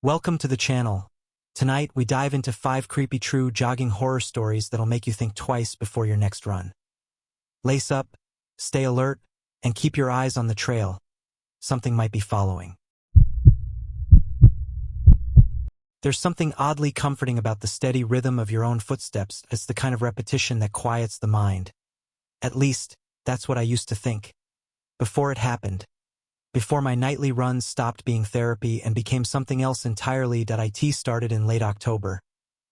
Welcome to the channel. Tonight, we dive into 5 creepy true jogging horror stories that'll make you think twice before your next run. Lace up, stay alert, and keep your eyes on the trail. Something might be following. There's something oddly comforting about the steady rhythm of your own footsteps. It's the kind of repetition that quiets the mind. At least, that's what I used to think. Before it happened. Before my nightly runs stopped being therapy and became something else entirely. It started in late October,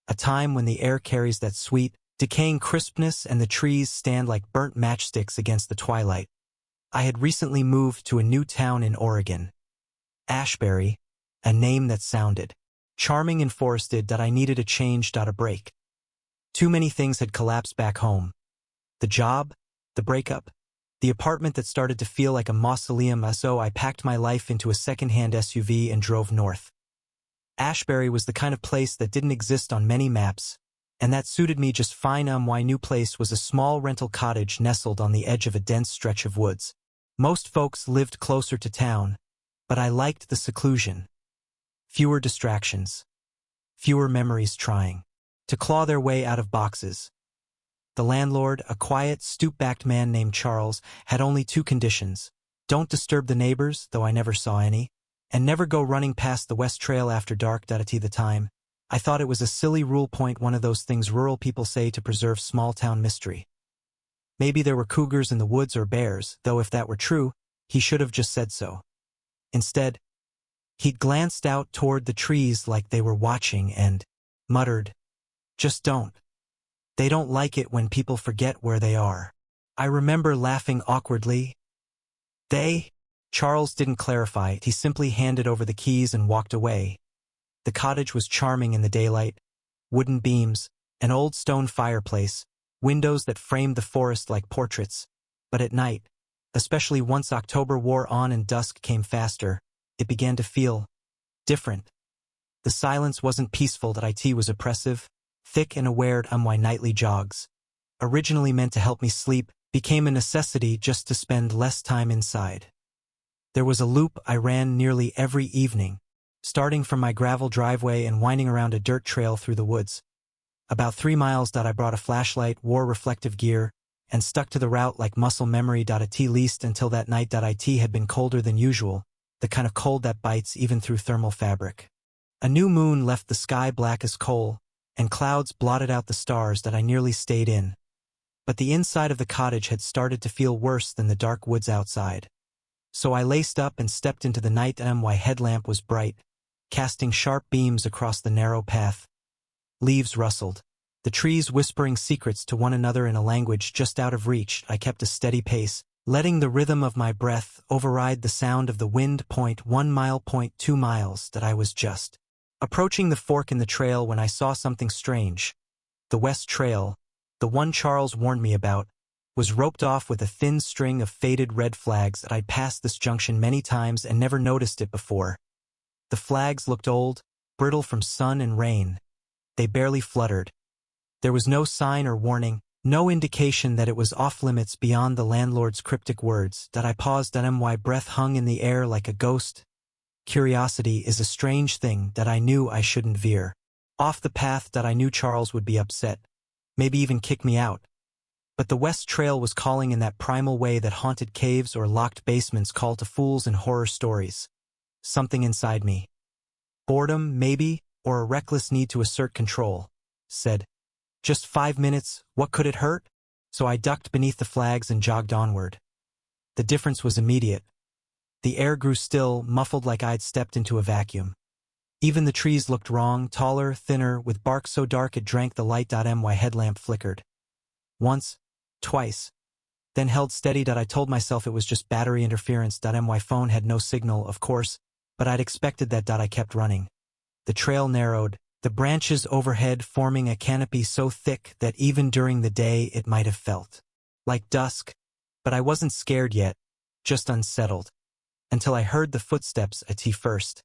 a time when the air carries that sweet, decaying crispness and the trees stand like burnt matchsticks against the twilight. I had recently moved to a new town in Oregon. Ashbury, a name that sounded charming and forested. I needed a change. A break. Too many things had collapsed back home. The job, the breakup, the apartment that started to feel like a mausoleum. So I packed my life into a second-hand SUV and drove north. Ashbury was the kind of place that didn't exist on many maps, and that suited me just fine. My new place was a small rental cottage nestled on the edge of a dense stretch of woods. Most folks lived closer to town, but I liked the seclusion. Fewer distractions. Fewer memories trying to claw their way out of boxes. The landlord, a quiet, stoop-backed man named Charles, had only 2 conditions. Don't disturb the neighbors, though I never saw any, and never go running past the West Trail after dark. At the time, I thought it was a silly rule, one of those things rural people say to preserve small-town mystery. Maybe there were cougars in the woods or bears, though if that were true, he should have just said so. Instead, he'd glanced out toward the trees like they were watching and muttered, "Just don't. They don't like it when people forget where they are." I remember laughing awkwardly. "They?" Charles didn't clarify. He simply handed over the keys and walked away. The cottage was charming in the daylight. Wooden beams, an old stone fireplace, windows that framed the forest like portraits. But at night, especially once October wore on and dusk came faster, it began to feel different. The silence wasn't peaceful. It was oppressive, thick and aware. My nightly jogs, originally meant to help me sleep, became a necessity just to spend less time inside. There was a loop I ran nearly every evening, starting from my gravel driveway and winding around a dirt trail through the woods. About 3 miles. I brought a flashlight, wore reflective gear, and stuck to the route like muscle memory. At least until that night. It had been colder than usual, the kind of cold that bites even through thermal fabric. A new moon left the sky black as coal, and clouds blotted out the stars. I nearly stayed in. But the inside of the cottage had started to feel worse than the dark woods outside. So I laced up and stepped into the night. My headlamp was bright, casting sharp beams across the narrow path. Leaves rustled, the trees whispering secrets to one another in a language just out of reach. I kept a steady pace, letting the rhythm of my breath override the sound of the wind. 1 mile, 2 miles. I was just approaching the fork in the trail when I saw something strange. The West Trail, the one Charles warned me about, was roped off with a thin string of faded red flags. I'd passed this junction many times and never noticed it before. The flags looked old, brittle from sun and rain. They barely fluttered. There was no sign or warning, no indication that it was off-limits beyond the landlord's cryptic words. I paused. My breath hung in the air like a ghost. Curiosity is a strange thing. I knew I shouldn't veer off the path. I knew Charles would be upset, maybe even kick me out. But the West Trail was calling in that primal way that haunted caves or locked basements call to fools in horror stories. Something inside me, boredom maybe, or a reckless need to assert control, said, "Just 5 minutes, what could it hurt?" So I ducked beneath the flags and jogged onward. The difference was immediate. The air grew still, muffled like I'd stepped into a vacuum. Even the trees looked wrong, taller, thinner, with bark so dark it drank the light. My headlamp flickered. Once, twice, then held steady. I told myself it was just battery interference. My phone had no signal, of course, but I'd expected that. I kept running. The trail narrowed, the branches overhead forming a canopy so thick that even during the day it might have felt like dusk. But I wasn't scared yet, just unsettled. Until I heard the footsteps at first.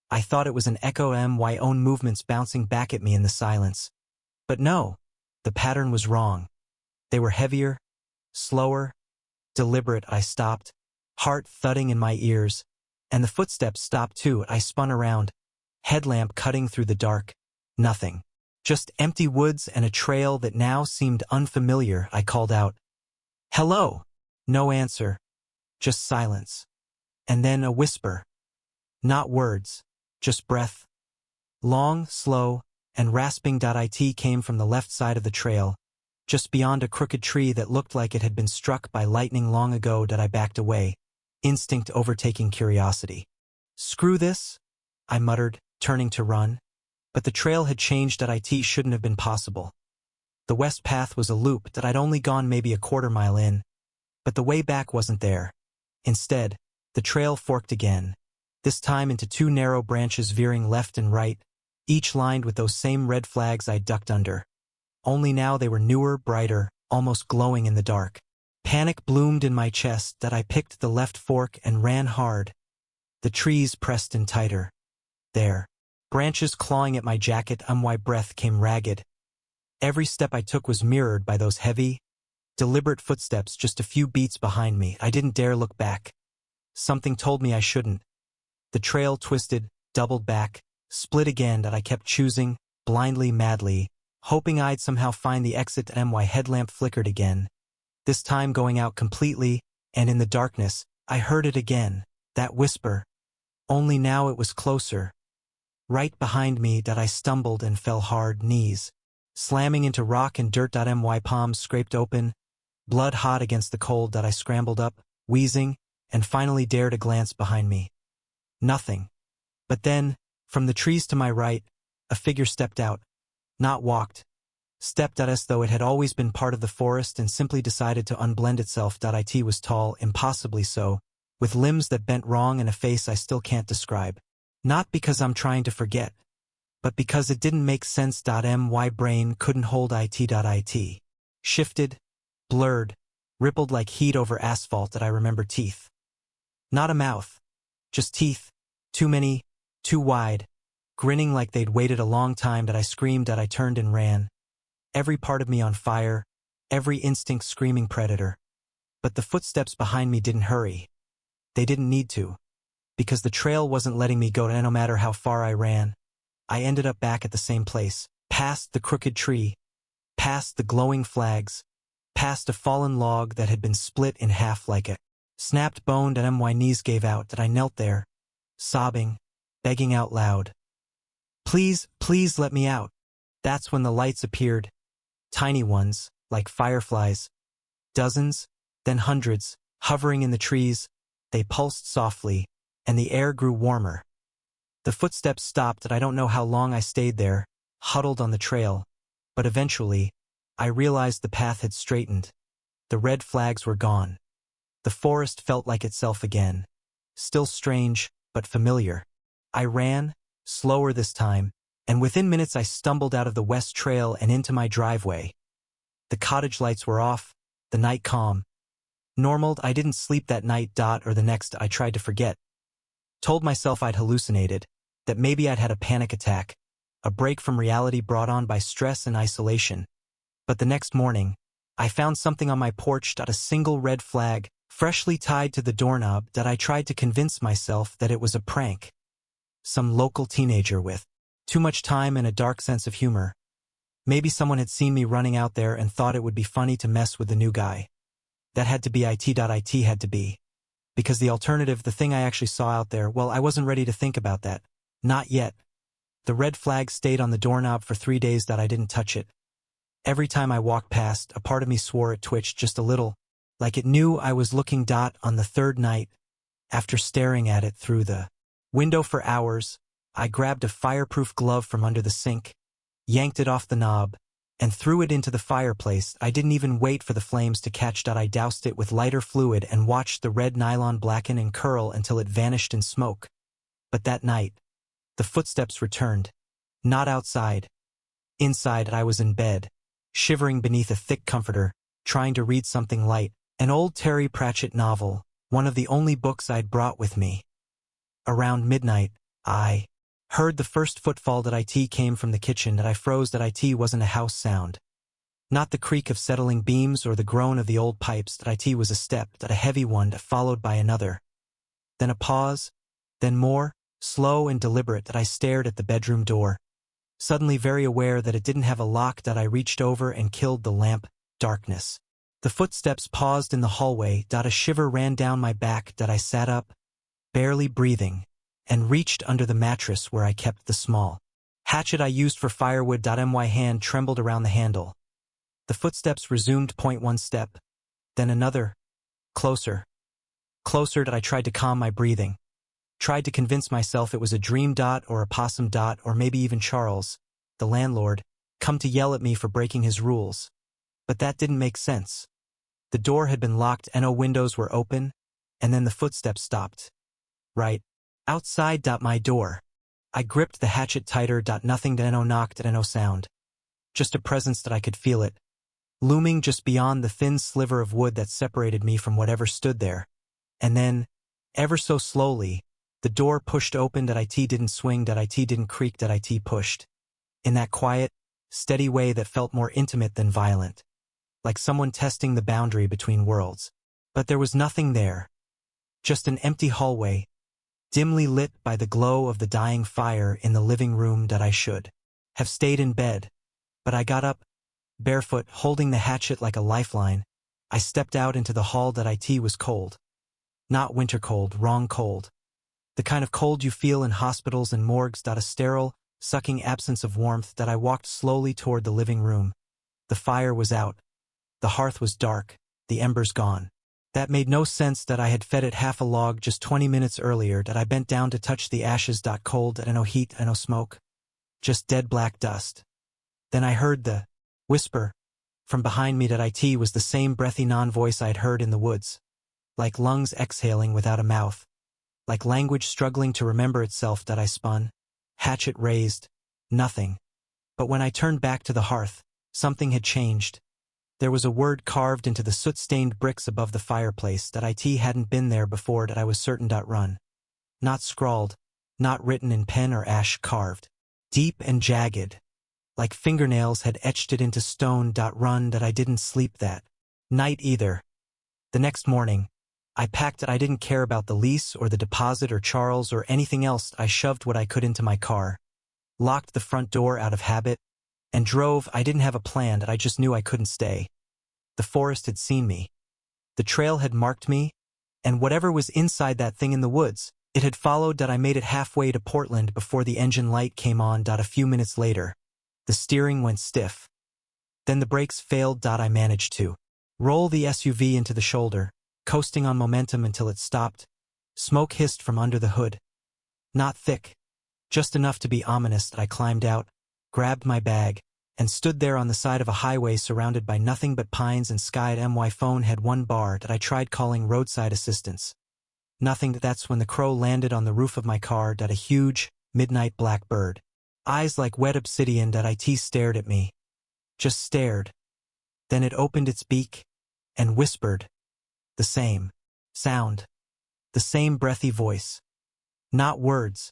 I thought it was an echo. My own movements bouncing back at me in the silence. But no, the pattern was wrong. They were heavier, slower, deliberate. I stopped, heart thudding in my ears, and the footsteps stopped too. I spun around, headlamp cutting through the dark. Nothing. Just empty woods and a trail that now seemed unfamiliar. I called out, "Hello!" No answer. Just silence. And then a whisper. Not words. Just breath. Long, slow, and rasping. It came from the left side of the trail, just beyond a crooked tree that looked like it had been struck by lightning long ago. I backed away, instinct overtaking curiosity. "Screw this," I muttered, turning to run. But the trail had changed. It shouldn't have been possible. The west path was a loop that I'd only gone maybe a quarter-mile in, but the way back wasn't there. Instead, the trail forked again, this time into two narrow branches veering left and right, each lined with those same red flags I'd ducked under. Only now they were newer, brighter, almost glowing in the dark. Panic bloomed in my chest. I picked the left fork and ran hard. The trees pressed in tighter. There. Branches clawing at my jacket. My breath came ragged. Every step I took was mirrored by those heavy, deliberate footsteps just a few beats behind me. I didn't dare look back. Something told me I shouldn't. The trail twisted, doubled back, split again. I kept choosing, blindly, madly, hoping I'd somehow find the exit. My headlamp flickered again, this time going out completely, and in the darkness, I heard it again, that whisper. Only now it was closer. Right behind me. I stumbled and fell hard, knees slamming into rock and dirt. My palms scraped open, blood hot against the cold. I scrambled up, wheezing, and finally dared a glance behind me. Nothing. But then, from the trees to my right, a figure stepped out. Not walked. Stepped out as though it had always been part of the forest and simply decided to unblend itself. It was tall, impossibly so, with limbs that bent wrong and a face I still can't describe. Not because I'm trying to forget, but because it didn't make sense. My brain couldn't hold it. Shifted, blurred, rippled like heat over asphalt. I remember teeth. Not a mouth. Just teeth. Too many, too wide, grinning like they'd waited a long time. I screamed. I turned and ran. Every part of me on fire, every instinct screaming predator. But the footsteps behind me didn't hurry. They didn't need to. Because the trail wasn't letting me go. No matter how far I ran, I ended up back at the same place, past the crooked tree, past the glowing flags, past a fallen log that had been split in half like a snapped bone. My knees gave out. I knelt there, sobbing, begging out loud. "Please, please let me out." That's when the lights appeared. Tiny ones, like fireflies. Dozens, then hundreds, hovering in the trees. They pulsed softly, and the air grew warmer. The footsteps stopped. I don't know how long I stayed there, huddled on the trail, but eventually, I realized the path had straightened. The red flags were gone. The forest felt like itself again. Still strange, but familiar. I ran, slower this time, and within minutes I stumbled out of the west trail and into my driveway. The cottage lights were off, the night calm. Normal. I didn't sleep that night. Or the next. I tried to forget. Told myself I'd hallucinated, that maybe I'd had a panic attack, a break from reality brought on by stress and isolation. But the next morning, I found something on my porch. A single red flag, freshly tied to the doorknob. I tried to convince myself that it was a prank. Some local teenager with too much time and a dark sense of humor. Maybe someone had seen me running out there and thought it would be funny to mess with the new guy. That had to be it. It had to be. Because the alternative, the thing I actually saw out there, well, I wasn't ready to think about that. Not yet. The red flag stayed on the doorknob for 3 days. I didn't touch it. Every time I walked past, a part of me swore it twitched just a little, like it knew I was looking. On the third night, after staring at it through the window for hours, I grabbed a fireproof glove from under the sink, yanked it off the knob, and threw it into the fireplace. I didn't even wait for the flames to catch. I doused it with lighter fluid and watched the red nylon blacken and curl until it vanished in smoke. But that night, the footsteps returned. Not outside. Inside, I was in bed, shivering beneath a thick comforter, trying to read something light, an old Terry Pratchett novel, one of the only books I'd brought with me. Around midnight, I heard the first footfall. It came from the kitchen. I froze. It wasn't a house sound. Not the creak of settling beams or the groan of the old pipes. It was a step, a heavy one, followed by another. Then a pause, then more, slow and deliberate that I stared at the bedroom door. Suddenly very aware that it didn't have a lock that I reached over and killed the lamp. Darkness. The footsteps paused in the hallway. A shiver ran down my back. I sat up, barely breathing, and reached under the mattress where I kept the small hatchet I used for firewood. My hand trembled around the handle. The footsteps resumed. Point one step, then another, closer. Closer. I tried to calm my breathing. Tried to convince myself it was a dream. Or a possum. Or maybe even Charles, the landlord, come to yell at me for breaking his rules. But that didn't make sense. The door had been locked. No windows were open, and then the footsteps stopped. Right outside. My door. I gripped the hatchet tighter. Nothing. No knocked. No sound. Just a presence that I could feel it, looming just beyond the thin sliver of wood that separated me from whatever stood there. And then, ever so slowly, the door pushed open. It didn't swing. It didn't creak. It pushed. In that quiet, steady way that felt more intimate than violent. Like someone testing the boundary between worlds. But there was nothing there. Just an empty hallway, dimly lit by the glow of the dying fire in the living room. I should have stayed in bed. But I got up, barefoot, holding the hatchet like a lifeline. I stepped out into the hall. It was cold. Not winter cold, wrong cold. The kind of cold you feel in hospitals and morgues. A sterile, sucking absence of warmth. I walked slowly toward the living room. The fire was out. The hearth was dark, the embers gone. That made no sense. I had fed it half a log just 20 minutes earlier. I bent down to touch the ashes. Cold. No heat. No smoke. Just dead black dust. Then I heard the whisper from behind me. It was the same breathy non-voice I'd heard in the woods. Like lungs exhaling without a mouth. Like language struggling to remember itself. I spun, hatchet raised, nothing. But when I turned back to the hearth, something had changed. There was a word carved into the soot-stained bricks above the fireplace. It hadn't been there before. I was certain. Run. Not scrawled, not written in pen or ash, carved. Deep and jagged. Like fingernails had etched it into stone. Run. I didn't sleep that night either. The next morning, I packed. I didn't care about the lease or the deposit or Charles or anything else. I shoved what I could into my car, locked the front door out of habit, and drove. I didn't have a plan. I just knew I couldn't stay. The forest had seen me. The trail had marked me, and whatever was inside that thing in the woods, it had followed. I made it halfway to Portland before the engine light came on. A few minutes later, the steering went stiff. Then the brakes failed. I managed to roll the SUV into the shoulder, coasting on momentum until it stopped. Smoke hissed from under the hood. Not thick, just enough to be ominous. I climbed out, grabbed my bag, and stood there on the side of a highway surrounded by nothing but pines and sky. My phone had one bar. I tried calling roadside assistance. Nothing. That's when the crow landed on the roof of my car. A huge, midnight black bird. Eyes like wet obsidian. It stared at me. Just stared. Then it opened its beak and whispered. The same sound. The same breathy voice. Not words.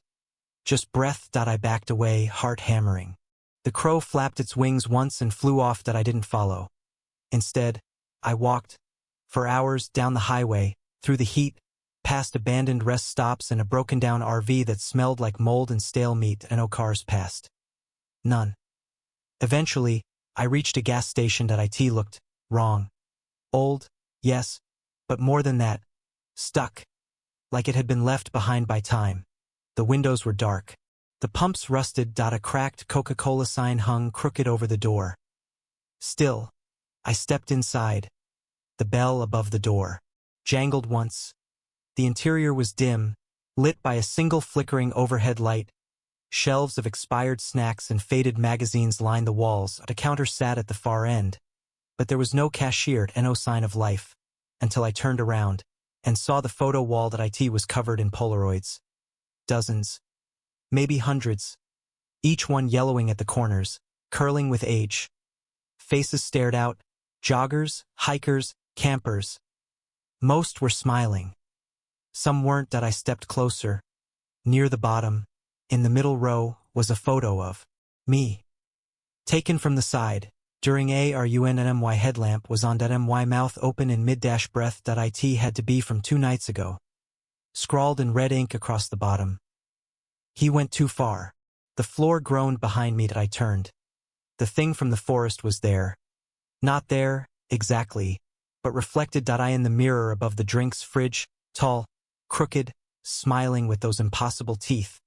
Just breath. I backed away, heart hammering. The crow flapped its wings once and flew off. I didn't follow. Instead, I walked, for hours, down the highway, through the heat, past abandoned rest stops and a broken-down RV that smelled like mold and stale meat. No cars passed. None. Eventually, I reached a gas station. It looked wrong. Old, yes, but more than that, stuck. Like it had been left behind by time. The windows were dark. The pumps rusted. A cracked Coca-Cola sign hung crooked over the door. Still, I stepped inside. The bell above the door jangled once. The interior was dim, lit by a single flickering overhead light. Shelves of expired snacks and faded magazines lined the walls. A counter sat at the far end. But there was no cashier. No sign of life. Until I turned around and saw the photo wall. It was covered in Polaroids. Dozens. Maybe hundreds. Each one yellowing at the corners, curling with age. Faces stared out. Joggers, hikers, campers. Most were smiling. Some weren't. I stepped closer. Near the bottom, in the middle row, was a photo of me. Taken from the side, during a RUNNMY headlamp was on. My mouth open in mid-breath. It had to be from 2 nights ago. Scrawled in red ink across the bottom. He went too far. The floor groaned behind me that I turned. The thing from the forest was there. Not there, exactly, but reflected I in the mirror above the drinks fridge, tall, crooked, smiling with those impossible teeth.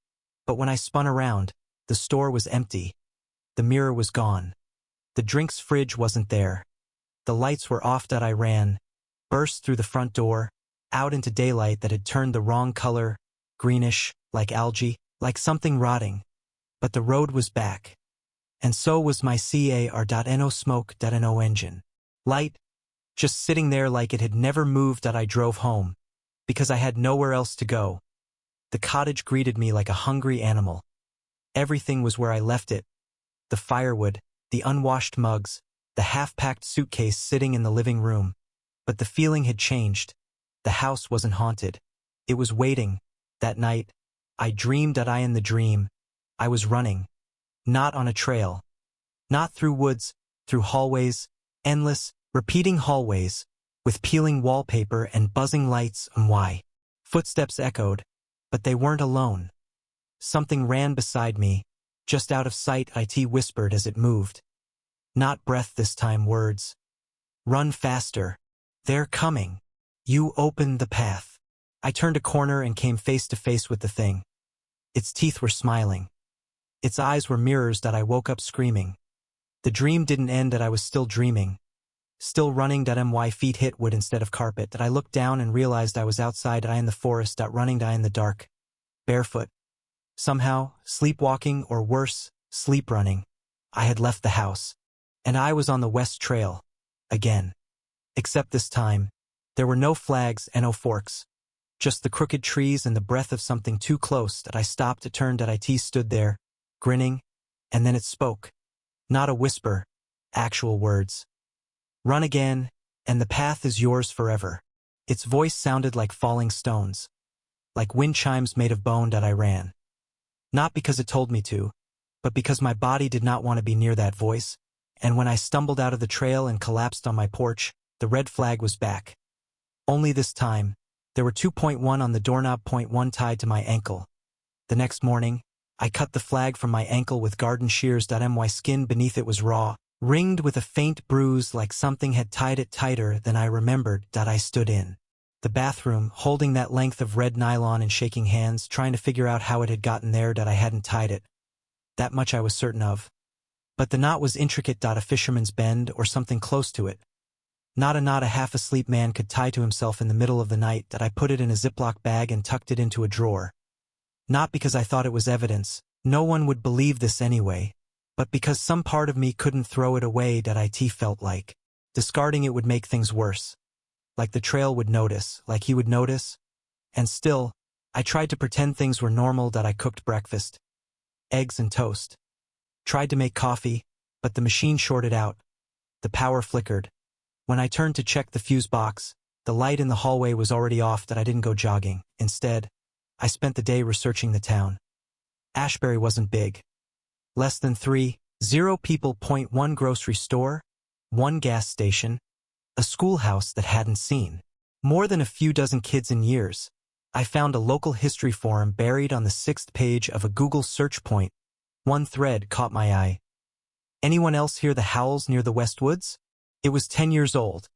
But when I spun around, the store was empty. The mirror was gone. The drinks fridge wasn't there. The lights were off. I ran, burst through the front door, out into daylight that had turned the wrong color, greenish, like algae, like something rotting. But the road was back. And so was my car.no smoke.no engine. Light, just sitting there like it had never moved. I drove home, because I had nowhere else to go. The cottage greeted me like a hungry animal. Everything was where I left it. The firewood, the unwashed mugs, the half-packed suitcase sitting in the living room. But the feeling had changed. The house wasn't haunted. It was waiting. That night, I dreamed I in the dream. I was running. Not on a trail. Not through woods, through hallways, endless, repeating hallways, with peeling wallpaper and buzzing lights. Why? Footsteps echoed, but they weren't alone. Something ran beside me, just out of sight. It whispered as it moved. Not breath this time, words. Run faster. They're coming. You opened the path. I turned a corner and came face to face with the thing. Its teeth were smiling. Its eyes were mirrors. I woke up screaming. The dream didn't end. I was still dreaming. Still running. My feet hit wood instead of carpet. I looked down and realized I was outside. In the forest. Running. In the dark. Barefoot. Somehow, sleepwalking, or worse, sleep running. I had left the house. And I was on the West Trail. Again. Except this time, there were no flags and no forks. Just the crooked trees and the breath of something too close. I stopped. Turned. It stood there, grinning, and then it spoke. Not a whisper, actual words. Run again, and the path is yours forever. Its voice sounded like falling stones. Like wind chimes made of bone. I ran. Not because it told me to, but because my body did not want to be near that voice. And when I stumbled out of the trail and collapsed on my porch, the red flag was back. Only this time, there were 2.1 on the doorknob, .1 tied to my ankle. The next morning, I cut the flag from my ankle with garden shears. My skin beneath it was raw, ringed with a faint bruise like something had tied it tighter than I remembered. I stood in the bathroom, holding that length of red nylon in shaking hands, trying to figure out how it had gotten there. I hadn't tied it. That much I was certain of. But the knot was intricate. A fisherman's bend or something close to it. Not a knot a half-asleep man could tie to himself in the middle of the night. I put it in a Ziploc bag and tucked it into a drawer. Not because I thought it was evidence, no one would believe this anyway, but because some part of me couldn't throw it away. It felt like discarding it would make things worse. Like the trail would notice, like he would notice. And still, I tried to pretend things were normal. I cooked breakfast. Eggs and toast. Tried to make coffee, but the machine shorted out. The power flickered. When I turned to check the fuse box, the light in the hallway was already off. I didn't go jogging. Instead, I spent the day researching the town. Ashbury wasn't big. Less than 3, 0 people. 1 grocery store, 1 gas station, a schoolhouse that hadn't seen more than a few dozen kids in years. I found a local history forum buried on the 6th page of a Google search point. One thread caught my eye. Anyone else hear the howls near the West Woods? It was 10 years old.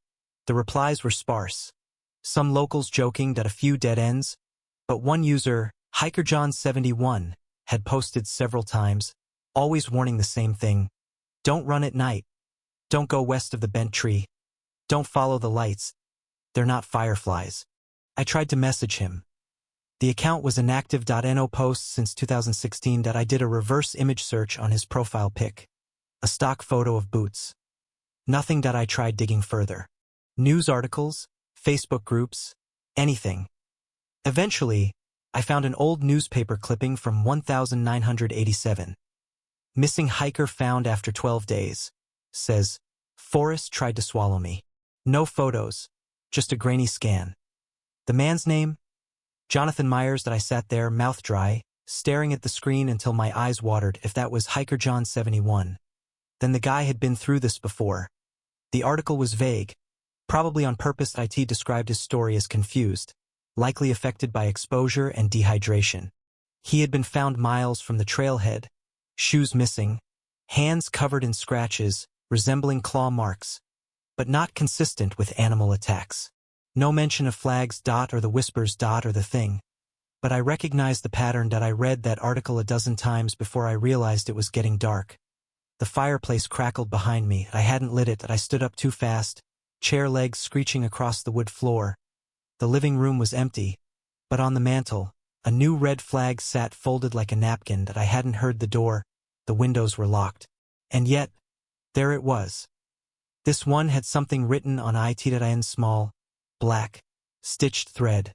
The replies were sparse. Some locals joking. A few dead ends. But one user, HikerJohn71, had posted several times, always warning the same thing. Don't run at night. Don't go west of the bent tree. Don't follow the lights. They're not fireflies. I tried to message him. The account was inactive. No posts since 2016. I did a reverse image search on his profile pic. A stock photo of boots. Nothing. I tried digging further. News articles, Facebook groups, anything. Eventually, I found an old newspaper clipping from 1987. Missing hiker found after 12 days. Says, forest tried to swallow me. No photos, just a grainy scan. The man's name? Jonathan Myers. I sat there, mouth dry, staring at the screen until my eyes watered. If that was HikerJohn71, then the guy had been through this before. The article was vague. Probably on purpose. It described his story as confused, likely affected by exposure and dehydration. He had been found miles from the trailhead, shoes missing, hands covered in scratches, resembling claw marks, but not consistent with animal attacks. No mention of flags. Or the whispers. Or the thing. But I recognized the pattern. I read that article a dozen times before I realized it was getting dark. The fireplace crackled behind me. I hadn't lit it. I stood up too fast, chair legs screeching across the wood floor. The living room was empty, but on the mantel, a new red flag sat folded like a napkin. I hadn't heard the door. The windows were locked. And yet, there it was. This one had something written on it in small, black, stitched thread.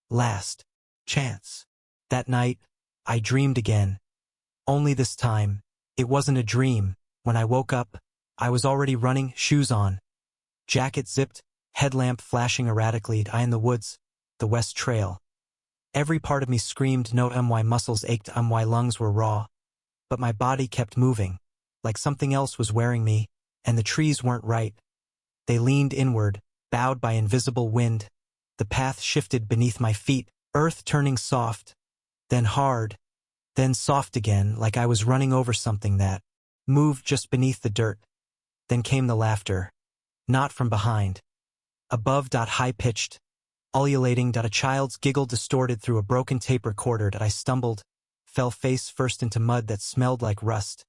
Last chance. That night, I dreamed again. Only this time, it wasn't a dream. When I woke up, I was already running, shoes on. Jacket zipped, headlamp flashing erratically. I in the woods, the West Trail. Every part of me screamed. My muscles ached. My lungs were raw. But my body kept moving, like something else was wearing me, and the trees weren't right. They leaned inward, bowed by invisible wind. The path shifted beneath my feet, earth turning soft, then hard, then soft again, like I was running over something that moved just beneath the dirt. Then came the laughter. Not from behind. Above. High-pitched, ululating. A child's giggle distorted through a broken tape recorder. I stumbled, fell face first into mud that smelled like rust.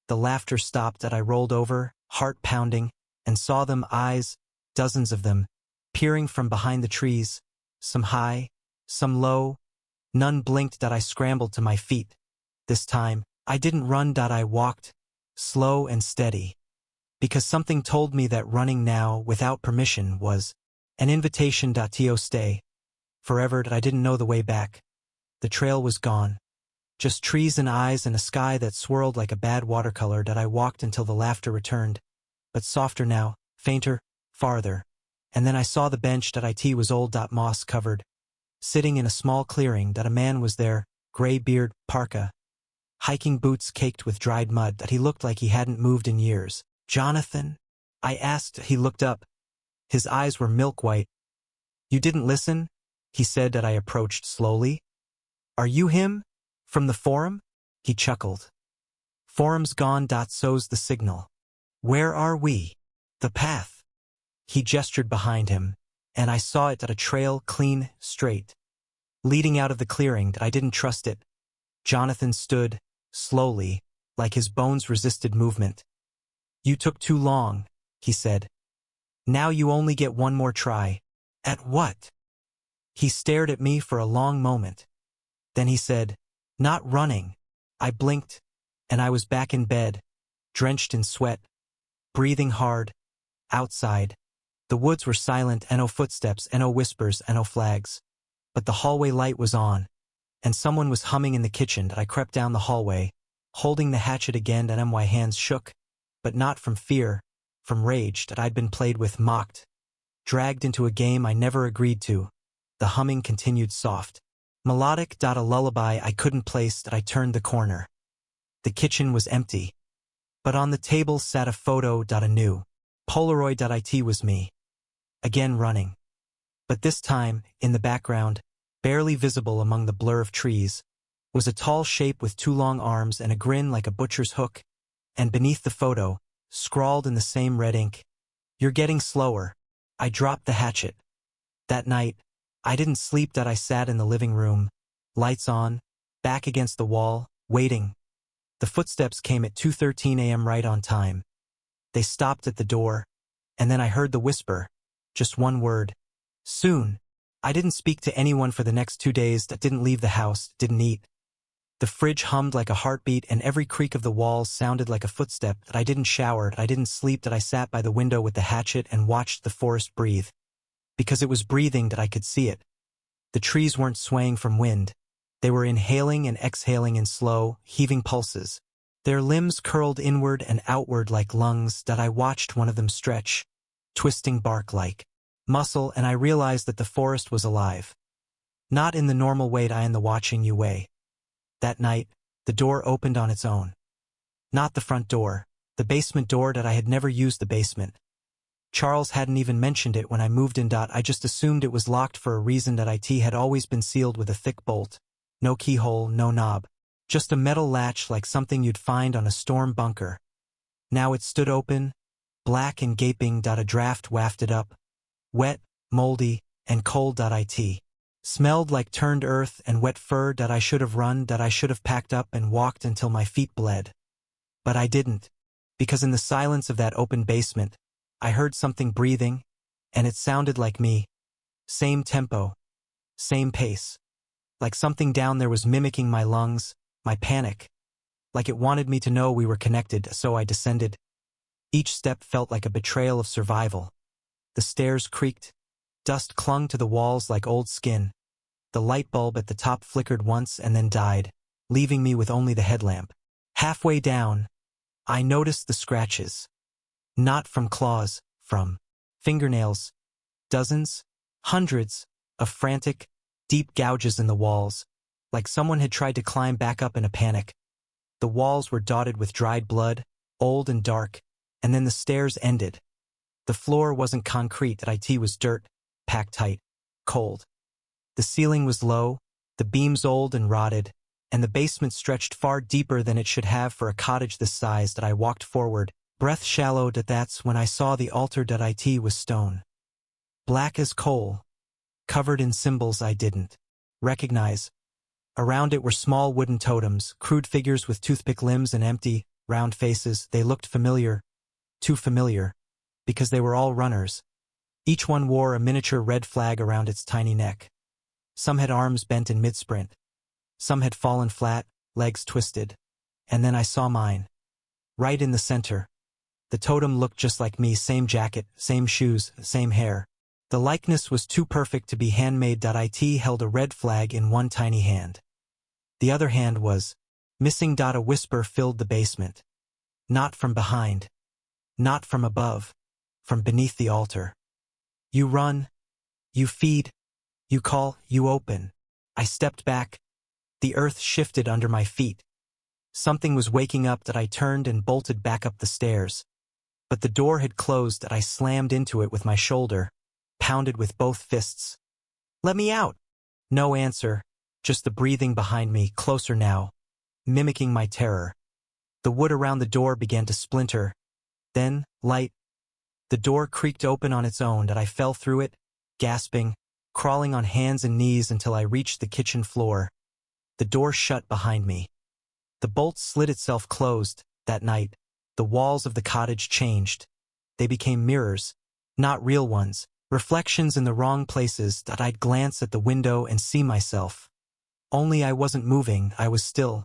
The laughter stopped. I rolled over, heart pounding, and saw them, eyes, dozens of them, peering from behind the trees, some high, some low. None blinked. I scrambled to my feet. This time, I didn't run. I walked, slow and steady. Because something told me that running now, without permission, was an invitation. To stay. Forever. I didn't know the way back. The trail was gone. Just trees and eyes and a sky that swirled like a bad watercolor. I walked until the laughter returned. But softer now, fainter, farther. And then I saw the bench. It was old. Moss covered. Sitting in a small clearing. A man was there, gray beard, parka. Hiking boots caked with dried mud. He looked like he hadn't moved in years. Jonathan? I asked. He looked up. His eyes were milk white. You didn't listen? He said. I approached slowly. Are you him? From the forum? He chuckled. Forum's gone. So's the signal. Where are we? The path. He gestured behind him, and I saw it. A trail, clean, straight, leading out of the clearing. I didn't trust it. Jonathan stood, slowly, like his bones resisted movement. You took too long, he said. Now you only get one more try. At what? He stared at me for a long moment. Then he said, not running. I blinked, and I was back in bed, drenched in sweat, breathing hard. Outside, the woods were silent. No footsteps, no whispers, no flags. But the hallway light was on, and someone was humming in the kitchen. I crept down the hallway, holding the hatchet again. My hands shook, but not from fear, from rage. I'd been played with, mocked, dragged into a game I never agreed to. The humming continued soft, melodic. A lullaby I couldn't place. I turned the corner. The kitchen was empty, but on the table sat a photo. A new Polaroid. It was me, again running. But this time, in the background, barely visible among the blur of trees, was a tall shape with two long arms and a grin like a butcher's hook, and beneath the photo, scrawled in the same red ink, "You're getting slower." I dropped the hatchet. That night, I didn't sleep. I sat in the living room, lights on, back against the wall, waiting. The footsteps came at 2:13 a.m. right on time. They stopped at the door, and then I heard the whisper, just one word. Soon. I didn't speak to anyone for the next 2 days. Didn't leave the house, didn't eat. The fridge hummed like a heartbeat, and every creak of the walls sounded like a footstep. I didn't shower. I didn't sleep. I sat by the window with the hatchet and watched the forest breathe. Because it was breathing. I could see it. The trees weren't swaying from wind. They were inhaling and exhaling in slow, heaving pulses. Their limbs curled inward and outward like lungs. I watched one of them stretch, twisting bark like muscle, and I realized that the forest was alive. Not in the normal way. In the watching you way. That night, the door opened on its own. Not the front door, the basement door. I had never used the basement. Charles hadn't even mentioned it when I moved in. I just assumed it was locked for a reason. It had always been sealed with a thick bolt. No keyhole, no knob. Just a metal latch like something you'd find on a storm bunker. Now it stood open, black and gaping. A draft wafted up. Wet, moldy, and cold. It smelled like turned earth and wet fur. I should have run. I should have packed up and walked until my feet bled. But I didn't, because in the silence of that open basement, I heard something breathing, and it sounded like me. Same tempo, same pace. Like something down there was mimicking my lungs, my panic. Like it wanted me to know we were connected, so I descended. Each step felt like a betrayal of survival. The stairs creaked. Dust clung to the walls like old skin. The light bulb at the top flickered once and then died, leaving me with only the headlamp. Halfway down, I noticed the scratches. Not from claws, from fingernails. Dozens, hundreds, of frantic, deep gouges in the walls, like someone had tried to climb back up in a panic. The walls were dotted with dried blood, old and dark, and then the stairs ended. The floor wasn't concrete. It was dirt, packed tight, cold. The ceiling was low, the beams old and rotted, and the basement stretched far deeper than it should have for a cottage this size. I walked forward, breath shallowed. That's when I saw the altar. It was stone. Black as coal, covered in symbols I didn't recognize. Around it were small wooden totems, crude figures with toothpick limbs and empty, round faces. They looked familiar, too familiar, because they were all runners. Each one wore a miniature red flag around its tiny neck. Some had arms bent in mid-sprint. Some had fallen flat, legs twisted. And then I saw mine. Right in the center. The totem looked just like me, same jacket, same shoes, same hair. The likeness was too perfect to be handmade. It held a red flag in one tiny hand. The other hand was missing. A whisper filled the basement. Not from behind. Not from above. From beneath the altar. You run. You feed. You call. You open. I stepped back. The earth shifted under my feet. Something was waking up. I turned and bolted back up the stairs. But the door had closed. I slammed into it with my shoulder, pounded with both fists. Let me out! No answer, just the breathing behind me, closer now, mimicking my terror. The wood around the door began to splinter. Then, light. The door creaked open on its own. I fell through it, gasping, crawling on hands and knees until I reached the kitchen floor. The door shut behind me. The bolt slid itself closed. That night, the walls of the cottage changed. They became mirrors, not real ones, reflections in the wrong places. I'd glance at the window and see myself. Only I wasn't moving, I was still.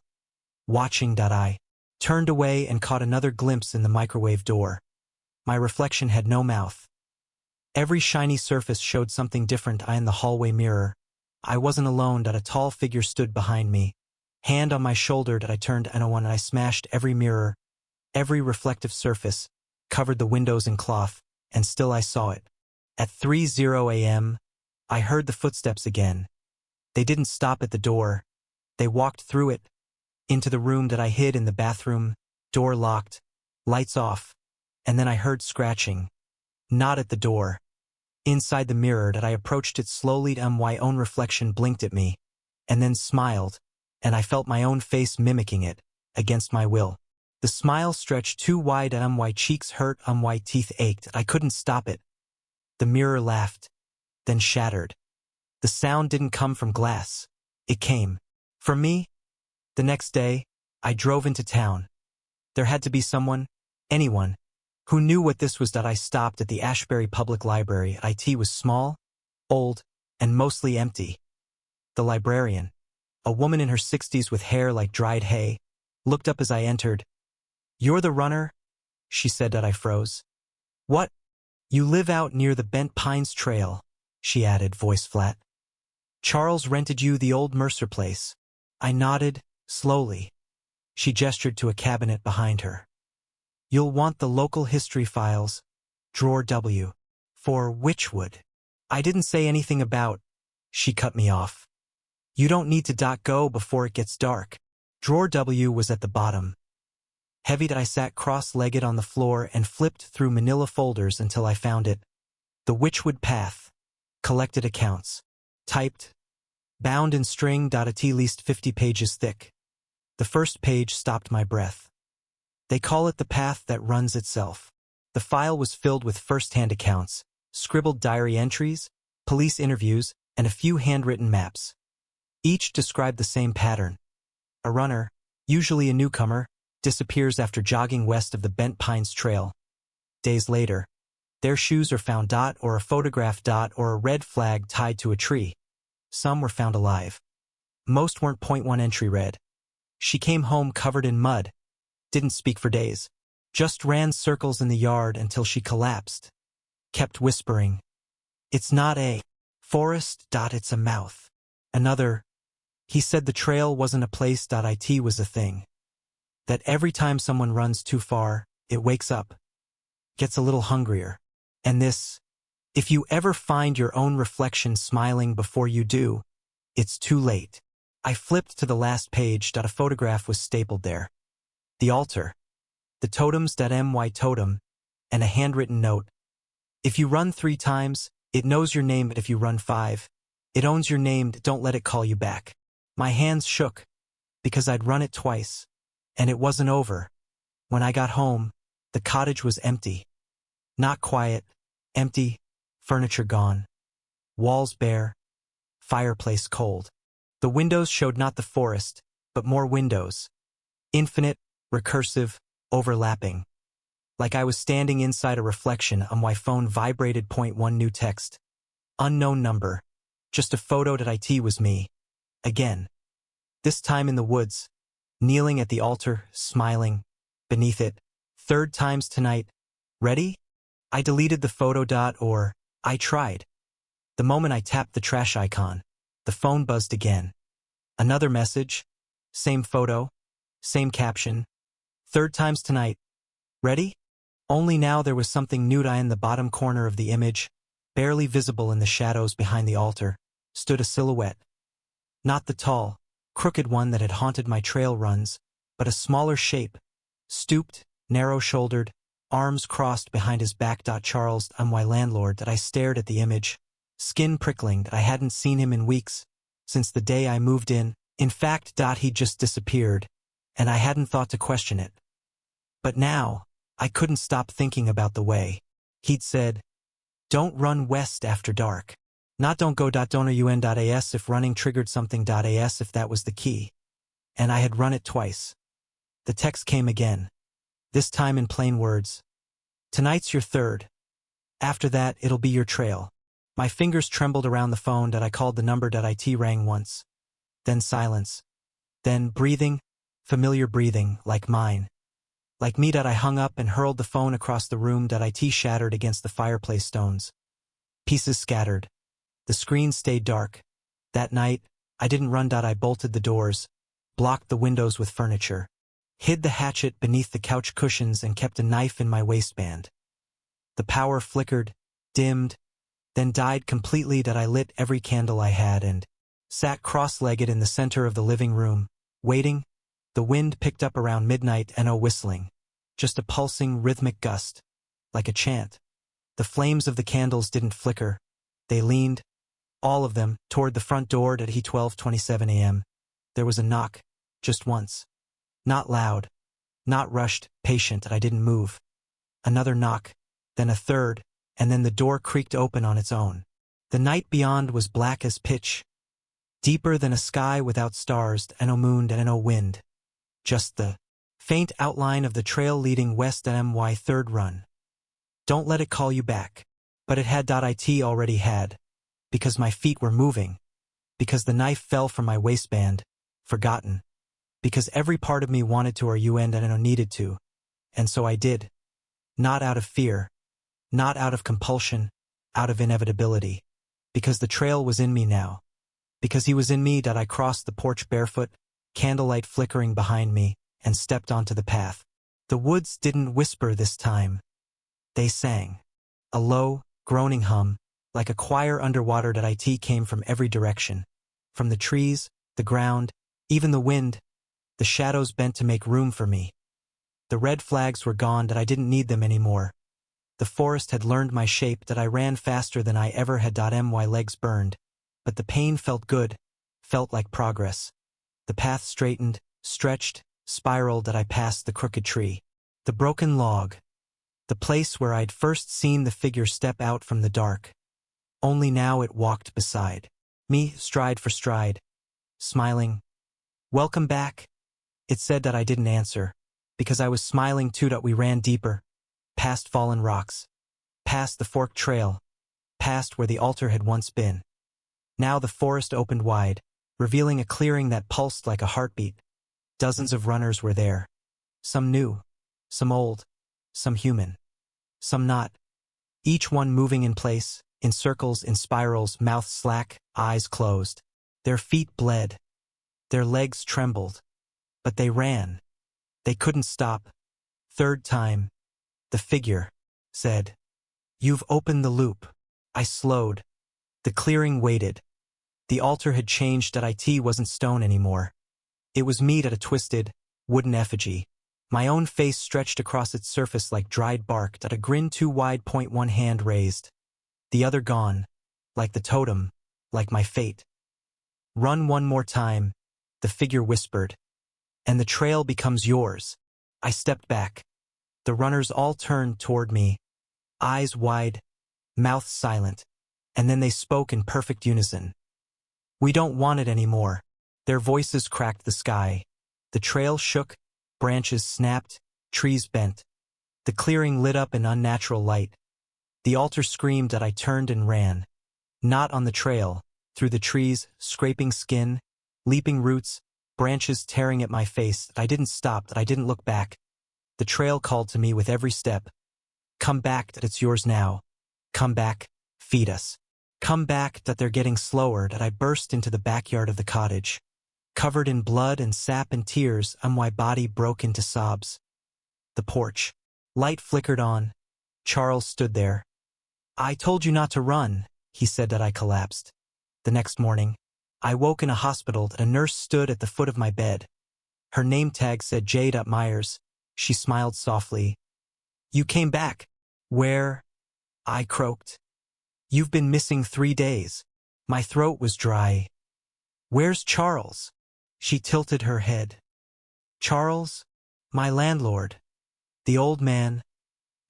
Watching. I turned away and caught another glimpse in the microwave door. My reflection had no mouth. Every shiny surface showed something different. In the hallway mirror. I wasn't alone. A tall figure stood behind me. Hand on my shoulder. I turned and I smashed every mirror, every reflective surface, covered the windows in cloth, and still I saw it. At 3:00 a.m., I heard the footsteps again. They didn't stop at the door. They walked through it, into the room that I hid in the bathroom, door locked, lights off, and then I heard scratching. Not at the door. Inside the mirror. I approached it slowly. My own reflection blinked at me, and then smiled, and I felt my own face mimicking it, against my will. The smile stretched too wide. My cheeks hurt. My teeth ached. I couldn't stop it. The mirror laughed, then shattered. The sound didn't come from glass. It came from me. The next day, I drove into town. There had to be someone, anyone, who knew what this was. I stopped at the Ashbury Public Library. It was small, old, and mostly empty. The librarian, a woman in her 60s with hair like dried hay, looked up as I entered. "You're the runner?" she said. I froze. "What? You live out near the Bent Pines Trail," she added, voice flat. "Charles rented you the old Mercer place." I nodded, slowly. She gestured to a cabinet behind her. "You'll want the local history files, drawer W, for Witchwood." I didn't say anything about. She cut me off. "You don't need to go before it gets dark." Drawer W was at the bottom. Heavy. I sat cross-legged on the floor and flipped through manila folders until I found it. The Witchwood Path. Collected accounts. Typed. bound in string. At least 50 pages thick. The first page stopped my breath. They call it the path that runs itself. The file was filled with first-hand accounts, scribbled diary entries, police interviews, and a few handwritten maps. Each described the same pattern. A runner, usually a newcomer, disappears after jogging west of the Bent Pines Trail. Days later, their shoes are found. Or a photograph. Or a red flag tied to a tree. Some were found alive. Most weren't. .1 entry read: she came home covered in mud. Didn't speak for days. Just ran circles in the yard until she collapsed. Kept whispering, "It's not a forest. It's a mouth." Another, he said the trail wasn't a place. It was a thing. That every time someone runs too far, it wakes up. Gets a little hungrier. And this, if you ever find your own reflection smiling before you do, it's too late. I flipped to the last page. A photograph was stapled there. The altar. The totems. My totem. And a handwritten note. If you run 3 times, it knows your name. But if you run 5, it owns your name. Don't let it call you back. My hands shook, because I'd run it twice. And it wasn't over. When I got home, the cottage was empty. Not quiet, empty, furniture gone. Walls bare, fireplace cold. The windows showed not the forest, but more windows. Infinite, recursive, overlapping. Like I was standing inside a reflection. My phone vibrated. .1 new text. Unknown number. Just a photo. It was me. Again. This time in the woods. Kneeling at the altar, smiling. Beneath it. 3rd times tonight. Ready? I deleted the photo. Or, I tried. The moment I tapped the trash icon, the phone buzzed again. Another message. Same photo. Same caption. 3rd times tonight. Ready? Only now there was something new. In the bottom corner of the image, barely visible in the shadows behind the altar, stood a silhouette. Not the tall, crooked one that had haunted my trail runs, but a smaller shape. Stooped, narrow-shouldered, arms crossed behind his back. Charles, my landlord. I stared at the image, skin prickling. I hadn't seen him in weeks, since the day I moved in. In fact, he'd just disappeared, and I hadn't thought to question it. But now, I couldn't stop thinking about the way he'd said, "Don't run west after dark." Not don't go. Don't run. If running triggered something. As if that was the key. And I had run it twice. The text came again. This time in plain words. "Tonight's your 3rd. After that, it'll be your trail." My fingers trembled around the phone. I called the number. It rang once. Then silence. Then breathing. Familiar breathing, like mine. Like me. I hung up and hurled the phone across the room. It shattered against the fireplace stones. Pieces scattered. The screen stayed dark. That night, I didn't run. I bolted the doors, blocked the windows with furniture, hid the hatchet beneath the couch cushions, and kept a knife in my waistband. The power flickered, dimmed, then died completely. I lit every candle I had and sat cross-legged in the center of the living room, waiting. The wind picked up around midnight. No whistling. Just a pulsing, rhythmic gust, like a chant. The flames of the candles didn't flicker. They leaned, all of them, toward the front door. At 12:27 a.m. There was a knock, just once. Not loud, not rushed, patient. I didn't move. Another knock, then a third, and then the door creaked open on its own. The night beyond was black as pitch, deeper than a sky without stars, and no moon and no wind. Just the faint outline of the trail leading west. My 3rd run. Don't let it call you back. But it had. It already had. Because my feet were moving. Because the knife fell from my waistband. Forgotten. Because every part of me wanted to or needed to. And so I did. Not out of fear. Not out of compulsion. Out of inevitability. Because the trail was in me now. Because he was in me. I crossed the porch barefoot, candlelight flickering behind me, and stepped onto the path. The woods didn't whisper this time. They sang. A low, groaning hum, like a choir underwater. It came from every direction. From the trees, the ground, even the wind. The shadows bent to make room for me. The red flags were gone. I didn't need them anymore. The forest had learned my shape. I ran faster than I ever had. My legs burned, but the pain felt good. felt like progress. The path straightened, stretched, spiraled as I passed the crooked tree. The broken log. The place where I'd first seen the figure step out from the dark. Only now it walked beside me, stride for stride, smiling. "Welcome back." It said that I didn't answer, because I was smiling too. That we ran deeper, past fallen rocks, past the forked trail, past where the altar had once been. Now the forest opened wide, revealing a clearing that pulsed like a heartbeat. Dozens of runners were there. Some new, some old, some human, some not. Each one moving in place, in circles, in spirals, mouth slack, eyes closed. Their feet bled. Their legs trembled. But they ran. They couldn't stop. Third time, the figure said, "You've opened the loop." I slowed. The clearing waited. The altar had changed. That it wasn't stone anymore. It was me, at a twisted, wooden effigy. My own face stretched across its surface like dried bark. That a grin too wide. One hand raised. The other gone. Like the totem. Like my fate. "Run one more time," the figure whispered, "and the trail becomes yours." I stepped back. The runners all turned toward me, eyes wide, mouths silent, and then they spoke in perfect unison. "We don't want it anymore." Their voices cracked the sky. The trail shook, branches snapped, trees bent. The clearing lit up in unnatural light. The altar screamed. That I turned and ran. Not on the trail, through the trees, scraping skin, leaping roots, branches tearing at my face. I didn't stop. That I didn't look back. The trail called to me with every step. "Come back. That it's yours now. Come back. Feed us. Come back." That they're getting slower. That I burst into the backyard of the cottage. Covered in blood and sap and tears, my body broke into sobs. The porch. Light flickered on. Charles stood there. "I told you not to run," he said. That I collapsed. The next morning, I woke in a hospital. That a nurse stood at the foot of my bed. Her name tag said J. Myers. She smiled softly. "You came back." "Where?" I croaked. "You've been missing 3 days." My throat was dry. "Where's Charles?" She tilted her head. "Charles? My landlord. The old man.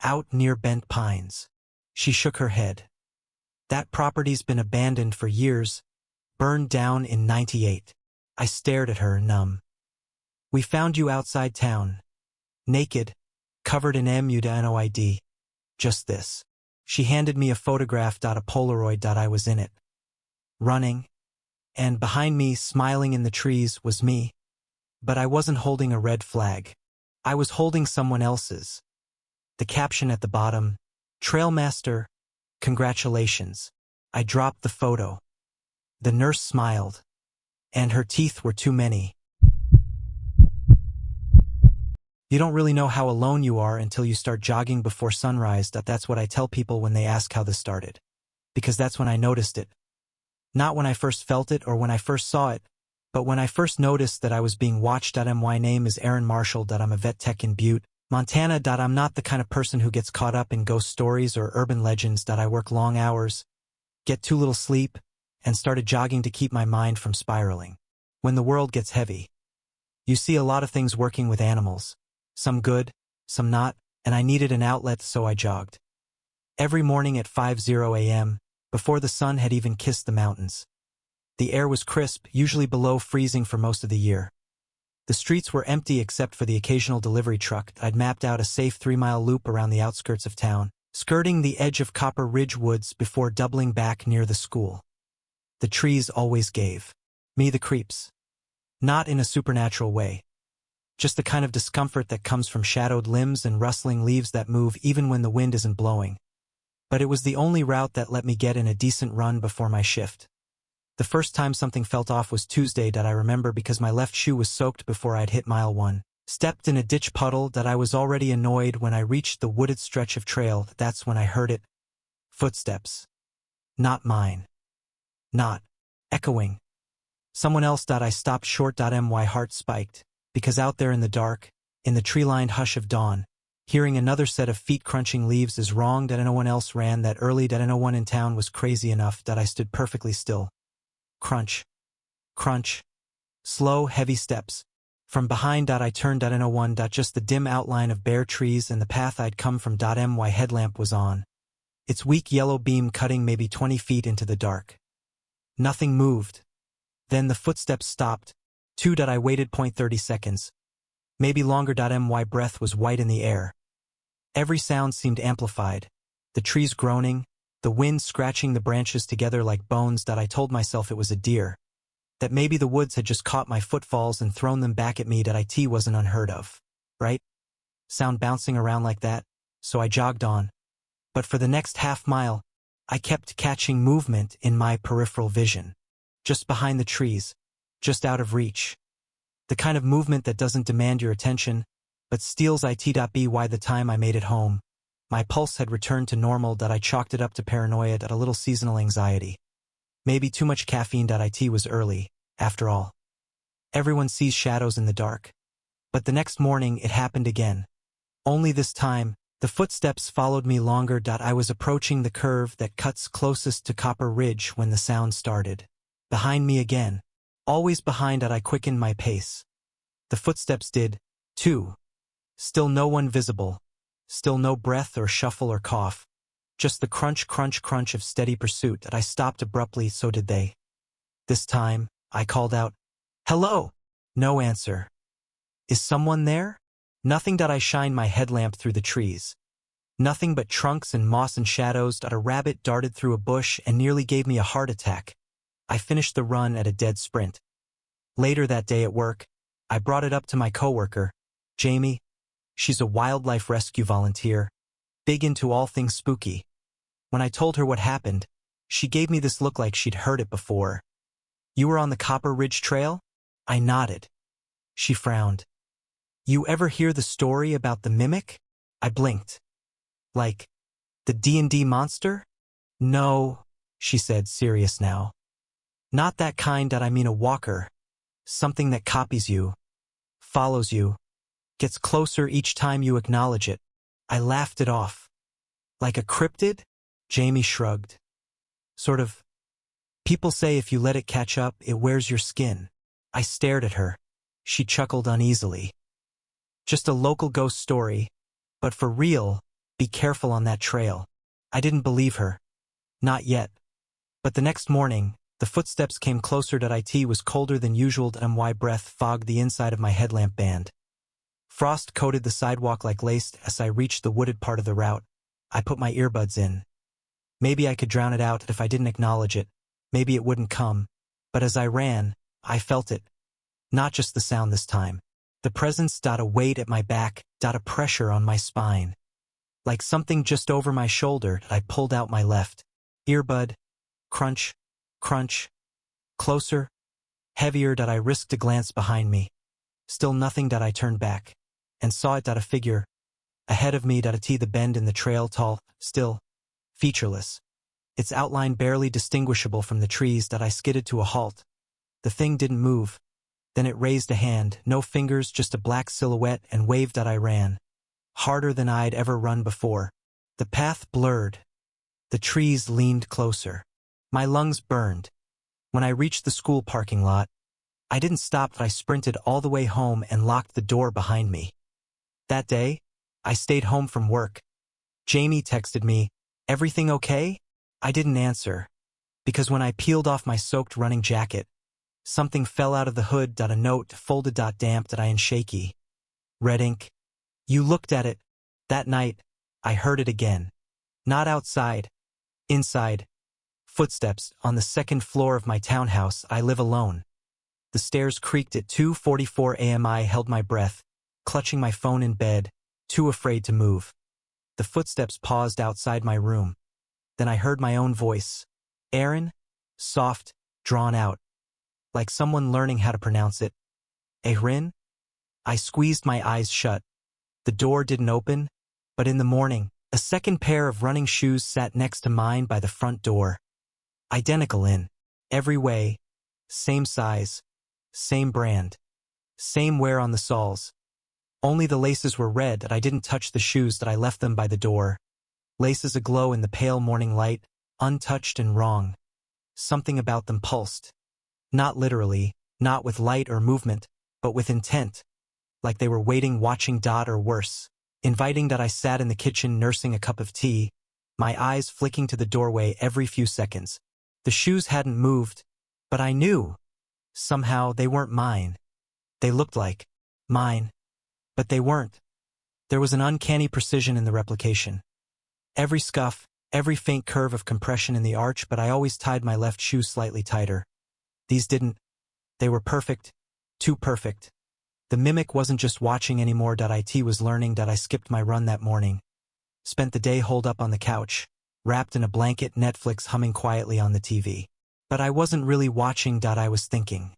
Out near Bent Pines." She shook her head. "That property's been abandoned for years. Burned down in '98. I stared at her, numb. "We found you outside town. Naked, covered in MUDNOID. Just this." She handed me a photograph. A Polaroid. I was in it. Running. And behind me, smiling in the trees, was me. But I wasn't holding a red flag. I was holding someone else's. The caption at the bottom, "Trailmaster, congratulations." I dropped the photo. The nurse smiled. And her teeth were too many. You don't really know how alone you are until you start jogging before sunrise. That's what I tell people when they ask how this started. Because that's when I noticed it. Not when I first felt it or when I first saw it, but when I first noticed that I was being watched. My name is Aaron Marshall. I'm a vet tech in Butte, Montana. I'm not the kind of person who gets caught up in ghost stories or urban legends. I work long hours, get too little sleep, and started jogging to keep my mind from spiraling. When the world gets heavy, you see a lot of things working with animals. Some good, some not, and I needed an outlet, so I jogged. Every morning at 5:00 a.m., before the sun had even kissed the mountains. The air was crisp, usually below freezing for most of the year. The streets were empty except for the occasional delivery truck. I'd mapped out a safe 3-mile loop around the outskirts of town, skirting the edge of Copper Ridge Woods before doubling back near the school. The trees always gave me the creeps. Not in a supernatural way. Just the kind of discomfort that comes from shadowed limbs and rustling leaves that move even when the wind isn't blowing. But it was the only route that let me get in a decent run before my shift. The first time something felt off was Tuesday. I remember because my left shoe was soaked before I'd hit mile 1. Stepped in a ditch puddle. I was already annoyed when I reached the wooded stretch of trail. That's when I heard it. Footsteps. Not mine. Not echoing. Someone else. I stopped short. My heart spiked, because out there in the dark, in the tree-lined hush of dawn, hearing another set of feet crunching leaves is wrong. No one else ran that early. No one in town was crazy enough. I stood perfectly still. Crunch. crunch. Slow, heavy steps. From behind. I turned. In a one. Just the dim outline of bare trees and the path I'd come from. My headlamp was on, its weak yellow beam cutting maybe 20 feet into the dark. Nothing moved. Then the footsteps stopped. 2. I waited. 30 seconds. Maybe longer. My breath was white in the air. Every sound seemed amplified. The trees groaning, the wind scratching the branches together like bones. I told myself it was a deer. That maybe the woods had just caught my footfalls and thrown them back at me. It wasn't unheard of, right? Sound bouncing around like that, so I jogged on. But for the next half-mile, I kept catching movement in my peripheral vision. Just behind the trees, just out of reach. The kind of movement that doesn't demand your attention, but steals it. By the time I made it home, my pulse had returned to normal. I chalked it up to paranoia. A little seasonal anxiety. Maybe too much caffeine. It was early, after all. Everyone sees shadows in the dark. But the next morning it happened again. Only this time, the footsteps followed me longer. I was approaching the curve that cuts closest to Copper Ridge when the sound started. Behind me again. Always behind. I quickened my pace. The footsteps did, too. Still no one visible. Still no breath or shuffle or cough. Just the crunch, crunch, crunch of steady pursuit. I stopped abruptly. So did they. This time, I called out, "Hello!" No answer. Is someone there? Nothing. I shined my headlamp through the trees. Nothing but trunks and moss and shadows. A rabbit darted through a bush and nearly gave me a heart attack. I finished the run at a dead sprint. Later that day at work, I brought it up to my coworker, Jamie. She's a wildlife rescue volunteer, big into all things spooky. When I told her what happened, she gave me this look like she'd heard it before. "You were on the Copper Ridge Trail?" I nodded. She frowned. "You ever hear the story about the mimic?" I blinked. "Like, the D&D monster?" "No," she said, serious now. "Not that kind. I mean a walker. Something that copies you, follows you, gets closer each time you acknowledge it." I laughed it off. "Like a cryptid?" Jamie shrugged. "Sort of. People say if you let it catch up, it wears your skin." I stared at her. She chuckled uneasily. "Just a local ghost story. But for real, be careful on that trail." I didn't believe her. Not yet. But the next morning, the footsteps came closer. It was colder than usual. My breath fogged the inside of my headlamp band. Frost coated the sidewalk like lace. As I reached the wooded part of the route, I put my earbuds in. Maybe I could drown it out if I didn't acknowledge it. Maybe it wouldn't come. But as I ran, I felt it. Not just the sound this time. The presence. A weight at my back. A pressure on my spine. Like something just over my shoulder. I pulled out my left earbud. Crunch. Crunch. Closer. Heavier. I risked a glance behind me. Still nothing. I turned back. And saw it. A figure. Ahead of me. The bend in the trail. Tall. Still. Featureless. Its outline barely distinguishable from the trees. I skidded to a halt. The thing didn't move. Then it raised a hand. No fingers. Just a black silhouette. And waved. I ran. Harder than I'd ever run before. The path blurred. The trees leaned closer. My lungs burned. When I reached the school parking lot, I didn't stop. I sprinted all the way home and locked the door behind me. That day, I stayed home from work. Jamie texted me, "Everything okay?" I didn't answer, because when I peeled off my soaked running jacket, something fell out of the hood. A note, folded. Damp. And shaky. Red ink. "You looked at it." That night, I heard it again. Not outside. Inside. Footsteps on the second floor of my townhouse. I live alone. The stairs creaked at 2:44 a.m. I held my breath, clutching my phone in bed, too afraid to move. The footsteps paused outside my room. Then I heard my own voice. "Aaron?" Soft, drawn out. Like someone learning how to pronounce it. "Aaron?" I squeezed my eyes shut. The door didn't open, but in the morning, a second pair of running shoes sat next to mine by the front door. Identical in every way. Same size. Same brand. Same wear on the soles. Only the laces were red. I didn't touch the shoes. I left them by the door. Laces aglow in the pale morning light, untouched and wrong. Something about them pulsed. Not literally, not with light or movement, but with intent, like they were waiting, watching. Or worse, inviting. I sat in the kitchen nursing a cup of tea, my eyes flicking to the doorway every few seconds. The shoes hadn't moved, but I knew. Somehow they weren't mine. They looked like mine, but they weren't. There was an uncanny precision in the replication. Every scuff, every faint curve of compression in the arch, but I always tied my left shoe slightly tighter. These didn't. They were perfect. Too perfect. The mimic wasn't just watching anymore. It was learning. I skipped my run that morning. Spent the day holed up on the couch, wrapped in a blanket, Netflix humming quietly on the TV. But I wasn't really watching. I was thinking.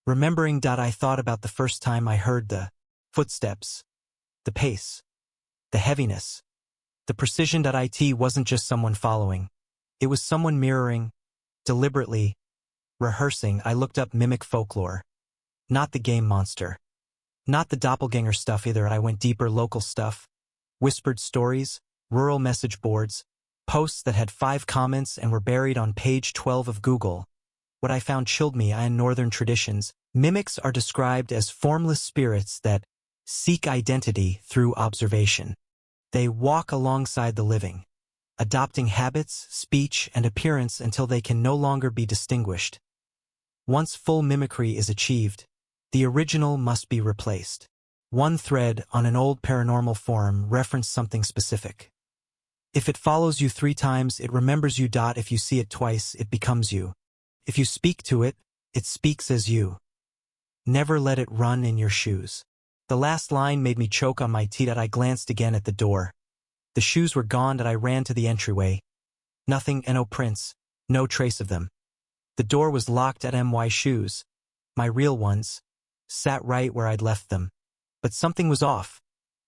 Remembering. I thought about the first time I heard the footsteps, the pace, the heaviness, the precision. It wasn't just someone following. It was someone mirroring, deliberately, rehearsing. I looked up mimic folklore. Not the game monster. Not the doppelganger stuff either. I went deeper, local stuff. Whispered stories, rural message boards, posts that had 5 comments and were buried on page 12 of Google. What I found chilled me. In northern traditions, mimics are described as formless spirits that seek identity through observation. They walk alongside the living, adopting habits, speech, and appearance until they can no longer be distinguished. Once full mimicry is achieved, the original must be replaced. One thread on an old paranormal forum referenced something specific. If it follows you 3 times, it remembers you. If you see it twice, it becomes you. If you speak to it, it speaks as you. Never let it run in your shoes. The last line made me choke on my tea. I glanced again at the door. The shoes were gone. I ran to the entryway. Nothing, no prints, no trace of them. The door was locked. My shoes, my real ones, sat right where I'd left them. But something was off.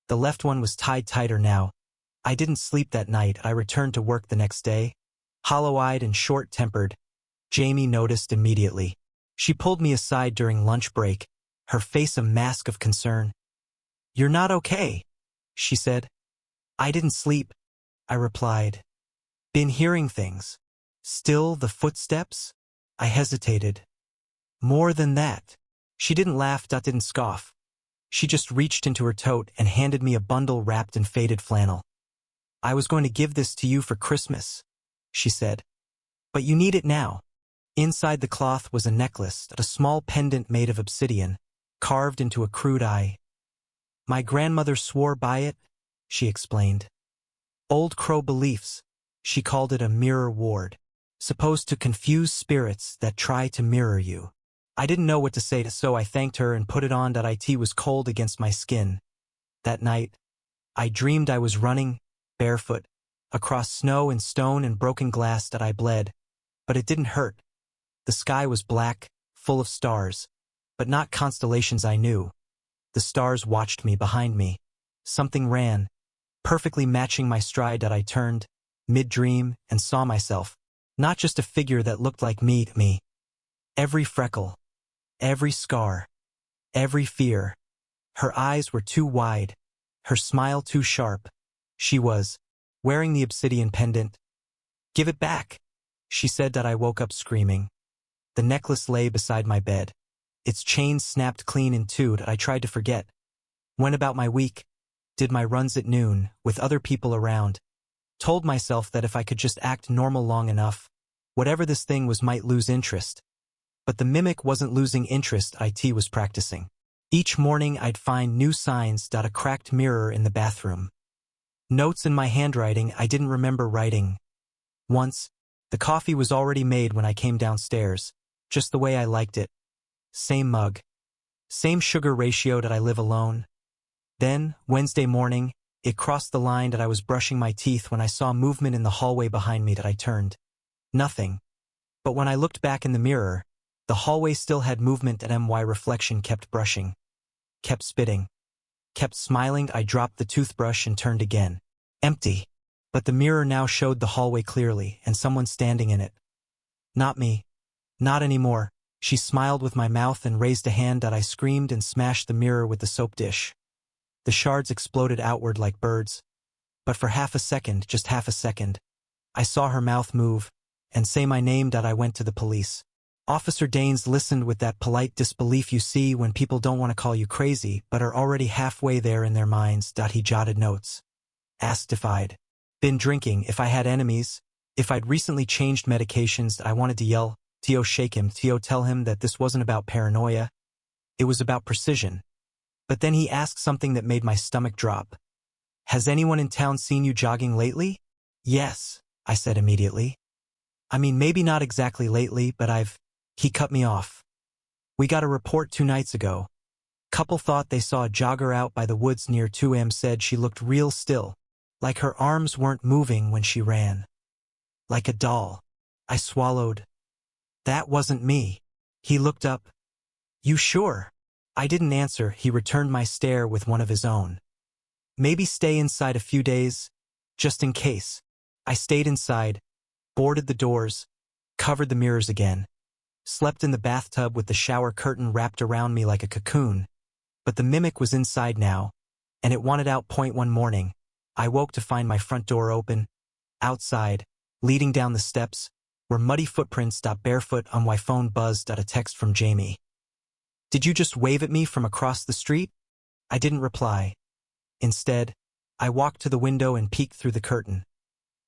The left one was tied tighter now. I didn't sleep that night. I returned to work the next day, hollow-eyed and short-tempered. Jamie noticed immediately. She pulled me aside during lunch break, her face a mask of concern. "You're not okay," she said. "I didn't sleep," I replied. "Been hearing things." "Still the footsteps?" I hesitated. "More than that." She didn't laugh, didn't scoff. She just reached into her tote and handed me a bundle wrapped in faded flannel. "I was going to give this to you for Christmas," she said. "But you need it now." Inside the cloth was a necklace, a small pendant made of obsidian, carved into a crude eye. "My grandmother swore by it," she explained. "Old crow beliefs," she called it, a mirror ward, supposed to confuse spirits that try to mirror you. I didn't know what to say, so I thanked her and put it on. It was cold against my skin. That night, I dreamed I was running, barefoot, across snow and stone and broken glass. I bled, but it didn't hurt. The sky was black, full of stars, but not constellations I knew. The stars watched me behind me. Something ran, perfectly matching my stride. I turned, mid-dream, and saw myself, not just a figure that looked like me. Every freckle, every scar, every fear. Her eyes were too wide, her smile too sharp. She was wearing the obsidian pendant. "Give it back," she said. I woke up screaming. The necklace lay beside my bed. Its chain snapped clean in 2. I tried to forget. Went about my week. Did my runs at noon, with other people around. Told myself that if I could just act normal long enough, whatever this thing was might lose interest. But the mimic wasn't losing interest. It was practicing. Each morning I'd find new signs. A cracked mirror in the bathroom. Notes in my handwriting I didn't remember writing. Once, the coffee was already made when I came downstairs, just the way I liked it. Same mug. Same sugar ratio. I live alone. Then, Wednesday morning, it crossed the line. I was brushing my teeth when I saw movement in the hallway behind me. I turned. Nothing. But when I looked back in the mirror, the hallway still had movement. My reflection kept brushing, kept spitting, kept smiling. I dropped the toothbrush and turned again. Empty. But the mirror now showed the hallway clearly, and someone standing in it. Not me. Not anymore. She smiled with my mouth and raised a hand. I screamed and smashed the mirror with the soap dish. The shards exploded outward like birds. But for half a second, just half a second, I saw her mouth move and say my name. I went to the police. Officer Danes listened with that polite disbelief you see when people don't want to call you crazy but are already halfway there in their minds. He jotted notes. Asked if I'd been drinking, if I had enemies, if I'd recently changed medications. I wanted to yell, Tio, shake him, Tio, tell him that this wasn't about paranoia. It was about precision. But then he asked something that made my stomach drop. Has anyone in town seen you jogging lately? Yes, I said immediately. I mean, maybe not exactly lately, but He cut me off. We got a report 2 nights ago. Couple thought they saw a jogger out by the woods near 2 a.m. Said she looked real still, like her arms weren't moving when she ran. Like a doll. I swallowed. That wasn't me. He looked up. You sure? I didn't answer. He returned my stare with one of his own. Maybe stay inside a few days, just in case. I stayed inside, boarded the doors, covered the mirrors again. Slept in the bathtub with the shower curtain wrapped around me like a cocoon. But the mimic was inside now, and it wanted out. One morning, I woke to find my front door open. Outside, leading down the steps, were muddy footprints. Barefoot on my phone buzzed. A text from Jamie. Did you just wave at me from across the street? I didn't reply. Instead, I walked to the window and peeked through the curtain.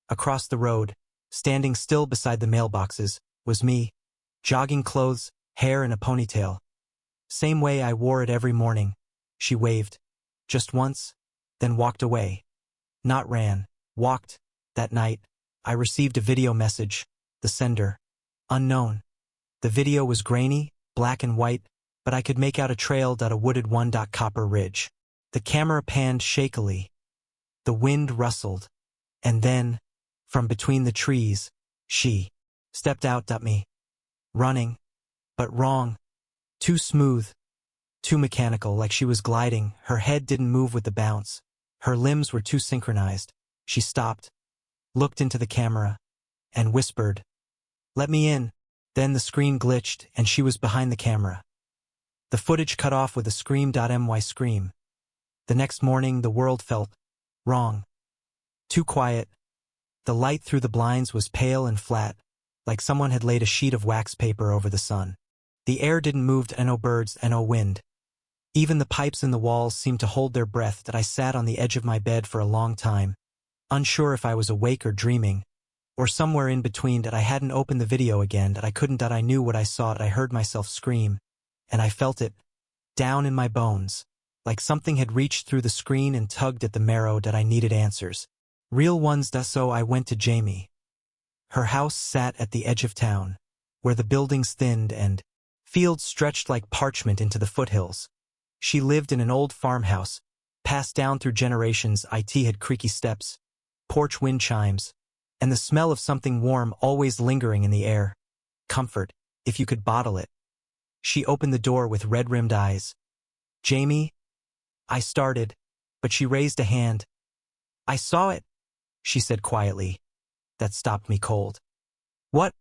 Across the road, standing still beside the mailboxes, was me. Jogging clothes, hair in a ponytail. Same way I wore it every morning. She waved. Just once, then walked away. Not ran, walked. That night, I received a video message. The sender. Unknown. The video was grainy, black and white, but I could make out a trail. A wooded one. Copper ridge. The camera panned shakily. The wind rustled. And then, from between the trees, she stepped out at me. Running, but wrong. Too smooth, too mechanical, like she was gliding. Her head didn't move with the bounce. Her limbs were too synchronized. She stopped, looked into the camera, and whispered, "Let me in." Then the screen glitched, and she was behind the camera. The footage cut off with a scream. My scream. The next morning, the world felt wrong. Too quiet. The light through the blinds was pale and flat, like someone had laid a sheet of wax paper over the sun. The air didn't move. No birds, no wind. Even the pipes in the walls seemed to hold their breath. I sat on the edge of my bed for a long time, unsure if I was awake or dreaming, or somewhere in between. I hadn't opened the video again. I couldn't. I knew what I saw. I heard myself scream, and I felt it, down in my bones, like something had reached through the screen and tugged at the marrow. I needed answers. Real ones. So I went to Jamie. Her house sat at the edge of town, where the buildings thinned and fields stretched like parchment into the foothills. She lived in an old farmhouse, passed down through generations. It had creaky steps, porch wind chimes, and the smell of something warm always lingering in the air. Comfort, if you could bottle it. She opened the door with red-rimmed eyes. "Jamie?" I started, but she raised a hand. "I saw it," she said quietly. That stopped me cold. "What?"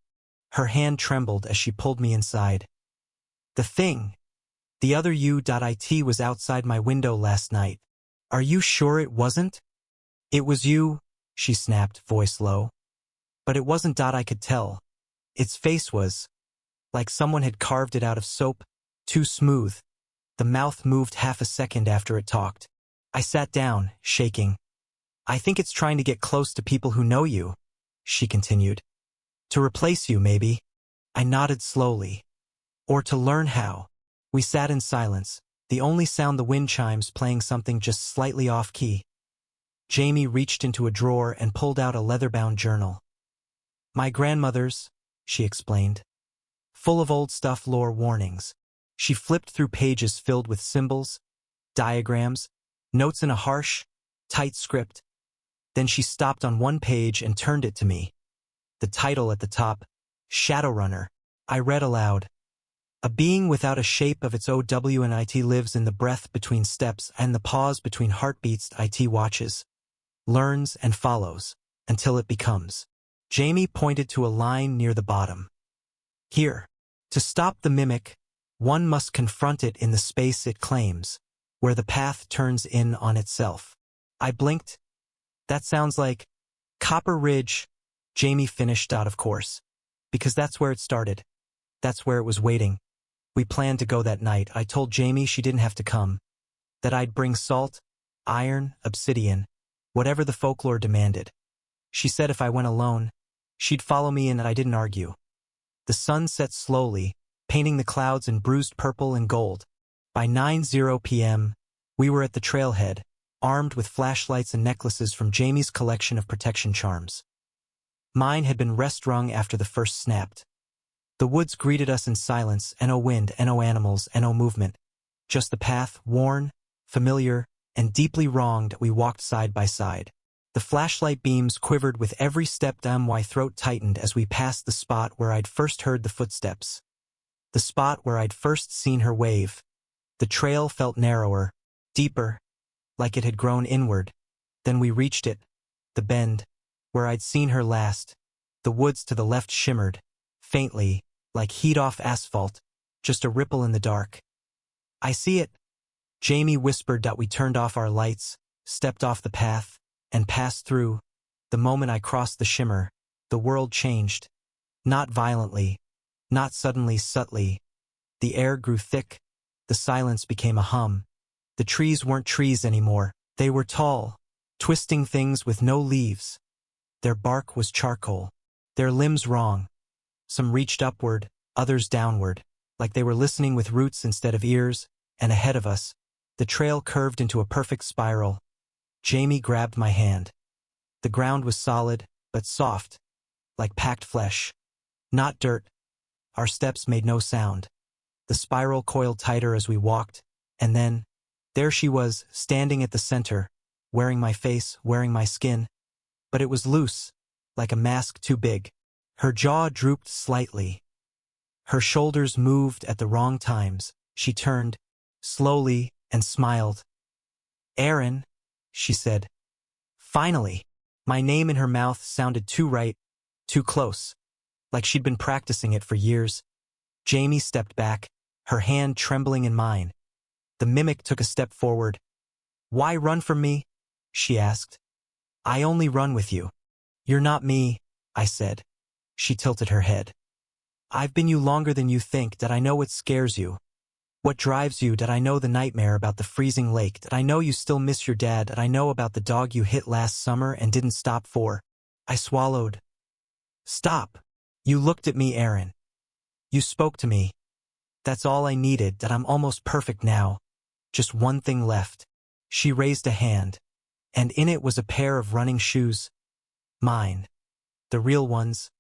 Her hand trembled as she pulled me inside. "The thing. The other you.It was outside my window last night. Are you sure it wasn't?" "It was you," she snapped, voice low. "But it wasn't. I could tell. Its face was like someone had carved it out of soap, too smooth. The mouth moved half a second after it talked." I sat down, shaking. "I think it's trying to get close to people who know you," she continued. "To replace you, maybe." I nodded slowly. "Or to learn how." We sat in silence, the only sound the wind chimes playing something just slightly off-key. Jamie reached into a drawer and pulled out a leather-bound journal. "My grandmother's," she explained. "Full of old stuff, lore warnings." She flipped through pages filled with symbols, diagrams, notes in a harsh, tight script. Then she stopped on one page and turned it to me. The title at the top, Shadowrunner. I read aloud. "A being without a shape of its own. It lives in the breath between steps and the pause between heartbeats. It watches, learns, and follows, until it becomes." Jamie pointed to a line near the bottom. "Here. To stop the mimic, one must confront it in the space it claims, where the path turns in on itself." I blinked. "That sounds like Copper Ridge," Jamie finished. Of course. Because that's where it started. That's where it was waiting. We planned to go that night. I told Jamie she didn't have to come. That I'd bring salt, iron, obsidian, whatever the folklore demanded. She said if I went alone, she'd follow me and I didn't argue. The sun set slowly, painting the clouds in bruised purple and gold. By 9:00 p.m., we were at the trailhead, armed with flashlights and necklaces from Jamie's collection of protection charms. Mine had been rest-wrung after the first snapped. The woods greeted us in silence, and no wind, and no animals, and no movement. Just the path, worn, familiar, and deeply wronged, we walked side by side. The flashlight beams quivered with every step. My throat tightened as we passed the spot where I'd first heard the footsteps. The spot where I'd first seen her wave. The trail felt narrower, deeper, like it had grown inward. Then we reached it, the bend, where I'd seen her last. The woods to the left shimmered, faintly, like heat off asphalt, just a ripple in the dark. I see it, Jamie whispered. We turned off our lights, stepped off the path, and passed through. The moment I crossed the shimmer, the world changed. Not violently, not suddenly, subtly. The air grew thick, the silence became a hum. The trees weren't trees anymore. They were tall, twisting things with no leaves. Their bark was charcoal. Their limbs wrong. Some reached upward, others downward, like they were listening with roots instead of ears, and ahead of us, the trail curved into a perfect spiral. Jamie grabbed my hand. The ground was solid, but soft, like packed flesh. Not dirt. Our steps made no sound. The spiral coiled tighter as we walked, and then, there she was, standing at the center, wearing my face, wearing my skin. But it was loose, like a mask too big. Her jaw drooped slightly. Her shoulders moved at the wrong times. She turned, slowly, and smiled. "Aaron," she said. Finally, my name in her mouth sounded too right, too close, like she'd been practicing it for years. Jamie stepped back, her hand trembling in mine. The mimic took a step forward. "Why run from me?" she asked. "I only run with you." "You're not me," I said. She tilted her head. "I've been you longer than you think. That I know what scares you. What drives you? That I know the nightmare about the freezing lake. That I know you still miss your dad. That I know about the dog you hit last summer and didn't stop for." I swallowed. "Stop. You looked at me, Aaron. You spoke to me. That's all I needed. That I'm almost perfect now. Just one thing left." She raised a hand, and in it was a pair of running shoes. Mine. The real ones.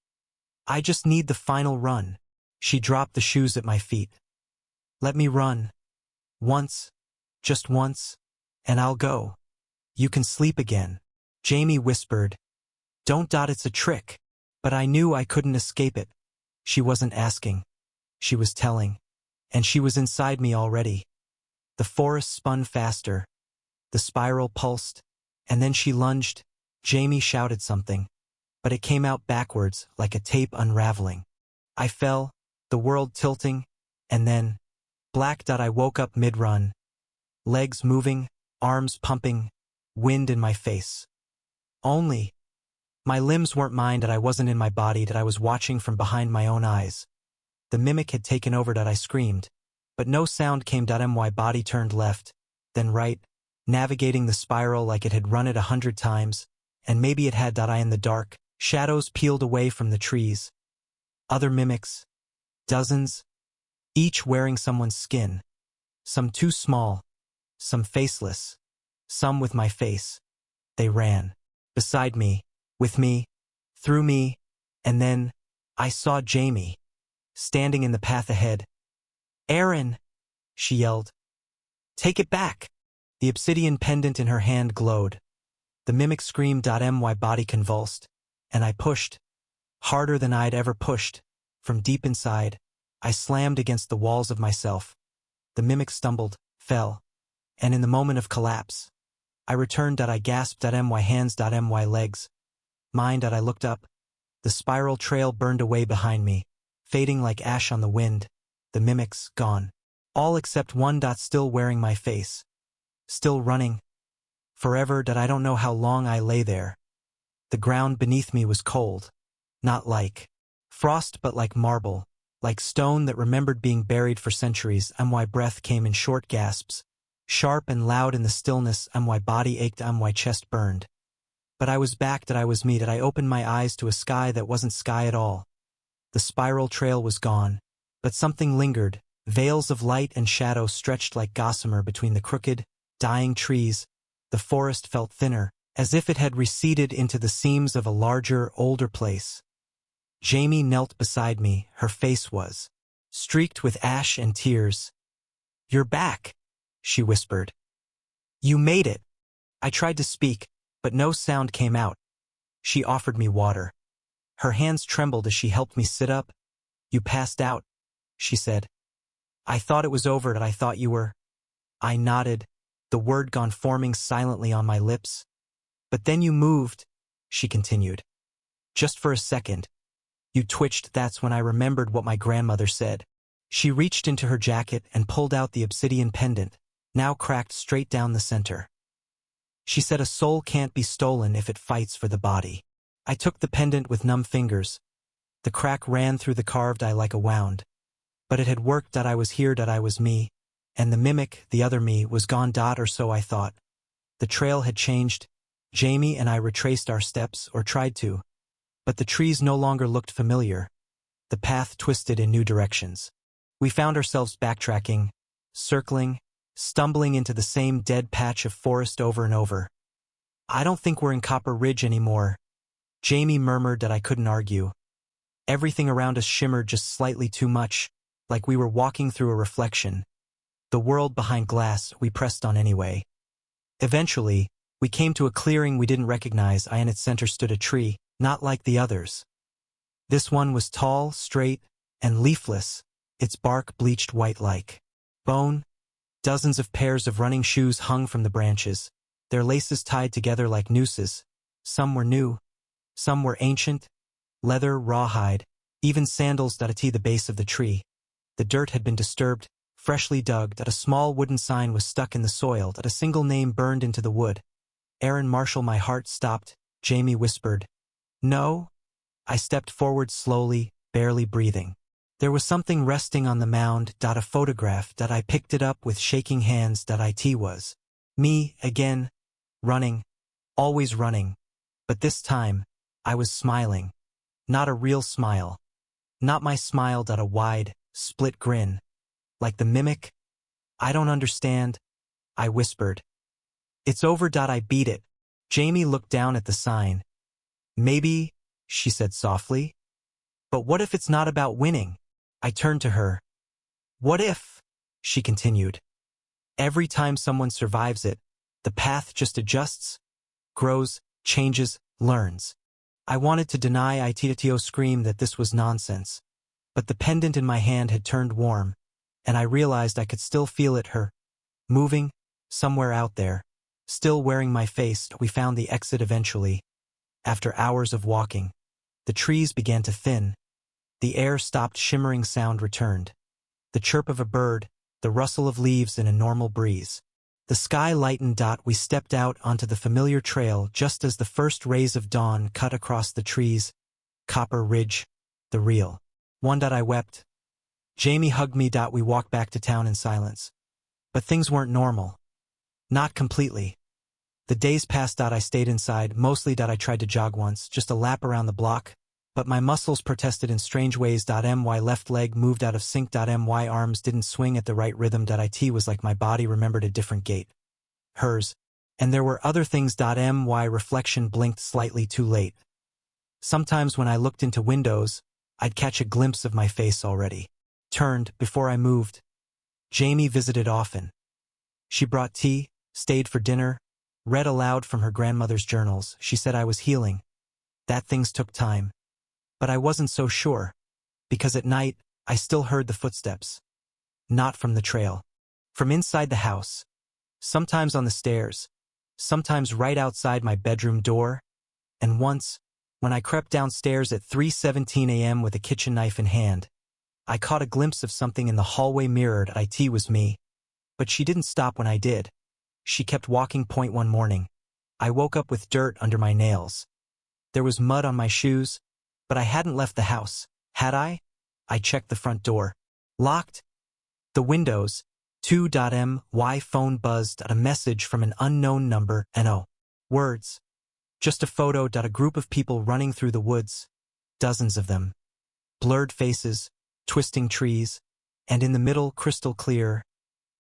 "I just need the final run." She dropped the shoes at my feet. "Let me run. Once. Just once. And I'll go. You can sleep again." Jamie whispered, "Don't. It's a trick." But I knew I couldn't escape it. She wasn't asking. She was telling. And she was inside me already. The forest spun faster. The spiral pulsed. And then she lunged. Jamie shouted something. But it came out backwards, like a tape unraveling. I fell, the world tilting, and then, black. I woke up mid-run. Legs moving, arms pumping, wind in my face. Only. My limbs weren't mine. That I wasn't in my body. That I was watching from behind my own eyes. The mimic had taken over. That I screamed. But no sound came. My body turned left, then right, navigating the spiral like it had run it 100 times, and maybe it had. I in the dark, shadows peeled away from the trees. Other mimics. Dozens. Each wearing someone's skin. Some too small. Some faceless. Some with my face. They ran. Beside me. With me. Through me. And then, I saw Jamie. Standing in the path ahead. "Aaron!" she yelled. "Take it back!" The obsidian pendant in her hand glowed. The mimic screamed. My body convulsed. And I pushed. Harder than I'd ever pushed. From deep inside, I slammed against the walls of myself. The mimic stumbled, fell. And in the moment of collapse, I returned. I gasped. My hands. My legs. Mine. I looked up. The spiral trail burned away behind me, fading like ash on the wind. The mimics, gone. All except one. Still wearing my face. Still running. Forever. I don't know how long I lay there. The ground beneath me was cold. Not like frost, but like marble. like stone that remembered being buried for centuries. My breath came in short gasps, sharp and loud in the stillness. My body ached. My chest burned. But I was back. That I was me. That I opened my eyes to a sky that wasn't sky at all. The spiral trail was gone, but something lingered. Veils of light and shadow stretched like gossamer between the crooked, dying trees. The forest felt thinner, as if it had receded into the seams of a larger, older place. Jamie knelt beside me. Her face was streaked with ash and tears. "You're back," she whispered. "You made it." I tried to speak, but no sound came out. She offered me water. Her hands trembled as she helped me sit up. "You passed out," she said. "I thought it was over. That I thought you were." I nodded, the word gone forming silently on my lips. "But then you moved," she continued. "Just for a second. You twitched. That's when I remembered what my grandmother said." She reached into her jacket and pulled out the obsidian pendant, now cracked straight down the center. She said a soul can't be stolen if it fights for the body. I took the pendant with numb fingers. The crack ran through the carved eye like a wound. But it had worked. That I was here. That I was me. And the mimic, the other me, was gone. Or so I thought. The trail had changed. Jamie and I retraced our steps, or tried to. But the trees no longer looked familiar. The path twisted in new directions. We found ourselves backtracking, circling, stumbling into the same dead patch of forest over and over. "I don't think we're in Copper Ridge anymore," Jamie murmured. That I couldn't argue. Everything around us shimmered just slightly too much, like we were walking through a reflection. The world behind glass. We pressed on anyway. Eventually, we came to a clearing we didn't recognize. In its center stood a tree, not like the others. This one was tall, straight, and leafless, its bark bleached white like bone. Dozens of pairs of running shoes hung from the branches, their laces tied together like nooses. Some were new, some were ancient, leather, rawhide, even sandals. At the base of the tree, the dirt had been disturbed, freshly dug. That a small wooden sign was stuck in the soil. That a single name burned into the wood. "Aaron Marshall." My heart stopped. Jamie whispered, "No." I stepped forward slowly, barely breathing. There was something resting on the mound. A photograph. I picked it up with shaking hands. It was me again, running, always running. But this time, I was smiling. Not a real smile. Not my smile. A wide, split grin. Like the mimic. "I don't understand," I whispered. "It's over. I beat it." Jamie looked down at the sign. "Maybe," she said softly. "But what if it's not about winning?" I turned to her. "What if," she continued, "every time someone survives it, the path just adjusts, grows, changes, learns?" I wanted to deny scream that this was nonsense. But the pendant in my hand had turned warm, and I realized I could still feel it, her, moving, somewhere out there, still wearing my face. We found the exit eventually. After hours of walking, the trees began to thin. The air stopped. Shimmering sound returned. The chirp of a bird, the rustle of leaves in a normal breeze. The sky lightened. We stepped out onto the familiar trail just as the first rays of dawn cut across the trees. Copper Ridge, the real one. I wept. Jamie hugged me. We walked back to town in silence. But things weren't normal. Not completely. The days passed. I stayed inside, mostly. I tried to jog once, just a lap around the block. But my muscles protested in strange ways. My left leg moved out of sync. My arms didn't swing at the right rhythm. It was like my body remembered a different gait. Hers. And there were other things. My reflection blinked slightly too late. Sometimes when I looked into windows, I'd catch a glimpse of my face already turned before I moved. Jamie visited often. She brought tea, stayed for dinner, read aloud from her grandmother's journals. She said I was healing. That things took time. But I wasn't so sure, because at night, I still heard the footsteps. Not from the trail. From inside the house. Sometimes on the stairs. Sometimes right outside my bedroom door. And once, when I crept downstairs at 3:17 a.m. with a kitchen knife in hand, I caught a glimpse of something in the hallway mirrored. It was me. But she didn't stop when I did. She kept walking. One morning, I woke up with dirt under my nails. There was mud on my shoes, but I hadn't left the house, had I? I checked the front door. Locked. The windows. 2.my phone buzzed at a message from an unknown number and oh. Words. Just a photo. A group of people running through the woods. Dozens of them. Blurred faces, twisting trees, and in the middle, crystal clear.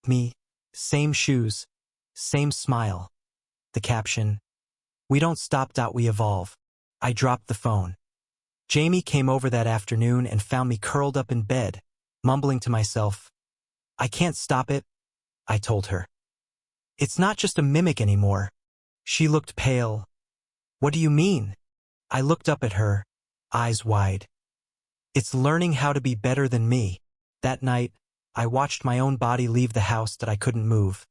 Me. Same shoes. Same smile. The caption. We don't stop. We evolve. I dropped the phone. Jamie came over that afternoon and found me curled up in bed, mumbling to myself. I can't stop it, I told her. It's not just a mimic anymore. She looked pale. What do you mean? I looked up at her, eyes wide. It's learning how to be better than me. That night, I watched my own body leave the house that I couldn't move.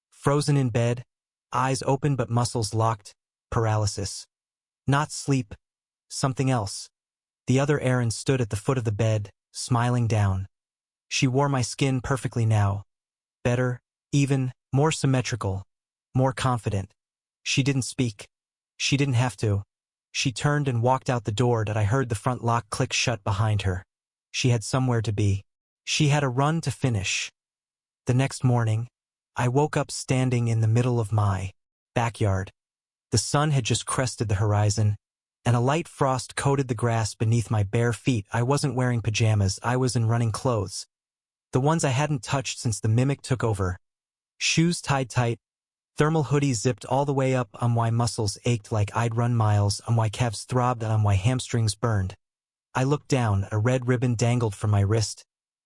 Frozen in bed, eyes open but muscles locked, paralysis. Not sleep, something else. The other Erin stood at the foot of the bed, smiling down. She wore my skin perfectly now. Better, even, more symmetrical, more confident. She didn't speak. She didn't have to. She turned and walked out the door that I heard the front lock click shut behind her. She had somewhere to be. She had a run to finish. The next morning, I woke up standing in the middle of my backyard. The sun had just crested the horizon, and a light frost coated the grass beneath my bare feet. I wasn't wearing pajamas, I was in running clothes. The ones I hadn't touched since the mimic took over. Shoes tied tight, thermal hoodie zipped all the way up on my muscles ached like I'd run miles, on my calves throbbed and on my hamstrings burned. I looked down, a red ribbon dangled from my wrist,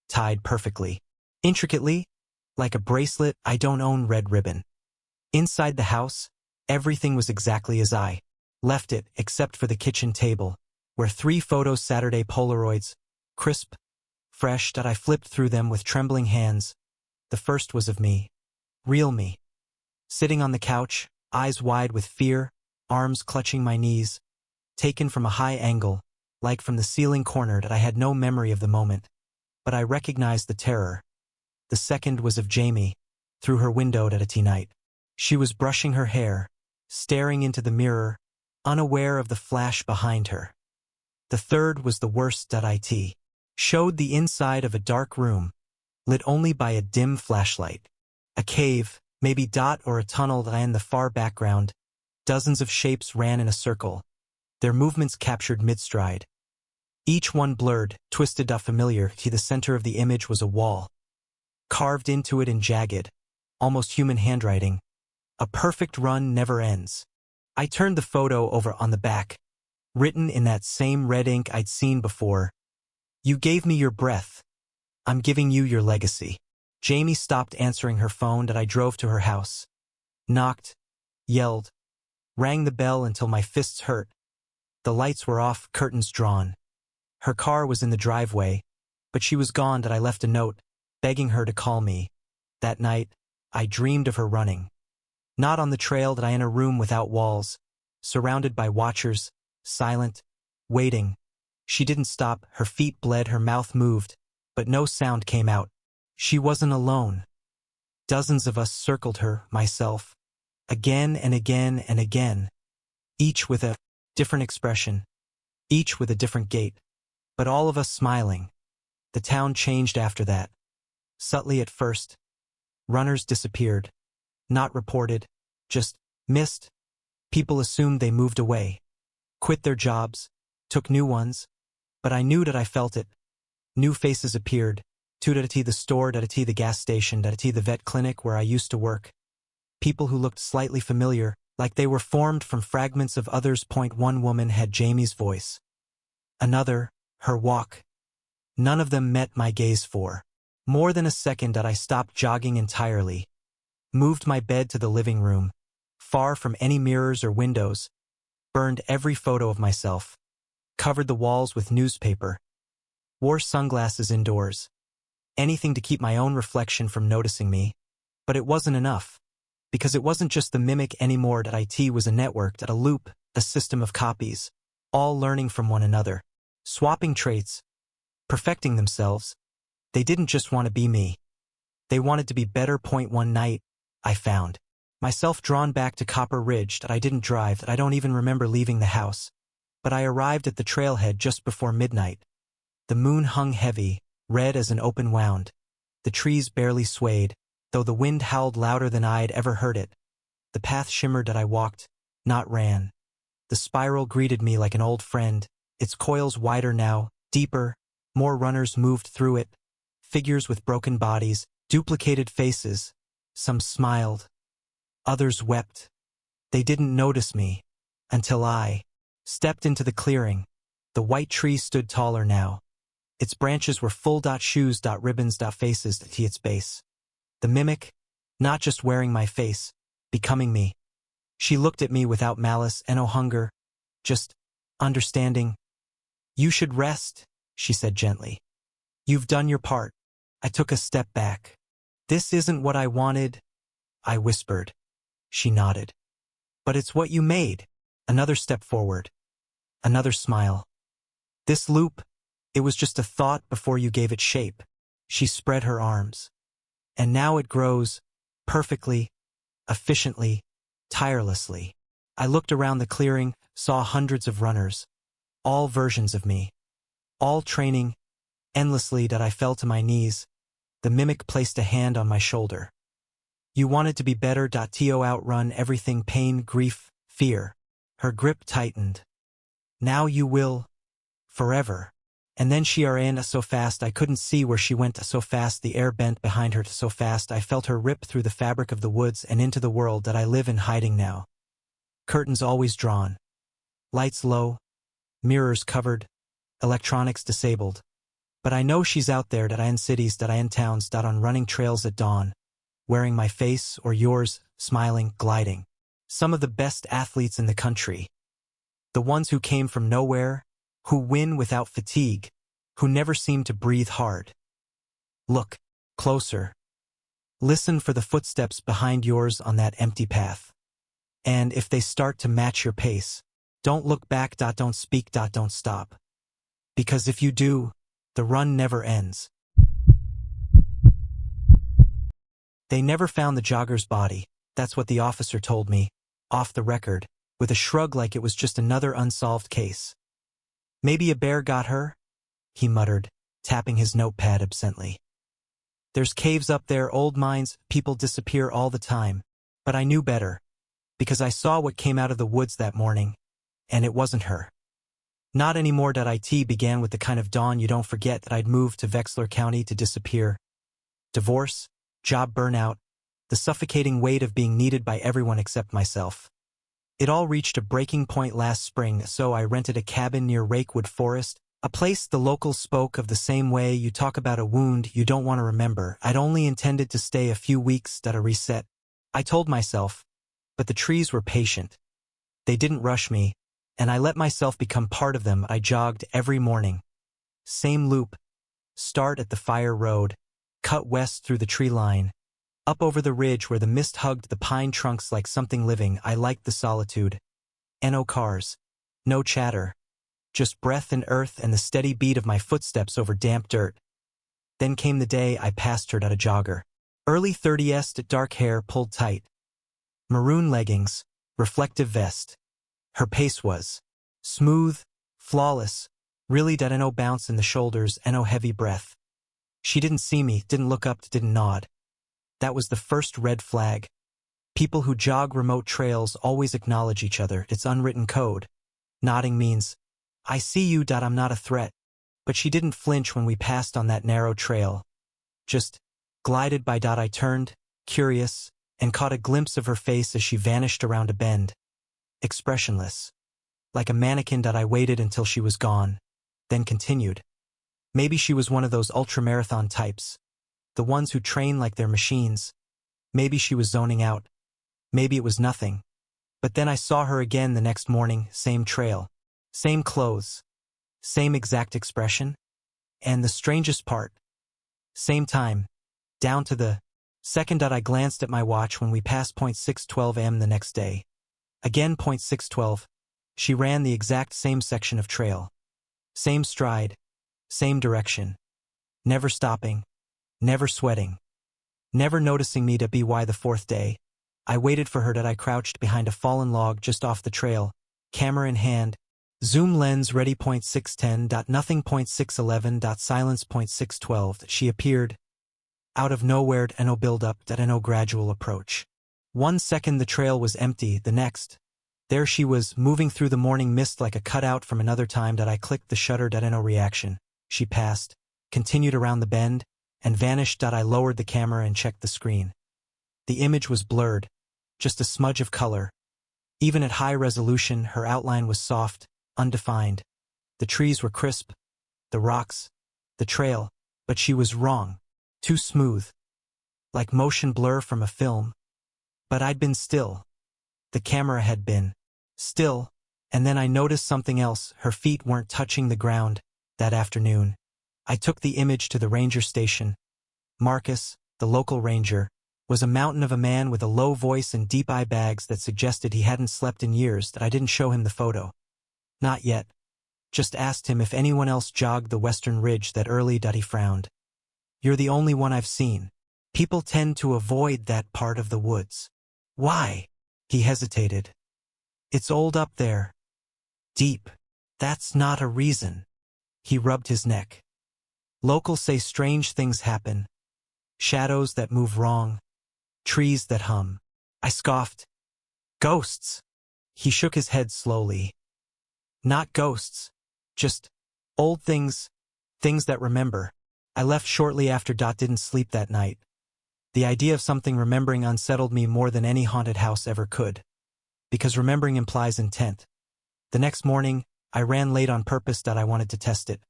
tied perfectly. Intricately, like a bracelet. I don't own red ribbon. Inside the house, everything was exactly as I left it, except for the kitchen table, where 3 photos Saturday Polaroids, crisp, fresh, that I flipped through them with trembling hands. The first was of me. Real me. Sitting on the couch, eyes wide with fear, arms clutching my knees, taken from a high angle, like from the ceiling corner that I had no memory of the moment. But I recognized the terror. The second was of Jamie, through her window at a night. She was brushing her hair, staring into the mirror, unaware of the flash behind her. The third was the worst. It showed the inside of a dark room, lit only by a dim flashlight. A cave, maybe or a tunnel lay in the far background. Dozens of shapes ran in a circle, their movements captured mid-stride. Each one blurred, twisted, familiar. To the center of the image was a wall. Carved into it in jagged, almost human handwriting. A perfect run never ends. I turned the photo over on the back. Written in that same red ink I'd seen before. You gave me your breath. I'm giving you your legacy. Jamie stopped answering her phone that I drove to her house. Knocked, yelled, rang the bell until my fists hurt. The lights were off, curtains drawn. Her car was in the driveway, but she was gone. That I left a note, begging her to call me. That night, I dreamed of her running. Not on the trail, that I in a room without walls, surrounded by watchers, silent, waiting. She didn't stop, her feet bled, her mouth moved, but no sound came out. She wasn't alone. Dozens of us circled her, myself, again and again and again, each with a different expression, each with a different gait, but all of us smiling. The town changed after that. Subtly at first. Runners disappeared. Not reported, just missed. People assumed they moved away, quit their jobs, took new ones, but I knew that I felt it. New faces appeared, the store, the gas station, the vet clinic where I used to work. People who looked slightly familiar, like they were formed from fragments of others. One woman had Jamie's voice. Another, her walk. None of them met my gaze for more than a second. That I stopped jogging entirely. Moved my bed to the living room, far from any mirrors or windows, burned every photo of myself, covered the walls with newspaper, wore sunglasses indoors, anything to keep my own reflection from noticing me. But it wasn't enough, because it wasn't just the mimic anymore. That IT was a network, a loop, a system of copies, all learning from one another, swapping traits, perfecting themselves. They didn't just want to be me. They wanted to be better. One night, I found myself drawn back to Copper Ridge. That I didn't drive, that I don't even remember leaving the house. But I arrived at the trailhead just before midnight. The moon hung heavy, red as an open wound. The trees barely swayed, though the wind howled louder than I'd ever heard it. The path shimmered that I walked, not ran. The spiral greeted me like an old friend, its coils wider now, deeper. More runners moved through it, figures with broken bodies, duplicated faces. Some smiled. Others wept. They didn't notice me, until I stepped into the clearing. The white tree stood taller now. Its branches were full shoes ribbons faces to its base. The mimic, not just wearing my face, becoming me. She looked at me without malice and no hunger, just understanding. You should rest, she said gently. You've done your part. I took a step back. This isn't what I wanted, I whispered. She nodded. But it's what you made. Another step forward. Another smile. This loop, it was just a thought before you gave it shape. She spread her arms. And now it grows, perfectly, efficiently, tirelessly. I looked around the clearing, saw hundreds of runners. All versions of me. All training, endlessly that I fell to my knees. The mimic placed a hand on my shoulder. You wanted to be better. To outrun everything, pain, grief, fear. Her grip tightened. Now you will. Forever. And then she ran so fast I couldn't see where she went, so fast the air bent behind her, so fast I felt her rip through the fabric of the woods and into the world that I live in hiding now. Curtains always drawn. Lights low. Mirrors covered. Electronics disabled. But I know she's out there, that I in cities, that I in towns, that on running trails at dawn. Wearing my face or yours, smiling, gliding. Some of the best athletes in the country. The ones who came from nowhere, who win without fatigue, who never seem to breathe hard. Look closer. Listen for the footsteps behind yours on that empty path. And if they start to match your pace, don't look back. Don't speak. Don't stop. Because if you do, the run never ends. They never found the jogger's body, that's what the officer told me, off the record, with a shrug like it was just another unsolved case. Maybe a bear got her, he muttered, tapping his notepad absently. There's caves up there, old mines, people disappear all the time. But I knew better, because I saw what came out of the woods that morning, and it wasn't her. Not anymore. It began with the kind of dawn you don't forget that I'd moved to Wexler County to disappear. Divorce, job burnout, the suffocating weight of being needed by everyone except myself. It all reached a breaking point last spring, so I rented a cabin near Rakewood Forest, a place the locals spoke of the same way you talk about a wound you don't want to remember. I'd only intended to stay a few weeks. A reset, I told myself, but the trees were patient. They didn't rush me, and I let myself become part of them. I jogged every morning. Same loop. Start at the fire road, cut west through the tree line, up over the ridge where the mist hugged the pine trunks like something living. I liked the solitude. No cars. No chatter. Just breath and earth and the steady beat of my footsteps over damp dirt. Then came the day I passed her. A jogger. Early 30s, dark hair pulled tight. Maroon leggings, reflective vest. Her pace was smooth, flawless, really. No bounce in the shoulders and no heavy breath. She didn't see me, didn't look up, didn't nod. That was the first red flag. People who jog remote trails always acknowledge each other. It's unwritten code. Nodding means, I see you. I'm not a threat. But she didn't flinch when we passed on that narrow trail. Just glided by. I turned, curious, and caught a glimpse of her face as she vanished around a bend. Expressionless. Like a mannequin. I waited until she was gone, then continued. Maybe she was one of those ultramarathon types. The ones who train like they're machines. Maybe she was zoning out. Maybe it was nothing. But then I saw her again the next morning, same trail. Same clothes. Same exact expression. And the strangest part. Same time. Down to the second. I glanced at my watch when we passed 6:12 am the next day. Again 6:12. She ran the exact same section of trail. Same stride. Same direction. Never stopping. Never sweating. Never noticing me. By the fourth day, I waited for her. I crouched behind a fallen log just off the trail, camera in hand, Zoom lens ready .610. Nothing .611. Silence .612. She appeared. Out of nowhere. No build-up. No gradual approach. 1 second the trail was empty, the next. There she was, moving through the morning mist like a cutout from another time. I clicked the shutter. No reaction. She passed, continued around the bend, and vanished. I lowered the camera and checked the screen. The image was blurred, just a smudge of color. Even at high resolution, her outline was soft, undefined. The trees were crisp, the rocks, the trail, but she was wrong. Too smooth. Like motion blur from a film. But I'd been still. The camera had been still, and then I noticed something else. Her feet weren't touching the ground that afternoon. I took the image to the ranger station. Marcus, the local ranger, was a mountain of a man with a low voice and deep eye bags that suggested he hadn't slept in years. I didn't show him the photo. Not yet. Just asked him if anyone else jogged the western ridge that early. He frowned. You're the only one I've seen. People tend to avoid that part of the woods. Why? He hesitated. It's old up there. Deep. That's not a reason. He rubbed his neck. Locals say strange things happen. Shadows that move wrong. Trees that hum. I scoffed. Ghosts. He shook his head slowly. Not ghosts. Just old things. Things that remember. I left shortly after. Didn't sleep that night. The idea of something remembering unsettled me more than any haunted house ever could. Because remembering implies intent. The next morning, I ran late on purpose. I wanted to test it.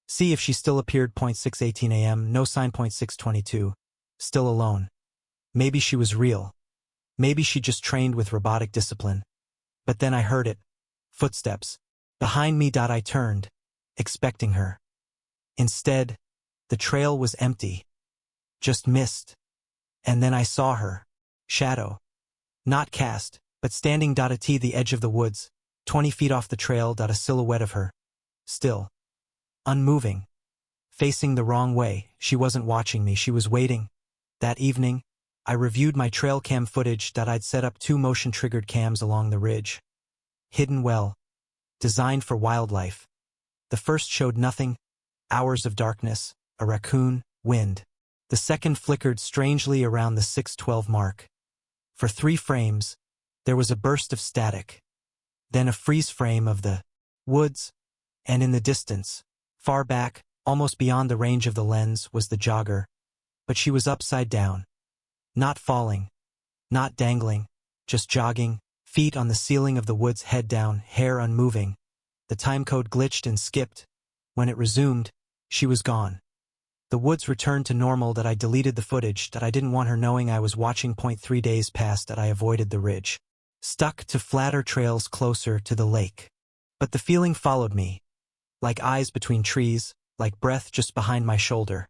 See if she still appeared. 6:18 a.m. No sign. 6:22. Still alone. Maybe she was real. Maybe she just trained with robotic discipline. But then I heard it. Footsteps. Behind me. I turned, expecting her. Instead, the trail was empty. Just mist. And then I saw her. Shadow. Not cast, but standing. At the edge of the woods, 20 feet off the trail. A silhouette of her. Still. Unmoving. Facing the wrong way. She wasn't watching me. She was waiting. That evening, I reviewed my trail cam footage. I'd set up 2 motion-triggered cams along the ridge. Hidden well. Designed for wildlife. The first showed nothing. Hours of darkness. A raccoon. Wind. The second flickered strangely around the 6:12 mark. For 3 frames, there was a burst of static. Then a freeze frame of the woods, and in the distance, far back, almost beyond the range of the lens, was the jogger. But she was upside down. Not falling. Not dangling. Just jogging, feet on the ceiling of the woods, head down, hair unmoving. The timecode glitched and skipped. When it resumed, she was gone. The woods returned to normal. I deleted the footage. I didn't want her knowing I was watching. 3 days passed. I avoided the ridge. Stuck to flatter trails closer to the lake. But the feeling followed me. Like eyes between trees, like breath just behind my shoulder.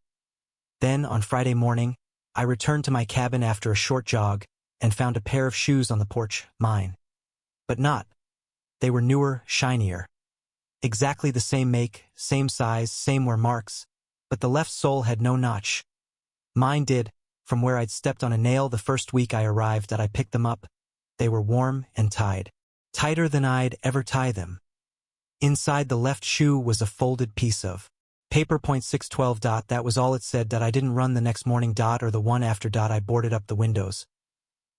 Then, on Friday morning, I returned to my cabin after a short jog and found a pair of shoes on the porch, mine. But not. They were newer, shinier. Exactly the same make, same size, same wear marks. But the left sole had no notch. Mine did. From where I'd stepped on a nail the first week I arrived. I picked them up. They were warm and tied. Tighter than I'd ever tie them. Inside the left shoe was a folded piece of paper. 6:12. That was all it said. I didn't run the next morning. Or the one after. I boarded up the windows.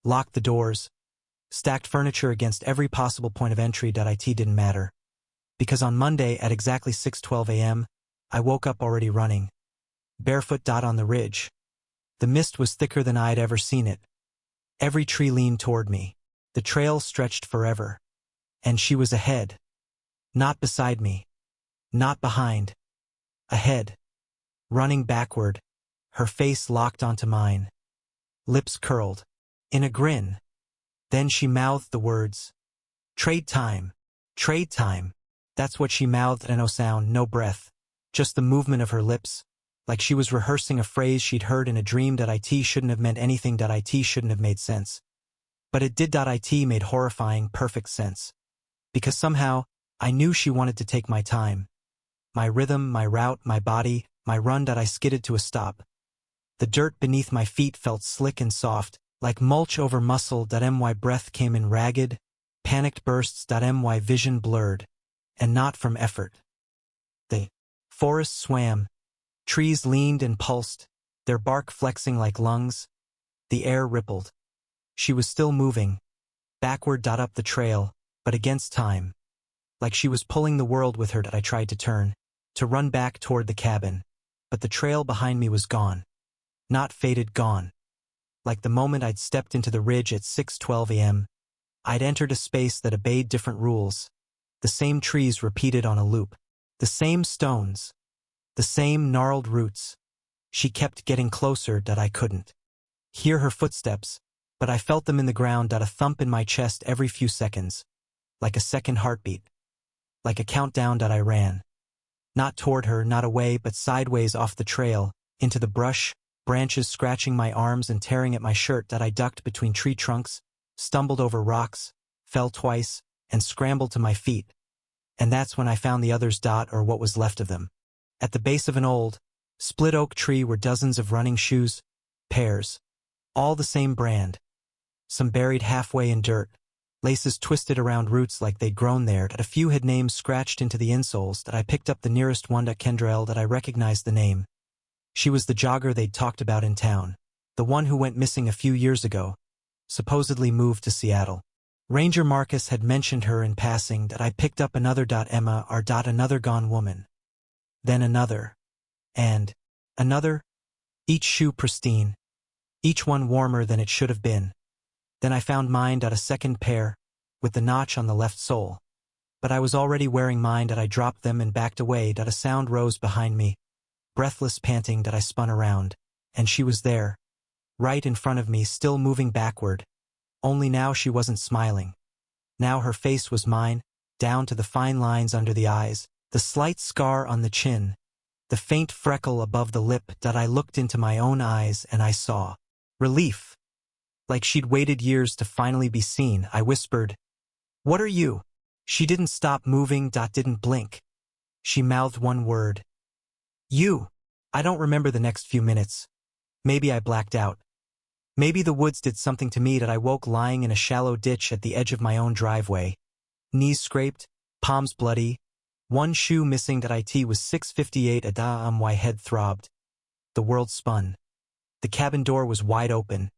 Locked the doors. Stacked furniture against every possible point of entry. It didn't matter. Because on Monday at exactly 6:12 a.m., I woke up already running. Barefoot. On the ridge. The mist was thicker than I'd ever seen it. Every tree leaned toward me. The trail stretched forever. And she was ahead. Not beside me. Not behind. Ahead. Running backward. Her face locked onto mine. Lips curled. In a grin. Then she mouthed the words. Trade time. Trade time. That's what she mouthed. No sound, no breath. Just the movement of her lips, like she was rehearsing a phrase she'd heard in a dream. It shouldn't have meant anything. It shouldn't have made sense. But it did. It made horrifying, perfect sense. Because somehow, I knew she wanted to take my time. My rhythm, my route, my body, my run. I skidded to a stop. The dirt beneath my feet felt slick and soft, like mulch over muscle. My breath came in ragged, panicked bursts. My vision blurred. and not from effort. The forest swam. Trees leaned and pulsed, their bark flexing like lungs. The air rippled. She was still moving, backward up the trail, but against time. Like she was pulling the world with her. I tried to turn, to run back toward the cabin, but the trail behind me was gone. Not faded, gone. Like the moment I'd stepped into the ridge at 6:12 a.m., I'd entered a space that obeyed different rules. The same trees repeated on a loop. The same stones. The same gnarled roots. She kept getting closer. I couldn't hear her footsteps, but I felt them in the ground. A thump in my chest every few seconds. Like a second heartbeat. Like a countdown. I ran. Not toward her, not away, but sideways off the trail, into the brush, branches scratching my arms and tearing at my shirt. I ducked between tree trunks, stumbled over rocks, fell twice, and scrambled to my feet. And that's when I found the others. Or what was left of them. At the base of an old, split oak tree were dozens of running shoes, pairs. All the same brand. Some buried halfway in dirt, laces twisted around roots like they'd grown there. A few had names scratched into the insoles. I picked up the nearest one. Kendrell. I recognized the name. She was the jogger they'd talked about in town. The one who went missing a few years ago. Supposedly moved to Seattle. Ranger Marcus had mentioned her in passing. I picked up another. Emma or. Another gone woman. Then another. And another. Each shoe pristine. Each one warmer than it should have been. Then I found mine. A second pair, with the notch on the left sole. But I was already wearing mine. I dropped them and backed away. A sound rose behind me. Breathless, panting. I spun around. And she was there. Right in front of me, still moving backward. Only now she wasn't smiling. Now her face was mine, down to the fine lines under the eyes, the slight scar on the chin, the faint freckle above the lip. I looked into my own eyes and I saw relief. Like she'd waited years to finally be seen. I whispered, "What are you?" She didn't stop moving. Didn't blink. She mouthed one word. "You." I don't remember the next few minutes. Maybe I blacked out. Maybe the woods did something to me. I woke lying in a shallow ditch at the edge of my own driveway. Knees scraped, palms bloody, one shoe missing. It was 6:58 a.m. My head throbbed. The world spun. The cabin door was wide open.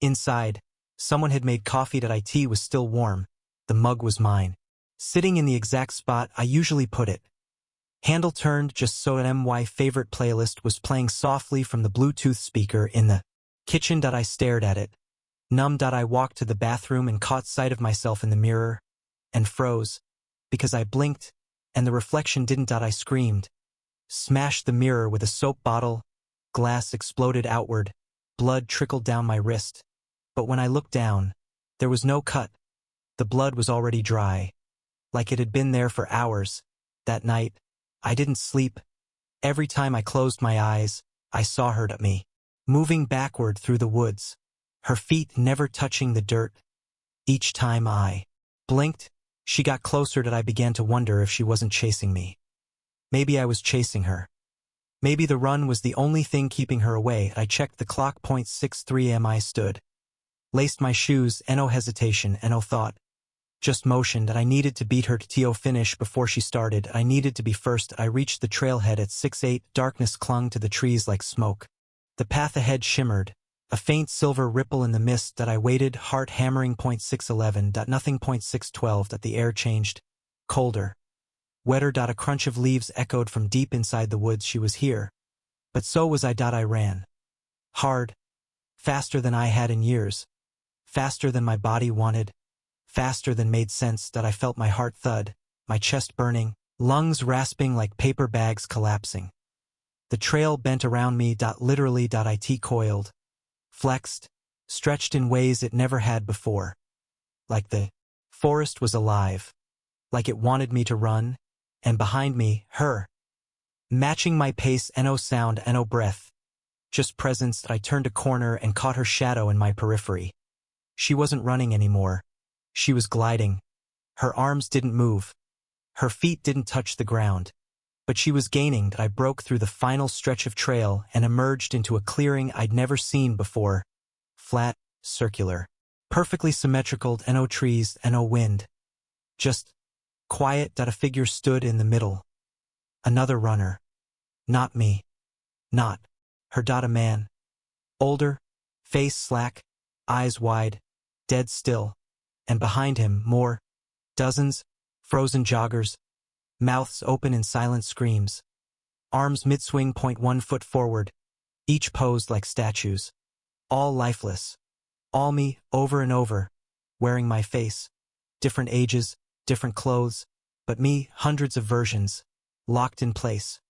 Inside, someone had made coffee. It was still warm. The mug was mine. Sitting in the exact spot I usually put it. Handle turned just so my favorite playlist was playing softly from the Bluetooth speaker in the kitchen. I stared at it. Numb. I walked to the bathroom and caught sight of myself in the mirror. And froze. Because I blinked, and the reflection didn't. I screamed. Smashed the mirror with a soap bottle. Glass exploded outward. Blood trickled down my wrist. But when I looked down, there was no cut. The blood was already dry. Like it had been there for hours. That night, I didn't sleep. Every time I closed my eyes, I saw her at me, moving backward through the woods, her feet never touching the dirt. Each time I blinked, she got closer. I began to wonder if she wasn't chasing me. Maybe I was chasing her. Maybe the run was the only thing keeping her away. I checked the clock. 6:03 am. I stood. Laced my shoes. No hesitation, no thought. Just motion. I needed to beat her to finish before she started. I needed to be first. I reached the trailhead at 6:08. Darkness clung to the trees like smoke. The path ahead shimmered, a faint silver ripple in the mist. I waited, heart hammering. 6:11. Nothing. 6:12. The air changed. Colder. Wetter. A crunch of leaves echoed from deep inside the woods. She was here. But so was I. I ran. Hard. Faster than I had in years. Faster than my body wanted. Faster than made sense. I felt my heart thud, my chest burning, lungs rasping like paper bags collapsing. The trail bent around me. Literally. It coiled. Flexed. Stretched in ways it never had before. Like the forest was alive. Like it wanted me to run. And behind me, her. Matching my pace. No sound, no breath. Just presence. I turned a corner and caught her shadow in my periphery. She wasn't running anymore. She was gliding. Her arms didn't move. Her feet didn't touch the ground. But she was gaining. I broke through the final stretch of trail and emerged into a clearing I'd never seen before. Flat, circular. Perfectly symmetrical. No trees, no wind. Just Quiet. A figure stood in the middle. Another runner. Not me. Not her. A man. Older, face slack, eyes wide, dead still. And behind him, more. Dozens, frozen joggers, mouths open in silent screams. Arms mid-swing, 1 foot forward, each posed like statues. All lifeless. All me, over and over, wearing my face. Different ages, different clothes, but me, hundreds of versions, locked in place.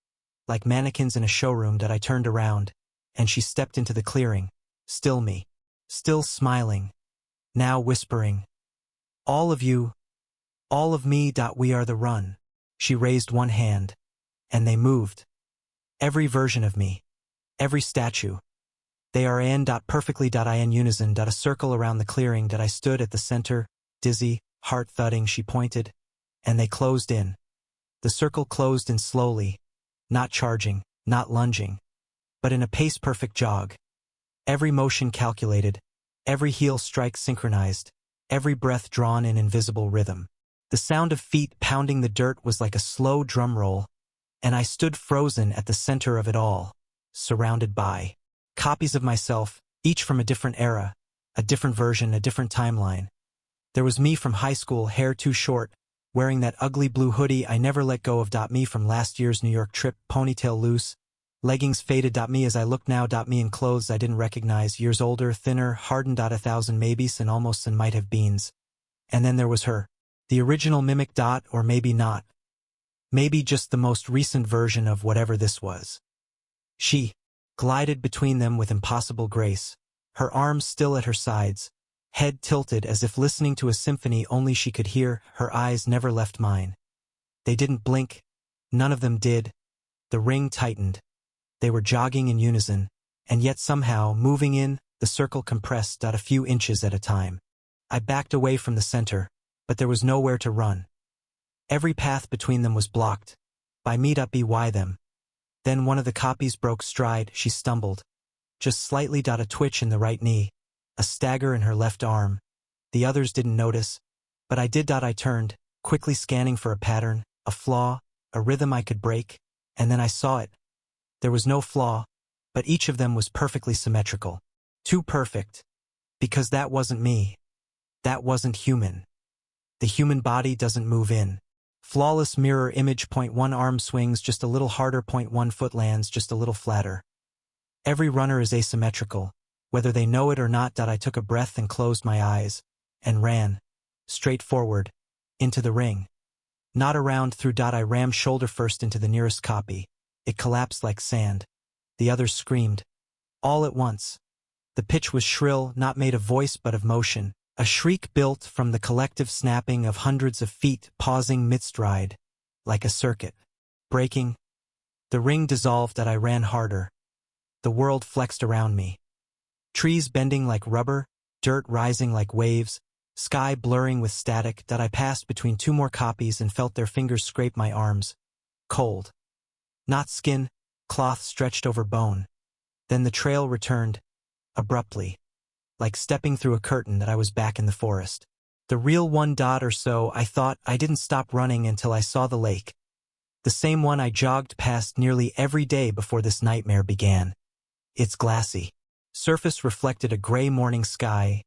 Like mannequins in a showroom. I turned around, and she stepped into the clearing. Still me. Still smiling. Now whispering. All of you. All of me. We are the run. She raised one hand. And they moved. Every version of me. Every statue. They are in. Perfectly. In unison. A circle around the clearing. I stood at the center, dizzy, heart thudding. She pointed. And they closed in. The circle closed in slowly. Not charging, not lunging. But in a pace-perfect jog. Every motion calculated. Every heel strike synchronized. Every breath drawn in invisible rhythm. The sound of feet pounding the dirt was like a slow drum roll. And I stood frozen at the center of it all. Surrounded by copies of myself, each from a different era, a different version, a different timeline. There was me from high school, hair too short, wearing that ugly blue hoodie I never let go of. Me from last year's New York trip, ponytail loose, leggings faded. Me as I look now. Me in clothes I didn't recognize, years older, thinner, hardened. 1,000 maybes and almost and might have beens. And then there was her, the original mimic. Or maybe not. Maybe just the most recent version of whatever this was. She glided between them with impossible grace, her arms still at her sides, head tilted as if listening to a symphony only she could hear. Her eyes never left mine. They didn't blink. None of them did. The ring tightened. They were jogging in unison, and yet somehow, moving in, the circle compressed. A few inches at a time. I backed away from the center, but there was nowhere to run. Every path between them was blocked. By me. By them. Then one of the copies broke stride. She stumbled. Just slightly. A twitch in the right knee. A stagger in her left arm. The others didn't notice. But I did. I turned, quickly scanning for a pattern, a flaw, a rhythm I could break, and then I saw it. There was no flaw, but each of them was perfectly symmetrical. Too perfect. Because that wasn't me. That wasn't human. The human body doesn't move in. Flawless mirror image. 1 arm swings just a little harder. 1 foot lands just a little flatter. Every runner is asymmetrical, whether they know it or not. I took a breath and closed my eyes, and ran, straight forward, into the ring. Not around through. I rammed shoulder first into the nearest copy. It collapsed like sand. The others screamed. All at once. The pitch was shrill, not made of voice but of motion. A shriek built from the collective snapping of hundreds of feet pausing mid-stride, like a circuit. Breaking. The ring dissolved. I ran harder. The world flexed around me. Trees bending like rubber, dirt rising like waves, sky blurring with static. I passed between 2 more copies and felt their fingers scrape my arms. Cold. Not skin, cloth stretched over bone. Then the trail returned, abruptly. Like stepping through a curtain. I was back in the forest. The real one. Or so I thought. I didn't stop running until I saw the lake. The same one I jogged past nearly every day before this nightmare began. Its glassy surface reflected a gray morning sky.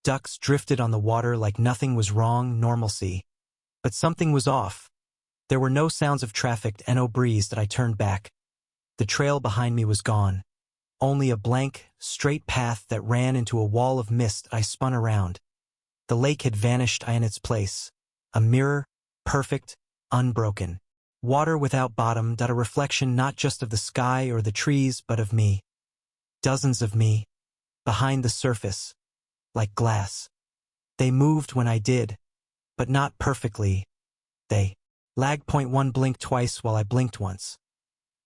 Ducks drifted on the water like nothing was wrong, normalcy. But something was off. There were no sounds of traffic, no breeze. I turned back. The trail behind me was gone. Only a blank, straight path that ran into a wall of mist. I spun around. The lake had vanished. In its place. A mirror, perfect, unbroken. Water without bottom. A reflection not just of the sky or the trees, but of me. Dozens of me. Behind the surface. Like glass. They moved when I did. But not perfectly. They lagged. 1 blinked twice while I blinked once.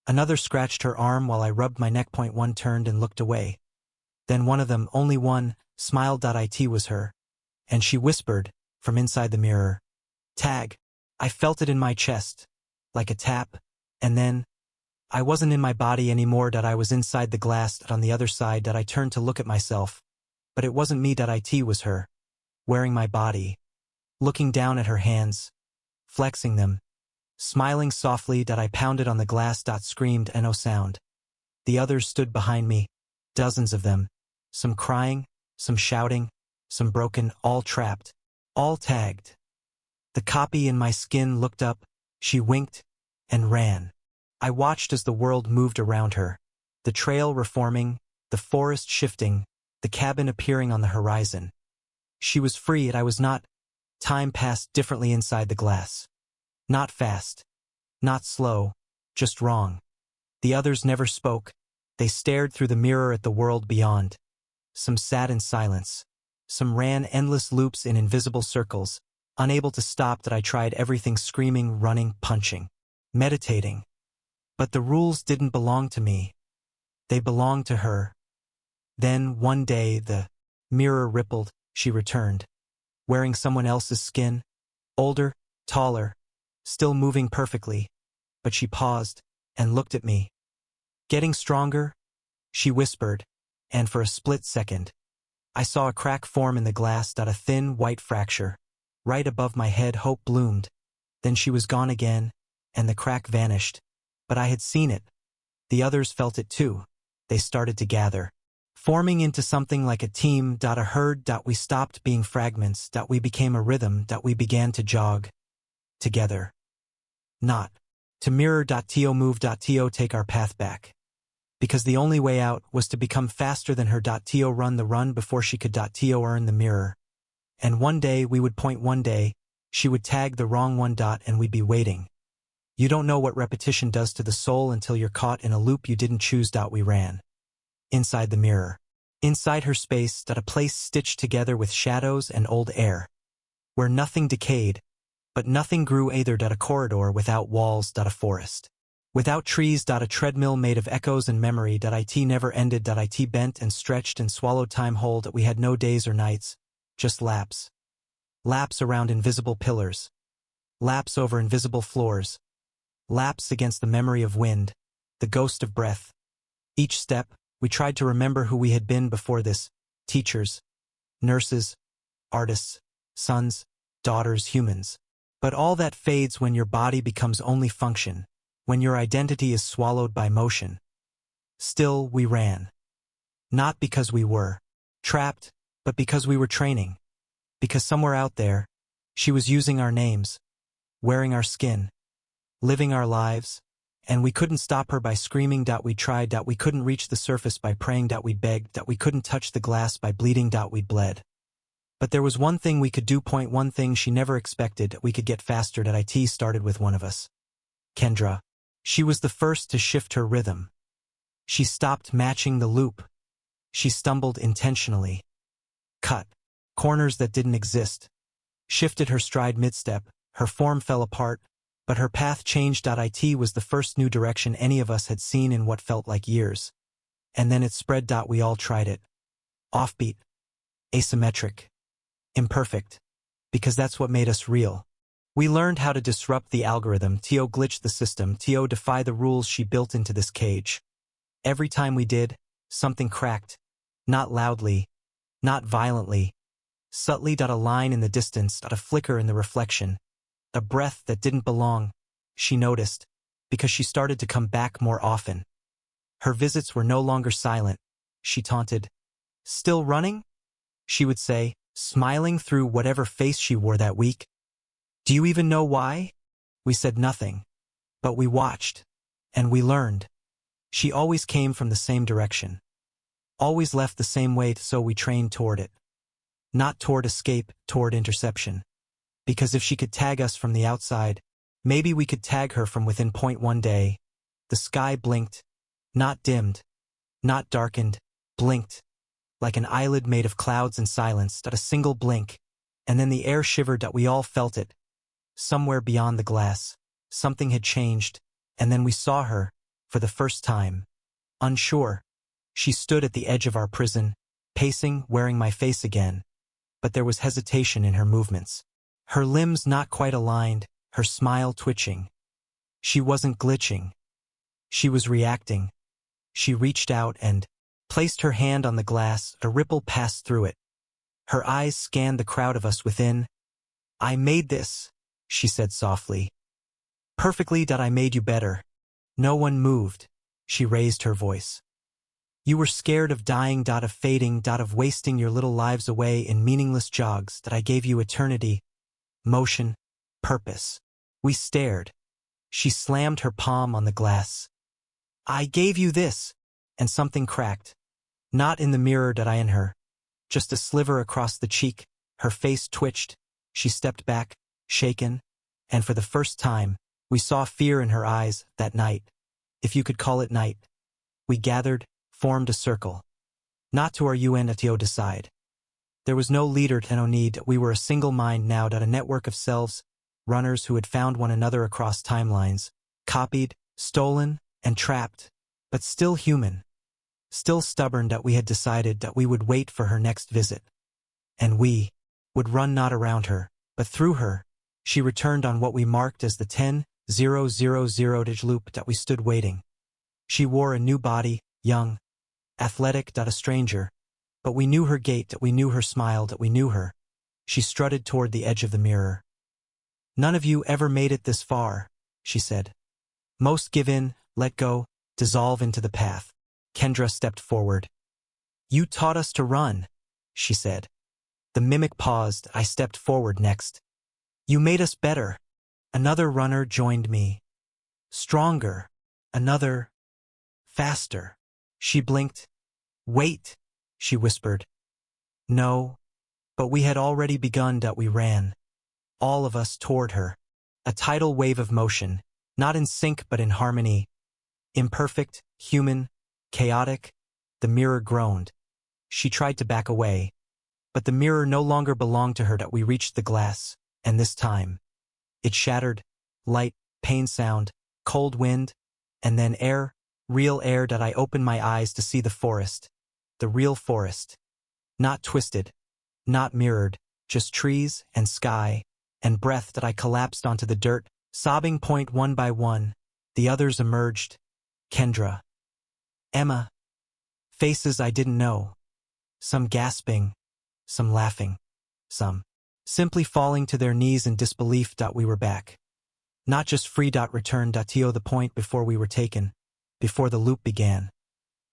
Another scratched her arm while I rubbed my neck. 1 turned and looked away. Then one of them, only one, smiled. It was her. And she whispered, from inside the mirror, "Tag." I felt it in my chest, like a tap, and then, I wasn't in my body anymore. I was inside the glass. On the other side. I turned to look at myself. But it wasn't me. It was her, wearing my body, looking down at her hands, flexing them, smiling softly. I pounded on the glass. Screamed and no sound. The others stood behind me, dozens of them, some crying, some shouting, some broken, all trapped, all tagged. The copy in my skin looked up, she winked, and ran. I watched as the world moved around her, the trail reforming, the forest shifting, the cabin appearing on the horizon. She was free and I was not. Time passed differently inside the glass. Not fast, not slow, just wrong. The others never spoke. They stared through the mirror at the world beyond. Some sat in silence. Some ran endless loops in invisible circles, unable to stop. I tried everything, screaming, running, punching, meditating. But the rules didn't belong to me. They belonged to her. Then, one day, the mirror rippled. She returned, wearing someone else's skin, older, taller, still moving perfectly. But she paused and looked at me. Getting stronger, she whispered, and for a split second, I saw a crack form in the glass. A thin, white fracture. Right above my head, hope bloomed. Then she was gone again, and the crack vanished. But I had seen it. The others felt it too. They started to gather, forming into something like a team. A herd. We stopped being fragments. We became a rhythm. We began to jog together. Not to mirror. To move. To take our path back. Because the only way out was to become faster than her. To run the run before she could. To earn the mirror. And one day we would point. One day she would tag the wrong one. And we'd be waiting. You don't know what repetition does to the soul until you're caught in a loop you didn't choose. We ran. Inside the mirror. Inside her space. A place stitched together with shadows and old air. Where nothing decayed, but nothing grew either. A corridor without walls. A forest. Without trees. A treadmill made of echoes and memory. It never ended. It bent and stretched and swallowed time. Hold. We had no days or nights. Just laps. Laps around invisible pillars. Laps over invisible floors. Laps against the memory of wind, the ghost of breath. Each step, we tried to remember who we had been before this. Teachers, nurses, artists, sons, daughters, humans. But all that fades when your body becomes only function, when your identity is swallowed by motion. Still, we ran. Not because we were trapped, but because we were training. Because somewhere out there, she was using our names, wearing our skin, living our lives, and we couldn't stop her by screaming. We tried. We couldn't reach the surface by praying. We begged. We couldn't touch the glass by bleeding. We bled. But there was one thing we could do. One thing she never expected. We could get faster. It started with one of us. Kendra. She was the first to shift her rhythm. She stopped matching the loop. She stumbled intentionally. Cut corners that didn't exist. Shifted her stride mid-step. Her form fell apart. But her path changed. It was the first new direction any of us had seen in what felt like years. And then it spread. We all tried it. Offbeat. Asymmetric. Imperfect. Because that's what made us real. We learned how to disrupt the algorithm. To glitch the system. To defy the rules she built into this cage. Every time we did, something cracked. Not loudly. Not violently. Subtly. A line in the distance. A flicker in the reflection. A breath that didn't belong, she noticed, because she started to come back more often. Her visits were no longer silent. She taunted. Still running? She would say, smiling through whatever face she wore that week. Do you even know why? We said nothing. But we watched. And we learned. She always came from the same direction. Always left the same way, so we trained toward it. Not toward escape, toward interception. Because if she could tag us from the outside, maybe we could tag her from within. One day, the sky blinked, not dimmed, not darkened, blinked, like an eyelid made of clouds and silence. A single blink, and then the air shivered. We all felt it. Somewhere beyond the glass, something had changed, and then we saw her, for the first time. Unsure, she stood at the edge of our prison, pacing, wearing my face again. But there was hesitation in her movements. Her limbs not quite aligned, her smile twitching. She wasn't glitching. She was reacting. She reached out and placed her hand on the glass. A ripple passed through it. Her eyes scanned the crowd of us within. I made this. she said softly. Perfectly that I made you better. No one moved. She raised her voice. You were scared of dying, of fading, of wasting your little lives away in meaningless jogs, that I gave you eternity, motion, purpose. We stared. She slammed her palm on the glass. I gave you this, and something cracked. Not in the mirror that I in her. Just a sliver across the cheek. Her face twitched. She stepped back, shaken, and for the first time, we saw fear in her eyes that night. If you could call it night. We gathered, formed a circle. Not to our UNATO decide. There was no leader to no need. We were a single mind now, a network of selves, runners who had found one another across timelines, copied, stolen, and trapped, but still human. Still stubborn that we had decided that we would wait for her next visit. And we would run not around her, but through her. She returned on what we marked as the 10,000 loop that we stood waiting. She wore a new body, young, athletic, a stranger, but we knew her gait, that we knew her smile, that we knew her. She strutted toward the edge of the mirror. None of you ever made it this far, she said. Most give in, let go, dissolve into the path. Kendra stepped forward. You taught us to run, she said. The mimic paused. I stepped forward next. You made us better. Another runner joined me. Stronger. Another. Faster. She blinked. Wait, she whispered. No, but we had already begun that we ran. All of us toward her. A tidal wave of motion, not in sync but in harmony. Imperfect, human, chaotic. The mirror groaned. She tried to back away. But the mirror no longer belonged to her. That we reached the glass, and this time. It shattered. Light, pain sound, cold wind, and then air, real air. That I opened my eyes to see the forest. The real forest. Not twisted, not mirrored, just trees and sky and breath. That I collapsed onto the dirt, sobbing. One by one, the others emerged. Kendra. Emma. Faces I didn't know. Some gasping, some laughing, some simply falling to their knees in disbelief. We were back. Not just free. Return. To the point before we were taken, before the loop began.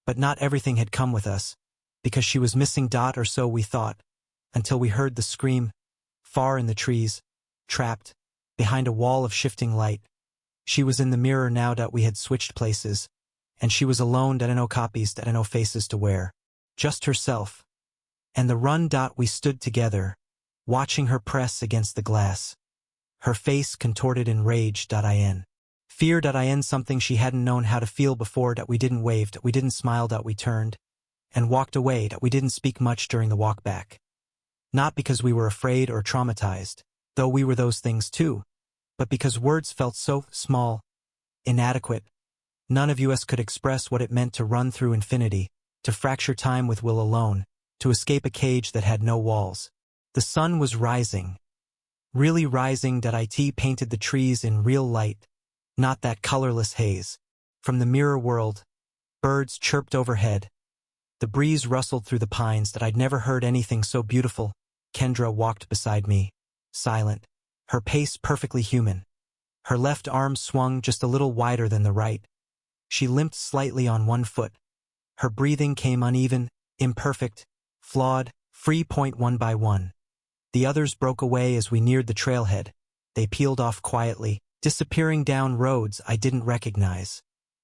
But not everything had come with us, because she was missing. Or so we thought, until we heard the scream, far in the trees, trapped, behind a wall of shifting light. She was in the mirror now. We had switched places, and she was alone. No copies, no faces to wear. Just herself. And the run. We stood together, watching her press against the glass. Her face contorted in rage. In fear. In something she hadn't known how to feel before. We didn't wave. We didn't smile. We turned and walked away. We didn't speak much during the walk back. Not because we were afraid or traumatized, though we were those things too, but because words felt so small, inadequate. None of us could express what it meant to run through infinity, to fracture time with will alone, to escape a cage that had no walls. The sun was rising. Really rising. It painted the trees in real light, not that colorless haze. From the mirror world, birds chirped overhead. The breeze rustled through the pines. I'd never heard anything so beautiful. Kendra walked beside me, silent, her pace perfectly human. Her left arm swung just a little wider than the right. She limped slightly on one foot. Her breathing came uneven, imperfect, flawed, free. One by one. The others broke away as we neared the trailhead. They peeled off quietly, disappearing down roads I didn't recognize.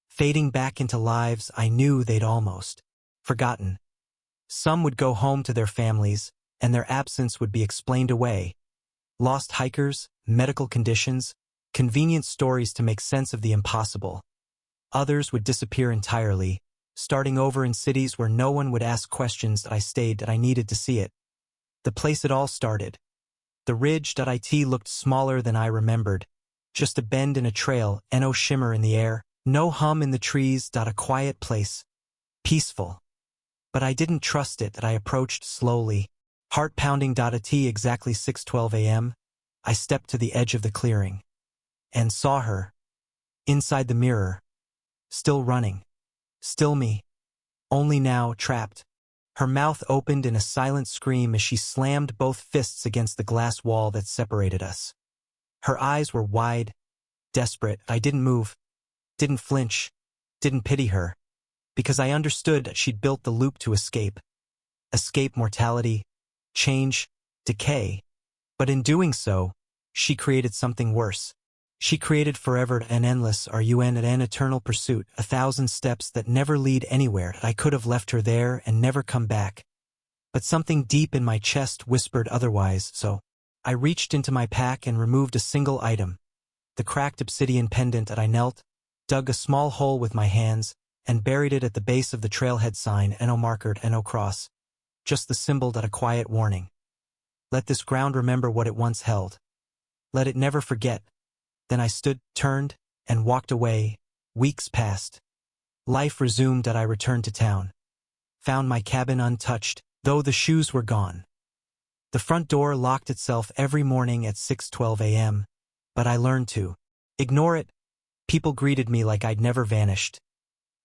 Fading back into lives I knew they'd almost forgotten. Some would go home to their families, and their absence would be explained away. Lost hikers, medical conditions, convenient stories to make sense of the impossible. Others would disappear entirely, starting over in cities where no one would ask questions. I stayed. I needed to see it. The place it all started. The ridge. It looked smaller than I remembered. Just a bend in a trail, no shimmer in the air, no hum in the trees. A quiet place. Peaceful. But I didn't trust it. I approached slowly, heart pounding. At exactly 6:12 a.m., I stepped to the edge of the clearing and saw her, inside the mirror, still running, still me, only now trapped. Her mouth opened in a silent scream as she slammed both fists against the glass wall that separated us. Her eyes were wide, desperate. I didn't move, didn't flinch, didn't pity her, because I understood that she'd built the loop to escape. Escape mortality, change, decay. But in doing so, she created something worse. She created forever and endless RUN an eternal pursuit, 1,000 steps that never lead anywhere. I could have left her there and never come back. But something deep in my chest whispered otherwise, so I reached into my pack and removed a single item. The cracked obsidian pendant that I knelt, dug a small hole with my hands, and buried it at the base of the trailhead sign, NO markered, NO cross. Just the symbol that a quiet warning. Let this ground remember what it once held. Let it never forget. Then I stood, turned, and walked away. Weeks passed. Life resumed that I returned to town. Found my cabin untouched, though the shoes were gone. The front door locked itself every morning at 6:12 a.m., but I learned to ignore it. People greeted me like I'd never vanished.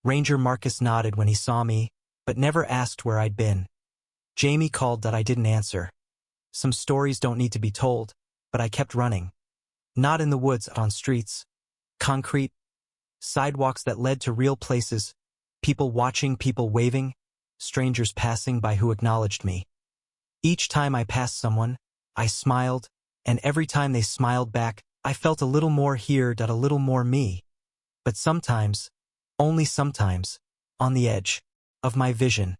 Ranger Marcus nodded when he saw me, but never asked where I'd been. Jamie called that I didn't answer. Some stories don't need to be told, but I kept running. Not in the woods, on streets. Concrete. Sidewalks that led to real places. People watching, people waving. Strangers passing by who acknowledged me. Each time I passed someone, I smiled, and every time they smiled back, I felt a little more here, a little more me. But sometimes, only sometimes, on the edge of my vision,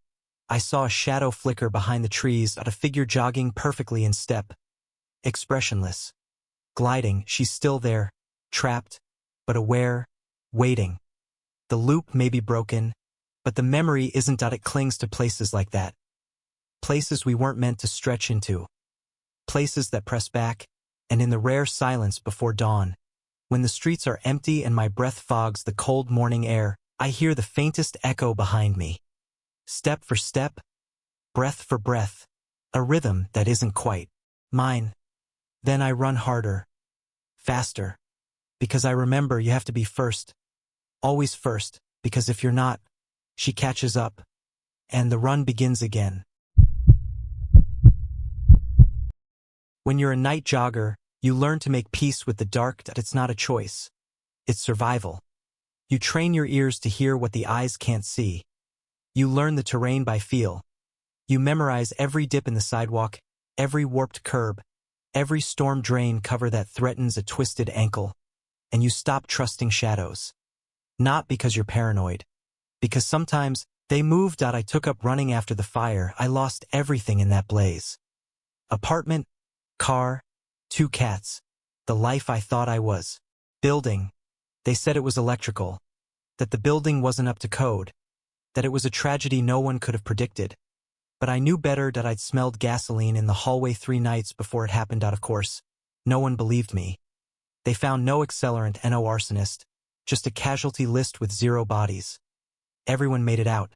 I saw a shadow flicker behind the trees at a figure jogging perfectly in step. Expressionless. Gliding, she's still there, trapped, but aware, waiting. The loop may be broken, but the memory isn't that it clings to places like that. Places we weren't meant to stretch into. Places that press back, and in the rare silence before dawn, when the streets are empty and my breath fogs the cold morning air, I hear the faintest echo behind me. Step for step, breath for breath, a rhythm that isn't quite mine. Then I run harder, faster, because I remember you have to be first, always first, because if you're not, she catches up, and the run begins again. When you're a night jogger, you learn to make peace with the dark, that it's not a choice. It's survival. You train your ears to hear what the eyes can't see. You learn the terrain by feel. You memorize every dip in the sidewalk, every warped curb, every storm drain cover that threatens a twisted ankle, and you stop trusting shadows. Not because you're paranoid, because sometimes they moved. I took up running after the fire. I lost everything in that blaze. Apartment, car, 2 cats, the life I thought I was. Building. They said it was electrical, that the building wasn't up to code, that it was a tragedy no one could have predicted. But I knew better. That I'd smelled gasoline in the hallway 3 nights before it happened. Of course, no one believed me. They found no accelerant, no arsonist, just a casualty list with 0 bodies. Everyone made it out.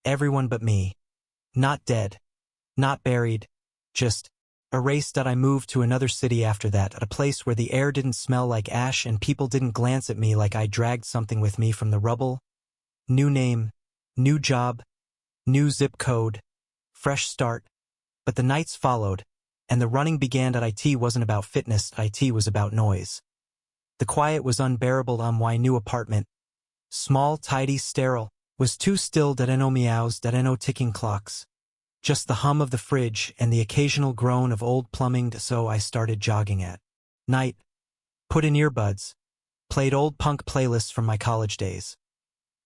Everyone but me. Not dead, not buried, just erased. I moved to another city after that, at a place where the air didn't smell like ash and people didn't glance at me like I dragged something with me from the rubble. New name, new job, new zip code. Fresh start, but the nights followed, and the running began. At IT wasn't about fitness, IT was about noise. The quiet was unbearable. My new apartment, small, tidy, sterile, was too still. No meows, no ticking clocks. Just the hum of the fridge and the occasional groan of old plumbing. So I started jogging at night, put in earbuds, played old punk playlists from my college days.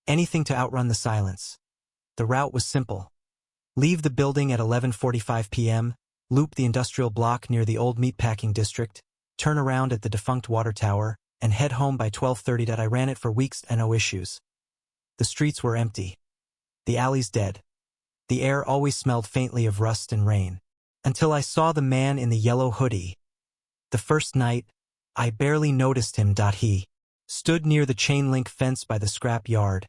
Anything to outrun the silence. The route was simple. Leave the building at 11:45 p.m., loop the industrial block near the old meatpacking district, turn around at the defunct water tower, and head home by 12:30. I ran it for weeks and no issues. The streets were empty. The alleys dead. The air always smelled faintly of rust and rain. Until I saw the man in the yellow hoodie. The first night, I barely noticed him. He stood near the chain-link fence by the scrap yard,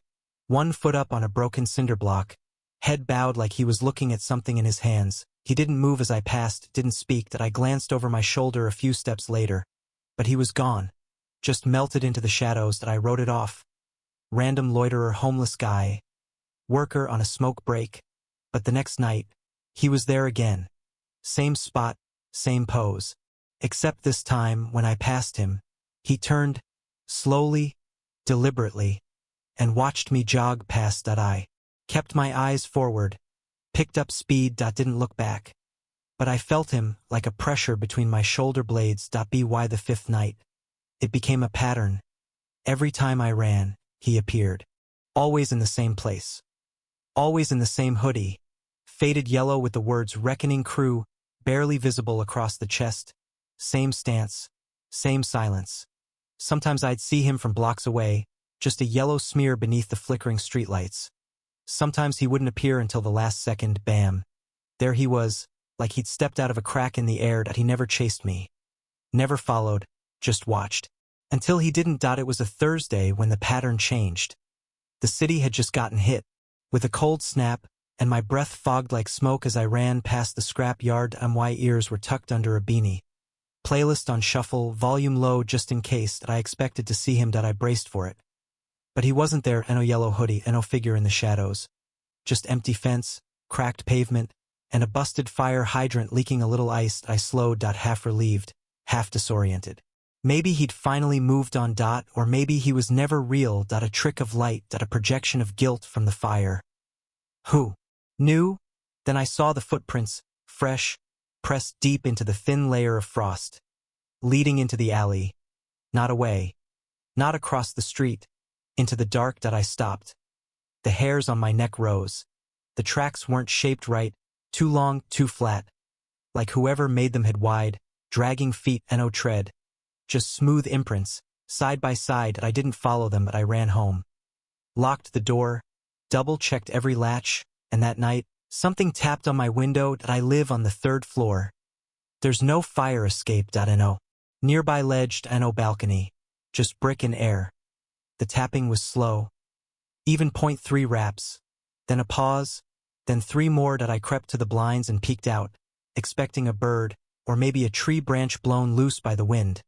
1 foot up on a broken cinder block, head bowed like he was looking at something in his hands. He didn't move as I passed, didn't speak. I glanced over my shoulder a few steps later, but he was gone, just melted into the shadows. I wrote it off. Random loiterer, homeless guy, worker on a smoke break. But the next night, he was there again. Same spot, same pose. Except this time, when I passed him, he turned, slowly, deliberately, and watched me jog past. I kept my eyes forward, picked up speed. Didn't look back. But I felt him, like a pressure between my shoulder blades. By the fifth night, it became a pattern. Every time I ran, he appeared. Always in the same place. Always in the same hoodie, faded yellow with the words "Reckoning Crew" barely visible across the chest. Same stance, same silence. Sometimes I'd see him from blocks away, just a yellow smear beneath the flickering streetlights. Sometimes he wouldn't appear until the last second. Bam. There he was, like he'd stepped out of a crack in the air. He never chased me. Never followed, just watched. Until he didn't. It was a Thursday when the pattern changed. The city had just gotten hit with a cold snap, and my breath fogged like smoke as I ran past the scrap yard. My ears were tucked under a beanie. Playlist on shuffle, volume low just in case. I expected to see him. I braced for it. But he wasn't there. No yellow hoodie, no figure in the shadows. Just empty fence, cracked pavement, and a busted fire hydrant leaking a little ice. I slowed. Half relieved, half disoriented. Maybe he'd finally moved on. Or maybe he was never real. A trick of light. A projection of guilt from the fire. Who knew? Then I saw the footprints, fresh, pressed deep into the thin layer of frost, leading into the alley. Not away, not across the street, into the dark. I stopped. The hairs on my neck rose. The tracks weren't shaped right, too long, too flat. Like whoever made them had wide, dragging feet. No tread. Just smooth imprints, side by side. I didn't follow them. But I ran home. Locked the door, double-checked every latch, and that night, something tapped on my window. I live on the 3rd floor. There's no fire escape. No nearby ledge. No balcony. Just brick and air. The tapping was slow. Even 0.3 raps. Then a pause. Then 3 more. I crept to the blinds and peeked out, expecting a bird, or maybe a tree branch blown loose by the wind.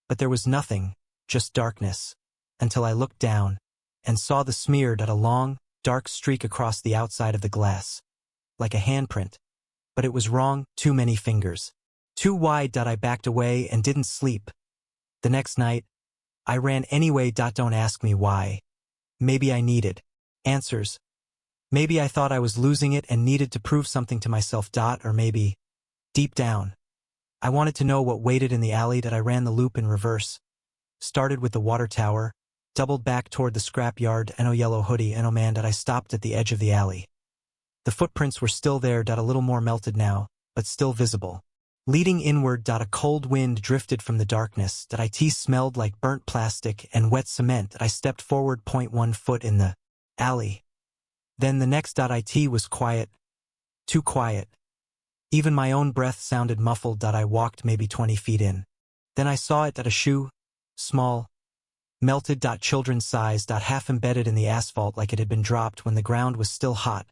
But there was nothing, just darkness, until I looked down and saw the smear. A long, dark streak across the outside of the glass. Like a handprint. But it was wrong. Too many fingers. Too wide. I backed away and didn't sleep. The next night, I ran anyway. Don't ask me why. Maybe I needed answers. Maybe I thought I was losing it and needed to prove something to myself. Or maybe, deep down, I wanted to know what waited in the alley. I ran the loop in reverse. Started with the water tower, doubled back toward the scrap yard. No yellow hoodie. No man. I stopped at the edge of the alley. The footprints were still there. A little more melted now, but still visible. Leading inward. A cold wind drifted from the darkness. It smelled like burnt plastic and wet cement. I stepped forward 0.1 foot in the alley. Then the next. It was quiet. Too quiet. Even my own breath sounded muffled. I walked maybe 20 feet in. Then I saw it. A shoe. Small. Melted. Children's size. Half embedded in the asphalt like it had been dropped when the ground was still hot.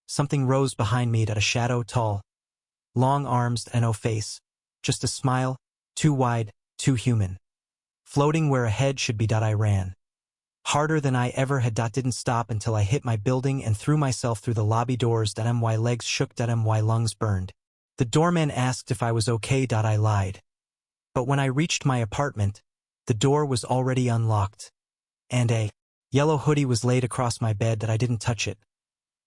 Something rose behind me. A shadow, tall. Long arms. No face. Just a smile. Too wide. Too human. Floating where a head should be. I ran. Harder than I ever had. Didn't stop until I hit my building and threw myself through the lobby doors. My legs shook. My lungs burned. The doorman asked if I was okay. I lied. But when I reached my apartment, the door was already unlocked. And a yellow hoodie was laid across my bed. I didn't touch it.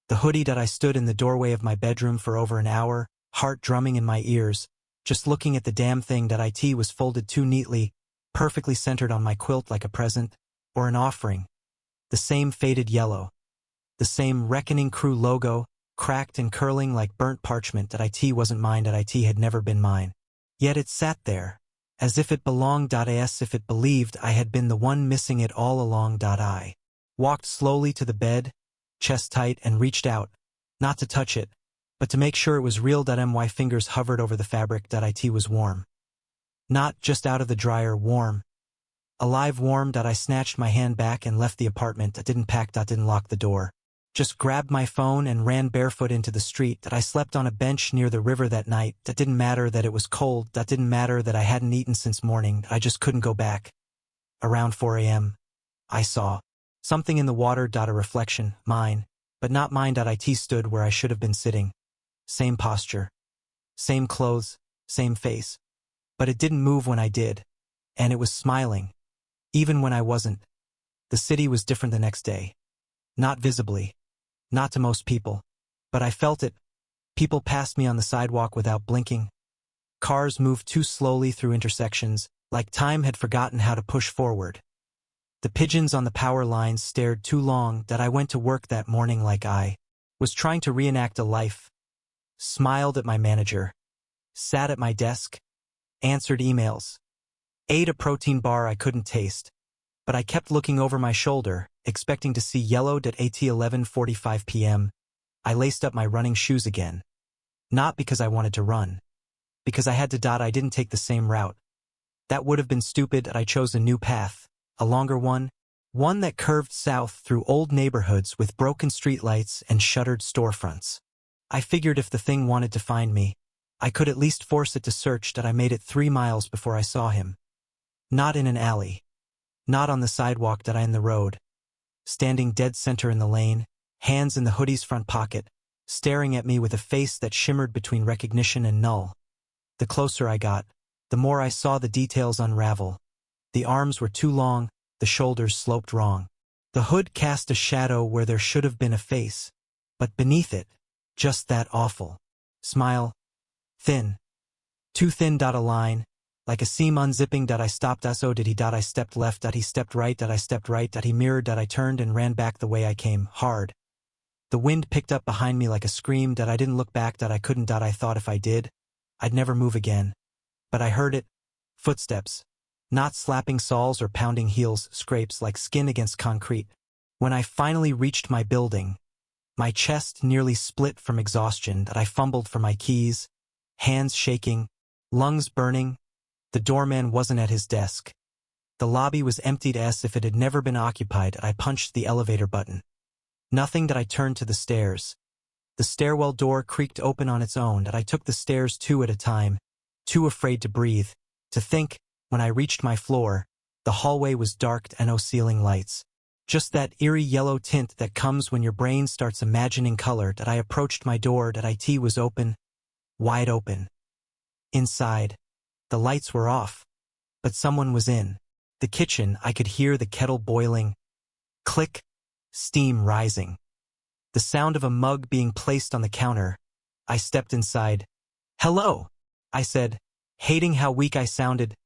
The hoodie. I stood in the doorway of my bedroom for over an hour, heart drumming in my ears, just looking at the damn thing. It was folded too neatly, perfectly centered on my quilt like a present. Or an offering. The same faded yellow. The same Reckoning Crew logo, cracked and curling like burnt parchment. It wasn't mine. It had never been mine. Yet it sat there, as if it belonged. As if it believed I had been the one missing it all along. I walked slowly to the bed, chest tight, and reached out, not to touch it, but to make sure it was real. My fingers hovered over the fabric. It was warm. Not just out of the dryer, warm. Alive, warm. I snatched my hand back and left the apartment. I didn't pack. Didn't lock the door. Just grabbed my phone and ran barefoot into the street. I slept on a bench near the river that night. That didn't matter that it was cold. That didn't matter that I hadn't eaten since morning. I just couldn't go back. Around 4 a.m., I saw something in the water. A reflection, mine, but not mine. It stood where I should have been sitting. Same posture. Same clothes. Same face. But it didn't move when I did. And it was smiling. Even when I wasn't. The city was different the next day. Not visibly. Not to most people. But I felt it. People passed me on the sidewalk without blinking. Cars moved too slowly through intersections, like time had forgotten how to push forward. The pigeons on the power lines stared too long that I went to work that morning like I was trying to reenact a life. Smiled at my manager. Sat at my desk. Answered emails. Ate a protein bar I couldn't taste. But I kept looking over my shoulder, expecting to see yellowed at 11:45 p.m. I laced up my running shoes again. Not because I wanted to run. Because I had to. I didn't take the same route. That would have been stupid. I chose a new path. A longer one. One that curved south through old neighborhoods with broken streetlights and shuttered storefronts. I figured if the thing wanted to find me, I could at least force it to search. I made it 3 miles before I saw him. Not in an alley. Not on the sidewalk. I in the road. Standing dead center in the lane, hands in the hoodie's front pocket, staring at me with a face that shimmered between recognition and null. The closer I got, the more I saw the details unravel. The arms were too long, the shoulders sloped wrong. The hood cast a shadow where there should have been a face. But beneath it, just that awful smile. Thin. Too thin. A line. Like a seam unzipping. I stopped. So did he. I stepped left. He stepped right. I stepped right. He mirrored. I turned and ran back the way I came, hard. The wind picked up behind me like a scream. I didn't look back. I couldn't. I thought if I did, I'd never move again. But I heard it. Footsteps. Not slapping soles or pounding heels, scrapes like skin against concrete. When I finally reached my building, my chest nearly split from exhaustion. I fumbled for my keys, hands shaking, lungs burning. The doorman wasn't at his desk. The lobby was emptied as if it had never been occupied. I punched the elevator button. Nothing. I turned to the stairs. The stairwell door creaked open on its own. I took the stairs 2 at a time, too afraid to breathe, to think. When I reached my floor, the hallway was dark and no ceiling lights. Just that eerie yellow tint that comes when your brain starts imagining color. I approached my door. It was open. Wide open. Inside, the lights were off. But someone was in. The kitchen. I could hear the kettle boiling. Click. Steam rising. The sound of a mug being placed on the counter. I stepped inside. "Hello," I said, hating how weak I sounded.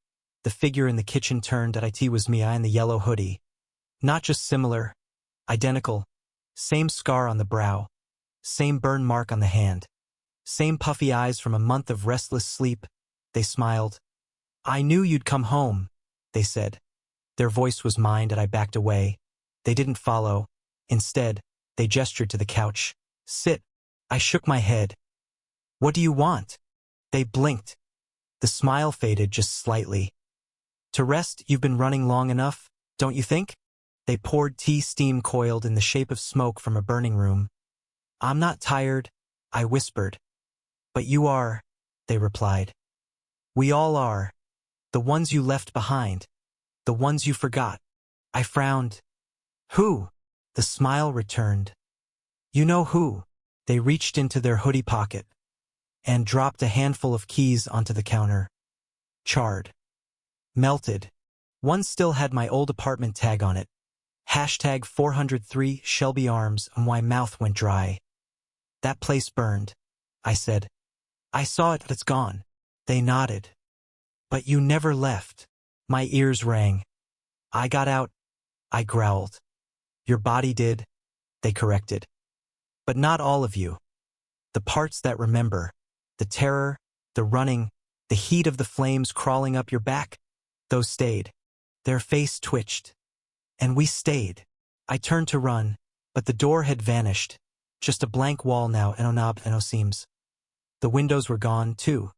The figure in the kitchen turned. It was me. I in the yellow hoodie. Not just similar. Identical. Same scar on the brow. Same burn mark on the hand. Same puffy eyes from a month of restless sleep. They smiled. "I knew you'd come home," they said. Their voice was mine. I backed away. They didn't follow. Instead, they gestured to the couch. "Sit." I shook my head. "What do you want?" They blinked. The smile faded just slightly. "To rest. You've been running long enough, don't you think?" They poured tea, steam coiled in the shape of smoke from a burning room. "I'm not tired," I whispered. "But you are," they replied. "We all are. The ones you left behind. The ones you forgot." I frowned. "Who?" The smile returned. "You know who." They reached into their hoodie pocket and dropped a handful of keys onto the counter. Charred. Melted. One still had my old apartment tag on it. Hashtag 403 Shelby Arms, and my mouth went dry. "That place burned," I said. "I saw it, but it's gone." They nodded. "But you never left." My ears rang. "I got out," I growled. "Your body did," they corrected. "But not all of you. The parts that remember. The terror, the running, the heat of the flames crawling up your back. Those stayed." Their face twitched. "And we stayed." I turned to run, but the door had vanished. Just a blank wall now, and no knob and no seams. The windows were gone, too.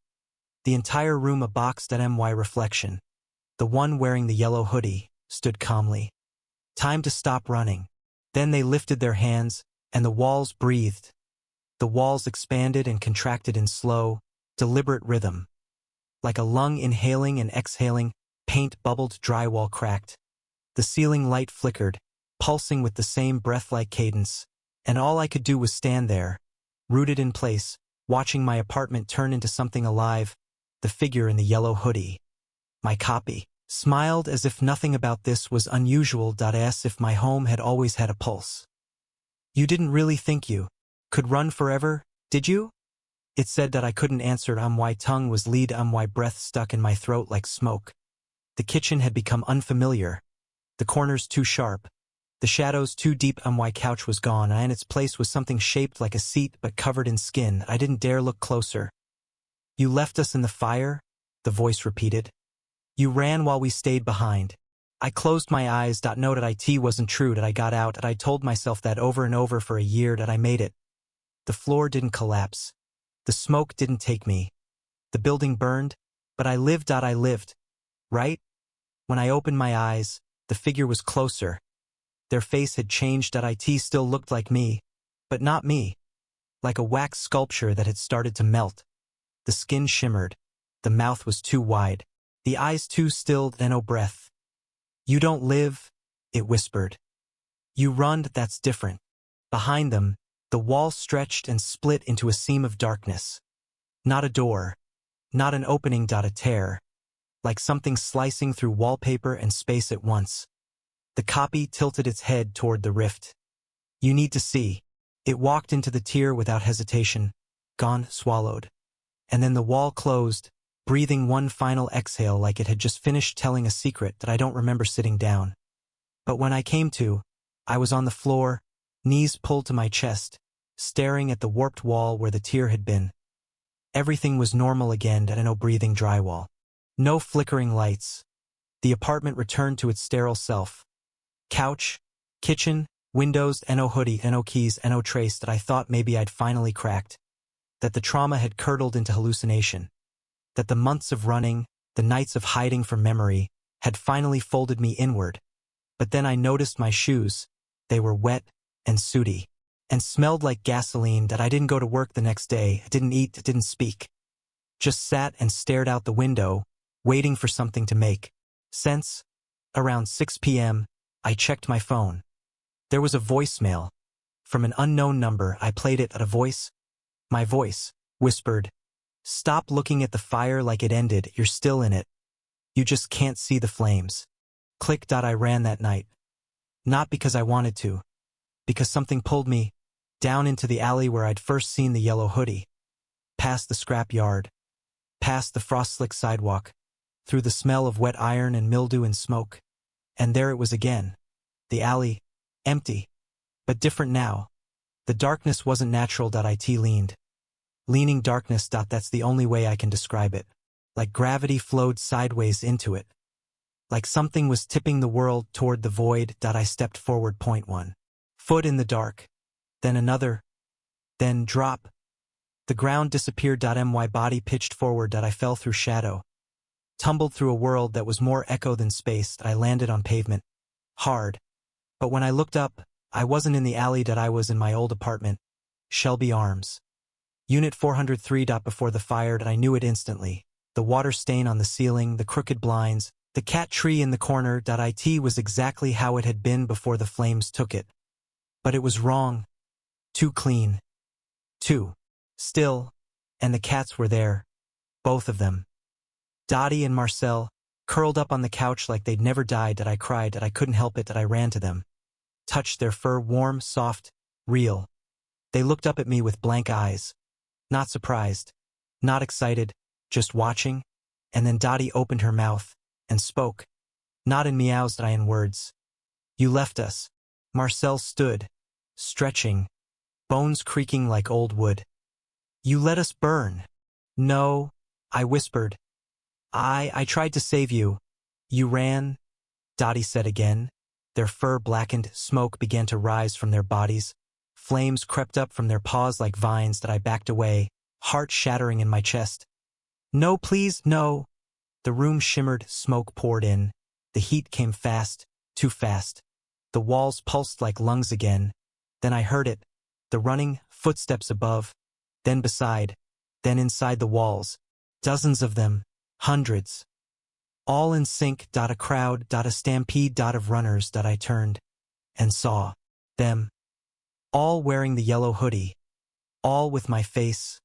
The entire room a boxed at my reflection. The one wearing the yellow hoodie stood calmly. Time to stop running. Then they lifted their hands, and the walls breathed. The walls expanded and contracted in slow, deliberate rhythm. Like a lung inhaling and exhaling, paint bubbled, drywall cracked. The ceiling light flickered, pulsing with the same breath-like cadence, and all I could do was stand there, rooted in place, watching my apartment turn into something alive, the figure in the yellow hoodie. My copy. Smiled as if nothing about this was unusual. As if my home had always had a pulse. You didn't really think you could run forever, did you? It said that I couldn't answer. My tongue was lead. My breath stuck in my throat like smoke. The kitchen had become unfamiliar. The corners too sharp. The shadows too deep. My couch was gone, and in its place was something shaped like a seat but covered in skin. I didn't dare look closer. You left us in the fire? The voice repeated. You ran while we stayed behind. I closed my eyes. No, that it wasn't true. That I got out. That I told myself that over and over for a year. That I made it. The floor didn't collapse. The smoke didn't take me. The building burned, but I lived. I lived. Right? When I opened my eyes, the figure was closer. Their face had changed. It still looked like me, but not me. Like a wax sculpture that had started to melt. The skin shimmered. The mouth was too wide. The eyes too still. No breath. You don't live, it whispered. You run. That's different. Behind them, the wall stretched and split into a seam of darkness. Not a door. Not an opening. A tear. Like something slicing through wallpaper and space at once. The copy tilted its head toward the rift. You need to see. It walked into the tear without hesitation. Gone, swallowed. And then the wall closed, breathing one final exhale like it had just finished telling a secret that I don't remember sitting down. But when I came to, I was on the floor, knees pulled to my chest, staring at the warped wall where the tear had been. Everything was normal again. No breathing drywall. No flickering lights. The apartment returned to its sterile self. Couch, kitchen, windows, no hoodie, no keys, no trace. That I thought maybe I'd finally cracked. That the trauma had curdled into hallucination. That the months of running, the nights of hiding from memory, had finally folded me inward. But then I noticed my shoes. They were wet and sooty. And smelled like gasoline. That I didn't go to work the next day, didn't eat, didn't speak. Just sat and stared out the window, waiting for something to make sense. Around 6 p.m., I checked my phone. There was a voicemail. From an unknown number. I played it. A voice. My voice whispered, "Stop looking at the fire like it ended. You're still in it. You just can't see the flames." Click. I ran that night. Not because I wanted to. Because something pulled me down into the alley where I'd first seen the yellow hoodie. Past the scrap yard. Past the frost-slick sidewalk. Through the smell of wet iron and mildew and smoke. And there it was again. The alley. Empty. But different now. The darkness wasn't natural. It leaned. Leaning darkness. That's the only way I can describe it. Like gravity flowed sideways into it. Like something was tipping the world toward the void. I stepped forward. 1 foot in the dark. Then another. Then drop. The ground disappeared. My body pitched forward. I fell through shadow. Tumbled through a world that was more echo than space. I landed on pavement. Hard. But when I looked up, I wasn't in the alley. I was in my old apartment. Shelby Arms. Unit 403. Before the fire. I knew it instantly. The water stain on the ceiling, the crooked blinds, the cat tree in the corner. It was exactly how it had been before the flames took it. But it was wrong. Too clean. Too still. And the cats were there. Both of them. Dottie and Marcel, curled up on the couch like they'd never died. I cried. I couldn't help it. I ran to them. Touched their fur, warm, soft, real. They looked up at me with blank eyes. Not surprised. Not excited. Just watching. And then Dottie opened her mouth and spoke. Not in meows. In words. You left us. Marcel stood, stretching, bones creaking like old wood. You let us burn. No, I whispered. I tried to save you. You ran, Dottie said again. Their fur blackened, smoke began to rise from their bodies. Flames crept up from their paws like vines. I backed away, heart shattering in my chest. No, please, no. The room shimmered, smoke poured in. The heat came fast, too fast. The walls pulsed like lungs again. Then I heard it, the running, footsteps above, then beside, then inside the walls. Dozens of them. Hundreds. All in sync. A crowd. A stampede. Of runners. I turned and saw them. All wearing the yellow hoodie. All with my face.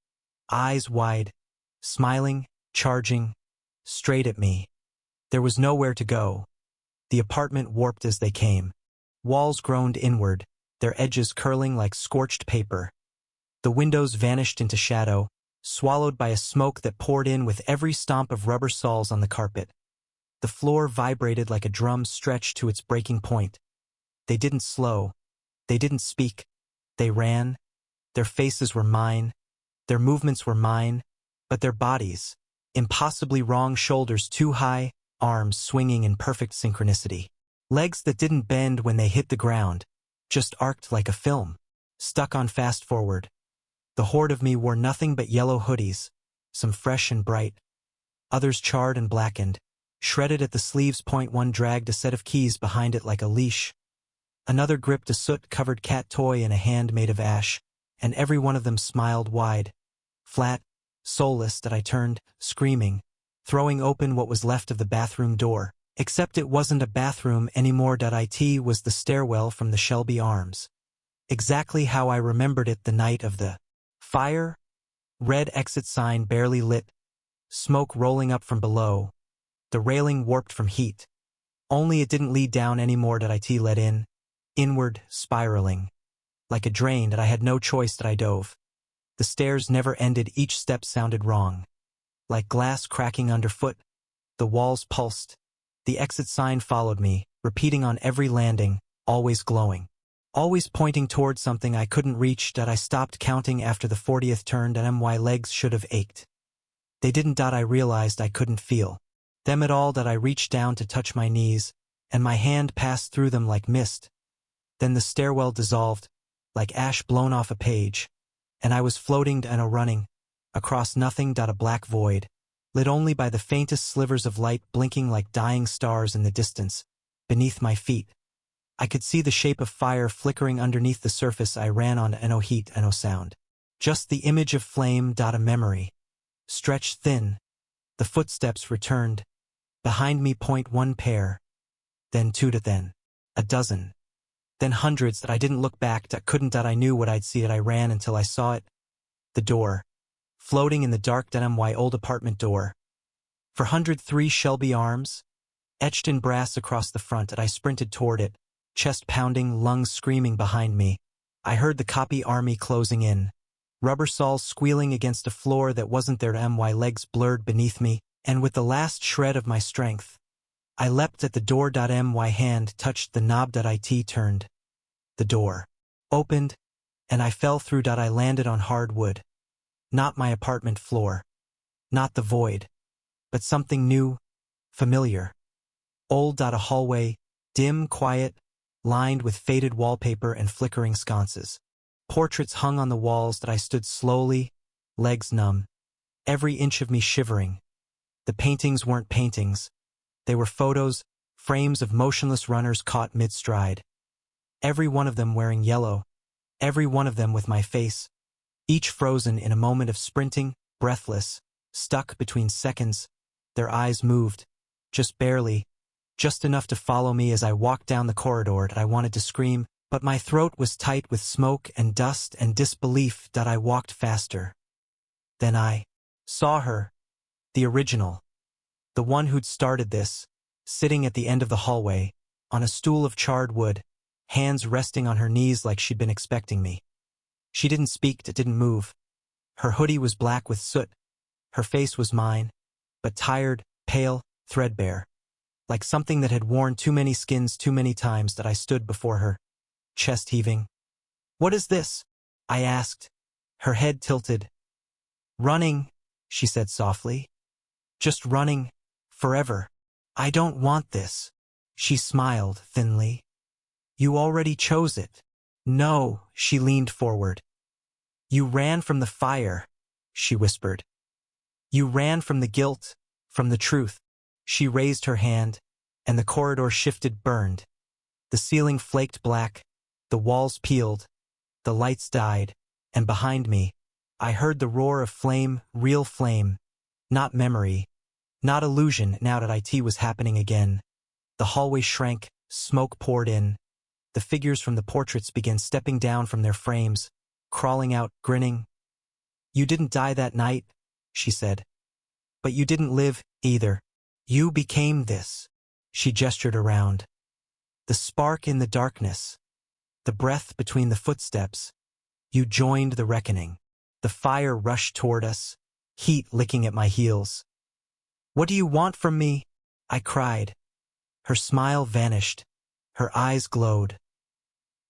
Eyes wide. Smiling. charging, straight at me. There was nowhere to go. The apartment warped as they came. Walls groaned inward, their edges curling like scorched paper. The windows vanished into shadow, swallowed by a smoke that poured in with every stomp of rubber soles on the carpet. The floor vibrated like a drum stretched to its breaking point. They didn't slow. They didn't speak. They ran. Their faces were mine. Their movements were mine. But their bodies, impossibly wrong, shoulders too high, arms swinging in perfect synchronicity. Legs that didn't bend when they hit the ground, just arced like a film, stuck on fast forward. The horde of me wore nothing but yellow hoodies, some fresh and bright, others charred and blackened, shredded at the sleeves. One dragged a set of keys behind it like a leash. Another gripped a soot-covered cat toy in a hand made of ash, and every one of them smiled wide, flat, soulless. That I turned, screaming, throwing open what was left of the bathroom door. Except it wasn't a bathroom anymore. It was the stairwell from the Shelby Arms. Exactly how I remembered it the night of the fire. Red exit sign barely lit, smoke rolling up from below, the railing warped from heat. Only it didn't lead down anymore. It led in, inward, spiraling. Like a drain. That I had no choice. That I dove. The stairs never ended. Each step sounded wrong. Like glass cracking underfoot, the walls pulsed. The exit sign followed me, repeating on every landing, always glowing. Always pointing toward something I couldn't reach. That I stopped counting after the 40th turn. And my legs should have ached. They didn't. I realized I couldn't feel them at all. That I reached down to touch my knees, and my hand passed through them like mist. Then the stairwell dissolved, like ash blown off a page, and I was floating and running across nothing. A black void, lit only by the faintest slivers of light blinking like dying stars in the distance, beneath my feet. I could see the shape of fire flickering underneath the surface. I ran on. No heat, no sound. Just the image of flame. A memory, stretched thin. The footsteps returned. Behind me. One pair. Then two. Then a dozen. Then hundreds. I didn't look back. Couldn't. I knew what I'd see. I ran until I saw it. The door, floating in the dark. My old apartment door. For 103 Shelby Arms, etched in brass across the front. I sprinted toward it, chest pounding, lungs screaming behind me. I heard the copy army closing in. Rubber soles squealing against a floor that wasn't there. My legs blurred beneath me, and with the last shred of my strength, I leapt at the door. My hand touched the knob. It turned. The door opened, and I fell through. I landed on hard wood. Not my apartment floor. Not the void. But something new, familiar. Old. A hallway, dim, quiet, lined with faded wallpaper and flickering sconces. Portraits hung on the walls. I stood slowly, legs numb, every inch of me shivering. The paintings weren't paintings. They were photos, frames of motionless runners caught mid-stride. Every one of them wearing yellow, every one of them with my face, each frozen in a moment of sprinting, breathless, stuck between seconds. Their eyes moved, just barely, just enough to follow me as I walked down the corridor. I wanted to scream, but my throat was tight with smoke and dust and disbelief. I walked faster. Then I saw her, the original, the one who'd started this, sitting at the end of the hallway, on a stool of charred wood, hands resting on her knees like she'd been expecting me. She didn't speak, didn't move. Her hoodie was black with soot. Her face was mine, but tired, pale, threadbare, like something that had worn too many skins too many times. I stood before her, chest heaving. "What is this?" I asked, her head tilted. "Running," she said softly. "Just running, forever. I don't want this." She smiled thinly. "You already chose it." "No," she leaned forward. "You ran from the fire," she whispered. "You ran from the guilt, from the truth." She raised her hand, and the corridor shifted, burned. The ceiling flaked black, the walls peeled, the lights died, and behind me, I heard the roar of flame, real flame, not memory, not illusion. Now that it was happening again. The hallway shrank, smoke poured in. The figures from the portraits began stepping down from their frames, crawling out, grinning. "You didn't die that night," she said. But you didn't live, either. You became this. She gestured around. The spark in the darkness. The breath between the footsteps. You joined the reckoning. The fire rushed toward us, heat licking at my heels. What do you want from me? I cried. Her smile vanished. Her eyes glowed.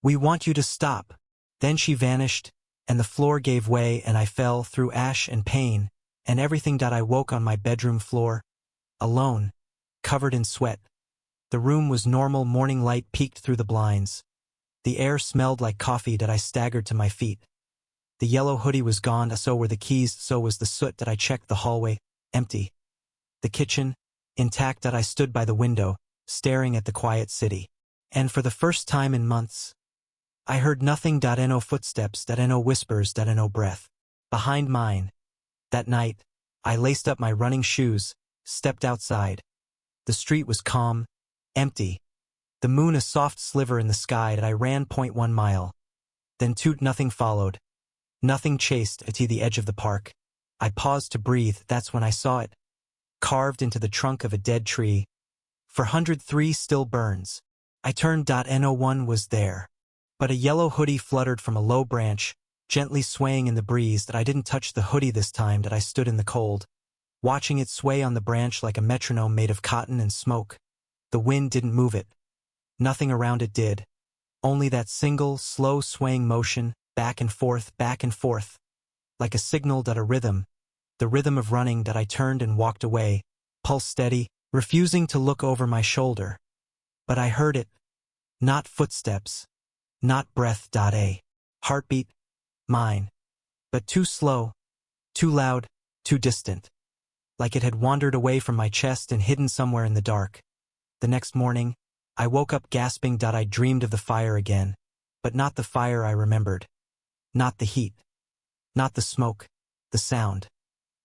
We want you to stop. Then she vanished, and the floor gave way and I fell through ash and pain, and everything that I woke on my bedroom floor, alone, covered in sweat. The room was normal, morning light peeked through the blinds. The air smelled like coffee that I staggered to my feet. The yellow hoodie was gone, so were the keys, so was the soot that I checked the hallway, empty. The kitchen, intact that I stood by the window, staring at the quiet city. And for the first time in months, I heard nothing. No footsteps, no whispers, no breath. Behind mine. That night, I laced up my running shoes, stepped outside. The street was calm, empty. The moon a soft sliver in the sky, and I ran 0.1 mile. Then nothing followed. Nothing chased to the edge of the park. I paused to breathe. That's when I saw it. Carved into the trunk of a dead tree. 403 still burns. I turned. No1 was there. But a yellow hoodie fluttered from a low branch, gently swaying in the breeze. That I didn't touch the hoodie this time. That I stood in the cold, watching it sway on the branch like a metronome made of cotton and smoke. The wind didn't move it. Nothing around it did. Only that single, slow swaying motion, back and forth, like a signal. A rhythm. The rhythm of running. That I turned and walked away, pulse steady, refusing to look over my shoulder. But I heard it. Not footsteps. Not breath. A heartbeat. Mine. But too slow. Too loud. Too distant. Like it had wandered away from my chest and hidden somewhere in the dark. The next morning, I woke up gasping. I dreamed of the fire again. But not the fire I remembered. Not the heat. Not the smoke. The sound.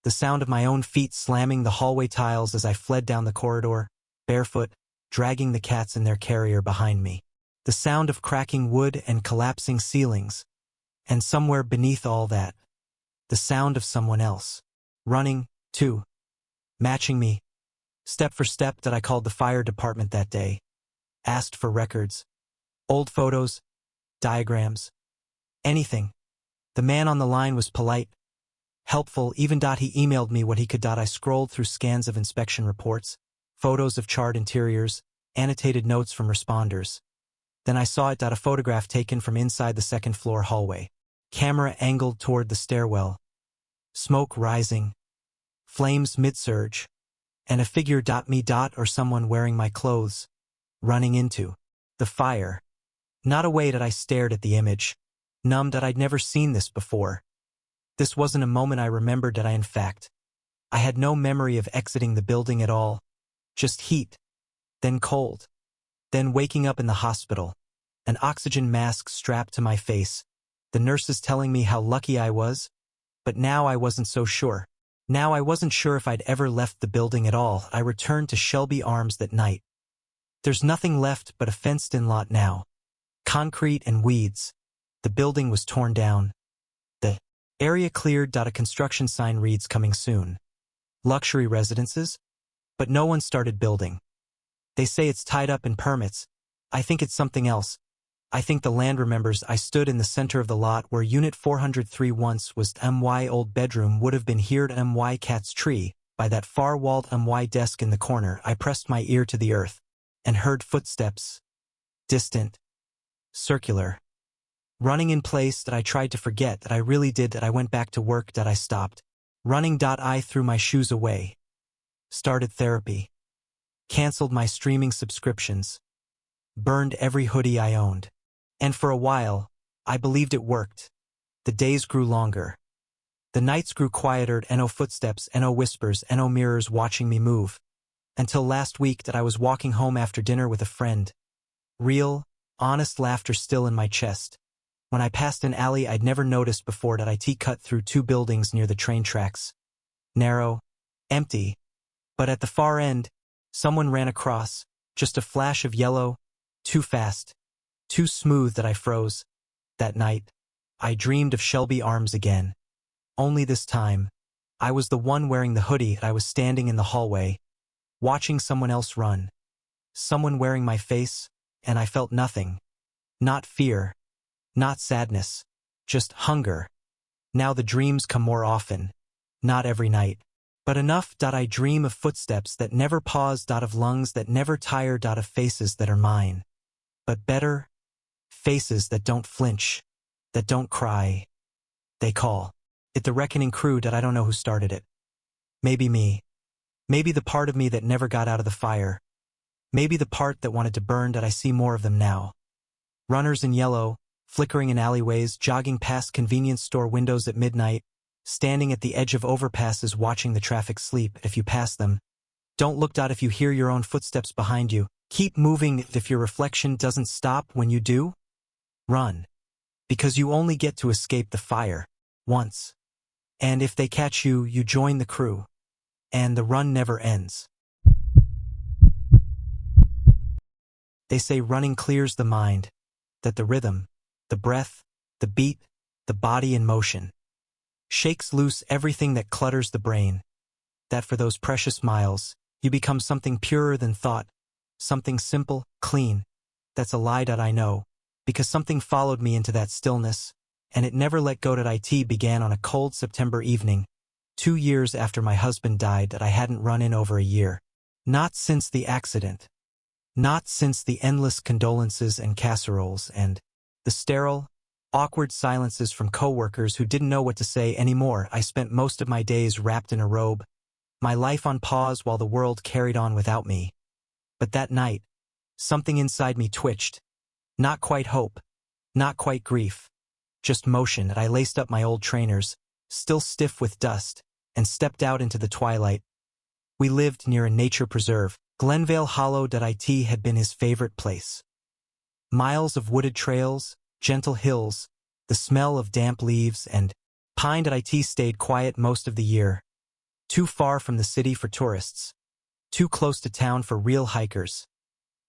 The sound of my own feet slamming the hallway tiles as I fled down the corridor, barefoot, dragging the cats in their carrier behind me. The sound of cracking wood and collapsing ceilings. And somewhere beneath all that, the sound of someone else. Running, too. Matching me. Step for step. That I called the fire department that day. Asked for records. Old photos. Diagrams. Anything. The man on the line was polite. Helpful, even. He emailed me what he could. I scrolled through scans of inspection reports, photos of charred interiors, annotated notes from responders. Then I saw it. A photograph taken from inside the second-floor hallway. Camera angled toward the stairwell. Smoke rising. Flames mid-surge. And a figure. Me. Or someone wearing my clothes. Running into the fire. Not a way. That I stared at the image. Numbed. I'd never seen this before. This wasn't a moment I remembered. In fact, I had no memory of exiting the building at all. Just heat. Then cold. Then waking up in the hospital. An oxygen mask strapped to my face. The nurses telling me how lucky I was. But now I wasn't so sure. Now I wasn't sure if I'd ever left the building at all. I returned to Shelby Arms that night. There's nothing left but a fenced-in lot now. Concrete and weeds. The building was torn down. The area cleared. A construction sign reads coming soon. Luxury residences? But no one started building. They say it's tied up in permits. I think it's something else. I think the land remembers. I stood in the center of the lot where Unit 403 once was. My old bedroom would have been here. My cat's tree, by that far-walled desk in the corner. I pressed my ear to the earth and heard footsteps. Distant. Circular. Running in place. That I tried to forget. That I really did. That I went back to work. That I stopped running. I threw my shoes away. Started therapy. Cancelled my streaming subscriptions. Burned every hoodie I owned. And for a while, I believed it worked. The days grew longer. The nights grew quieter. No footsteps, no whispers, no mirrors watching me move. Until last week. That I was walking home after dinner with a friend. Real, honest laughter still in my chest. When I passed an alley I'd never noticed before. That I cut through two buildings near the train tracks. Narrow, empty. But at the far end, someone ran across. Just a flash of yellow. Too fast. Too smooth. That I froze. That night, I dreamed of Shelby Arms again. Only this time, I was the one wearing the hoodie. I was standing in the hallway, watching someone else run. Someone wearing my face, and I felt nothing. Not fear, not sadness, just hunger. Now the dreams come more often, not every night, but enough. I dream of footsteps that never pause, of lungs that never tire, of faces that are mine. But better, faces that don't flinch, that don't cry. They call it the reckoning crew. I don't know who started it. Maybe me. Maybe the part of me that never got out of the fire. Maybe the part that wanted to burn. I see more of them now. Runners in yellow, flickering in alleyways, jogging past convenience store windows at midnight, standing at the edge of overpasses watching the traffic sleep. If you pass them, don't look. If you hear your own footsteps behind you, keep moving. If your reflection doesn't stop when you do, run. Because you only get to escape the fire once. And if they catch you, you join the crew. And the run never ends. They say running clears the mind, that the rhythm, the breath, the beat, the body in motion, shakes loose everything that clutters the brain, that for those precious miles, you become something purer than thought, something simple, clean. That's a lie. I know, because something followed me into that stillness, and it never let go. It began on a cold September evening, 2 years after my husband died. That I hadn't run in over a year. Not since the accident. Not since the endless condolences and casseroles and the sterile, awkward silences from coworkers who didn't know what to say anymore. I spent most of my days wrapped in a robe, my life on pause while the world carried on without me. But that night, something inside me twitched. Not quite hope, not quite grief, just motion. And I laced up my old trainers, still stiff with dust, and stepped out into the twilight. We lived near a nature preserve. Glenvale Hollow. It had been his favorite place. Miles of wooded trails, gentle hills, the smell of damp leaves and pine. It stayed quiet most of the year. Too far from the city for tourists. Too close to town for real hikers.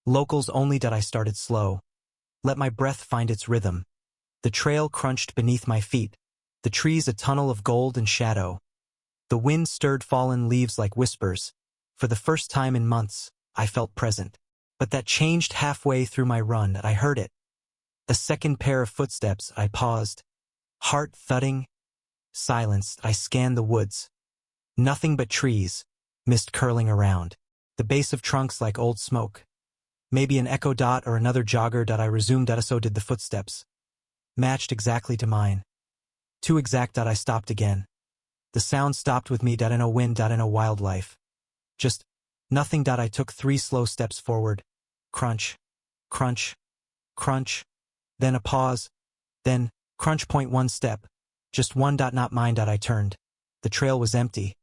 Locals only. I started slow. Let my breath find its rhythm. The trail crunched beneath my feet. The trees a tunnel of gold and shadow. The wind stirred fallen leaves like whispers. For the first time in months, I felt present. But that changed halfway through my run. I heard it. A second pair of footsteps. I paused. Heart thudding. Silenced. I scanned the woods. Nothing but trees. Mist curling around. The base of trunks like old smoke. Maybe an echo. Or another jogger. I resumed. So did the footsteps. Matched exactly to mine. Too exact. I stopped again. The sound stopped with me. In a wind. In a wildlife. Just nothing. I took 3 slow steps forward. Crunch, crunch, crunch. Then a pause. Then, crunch. 1 step. Just one. Not mine. I turned. The trail was empty.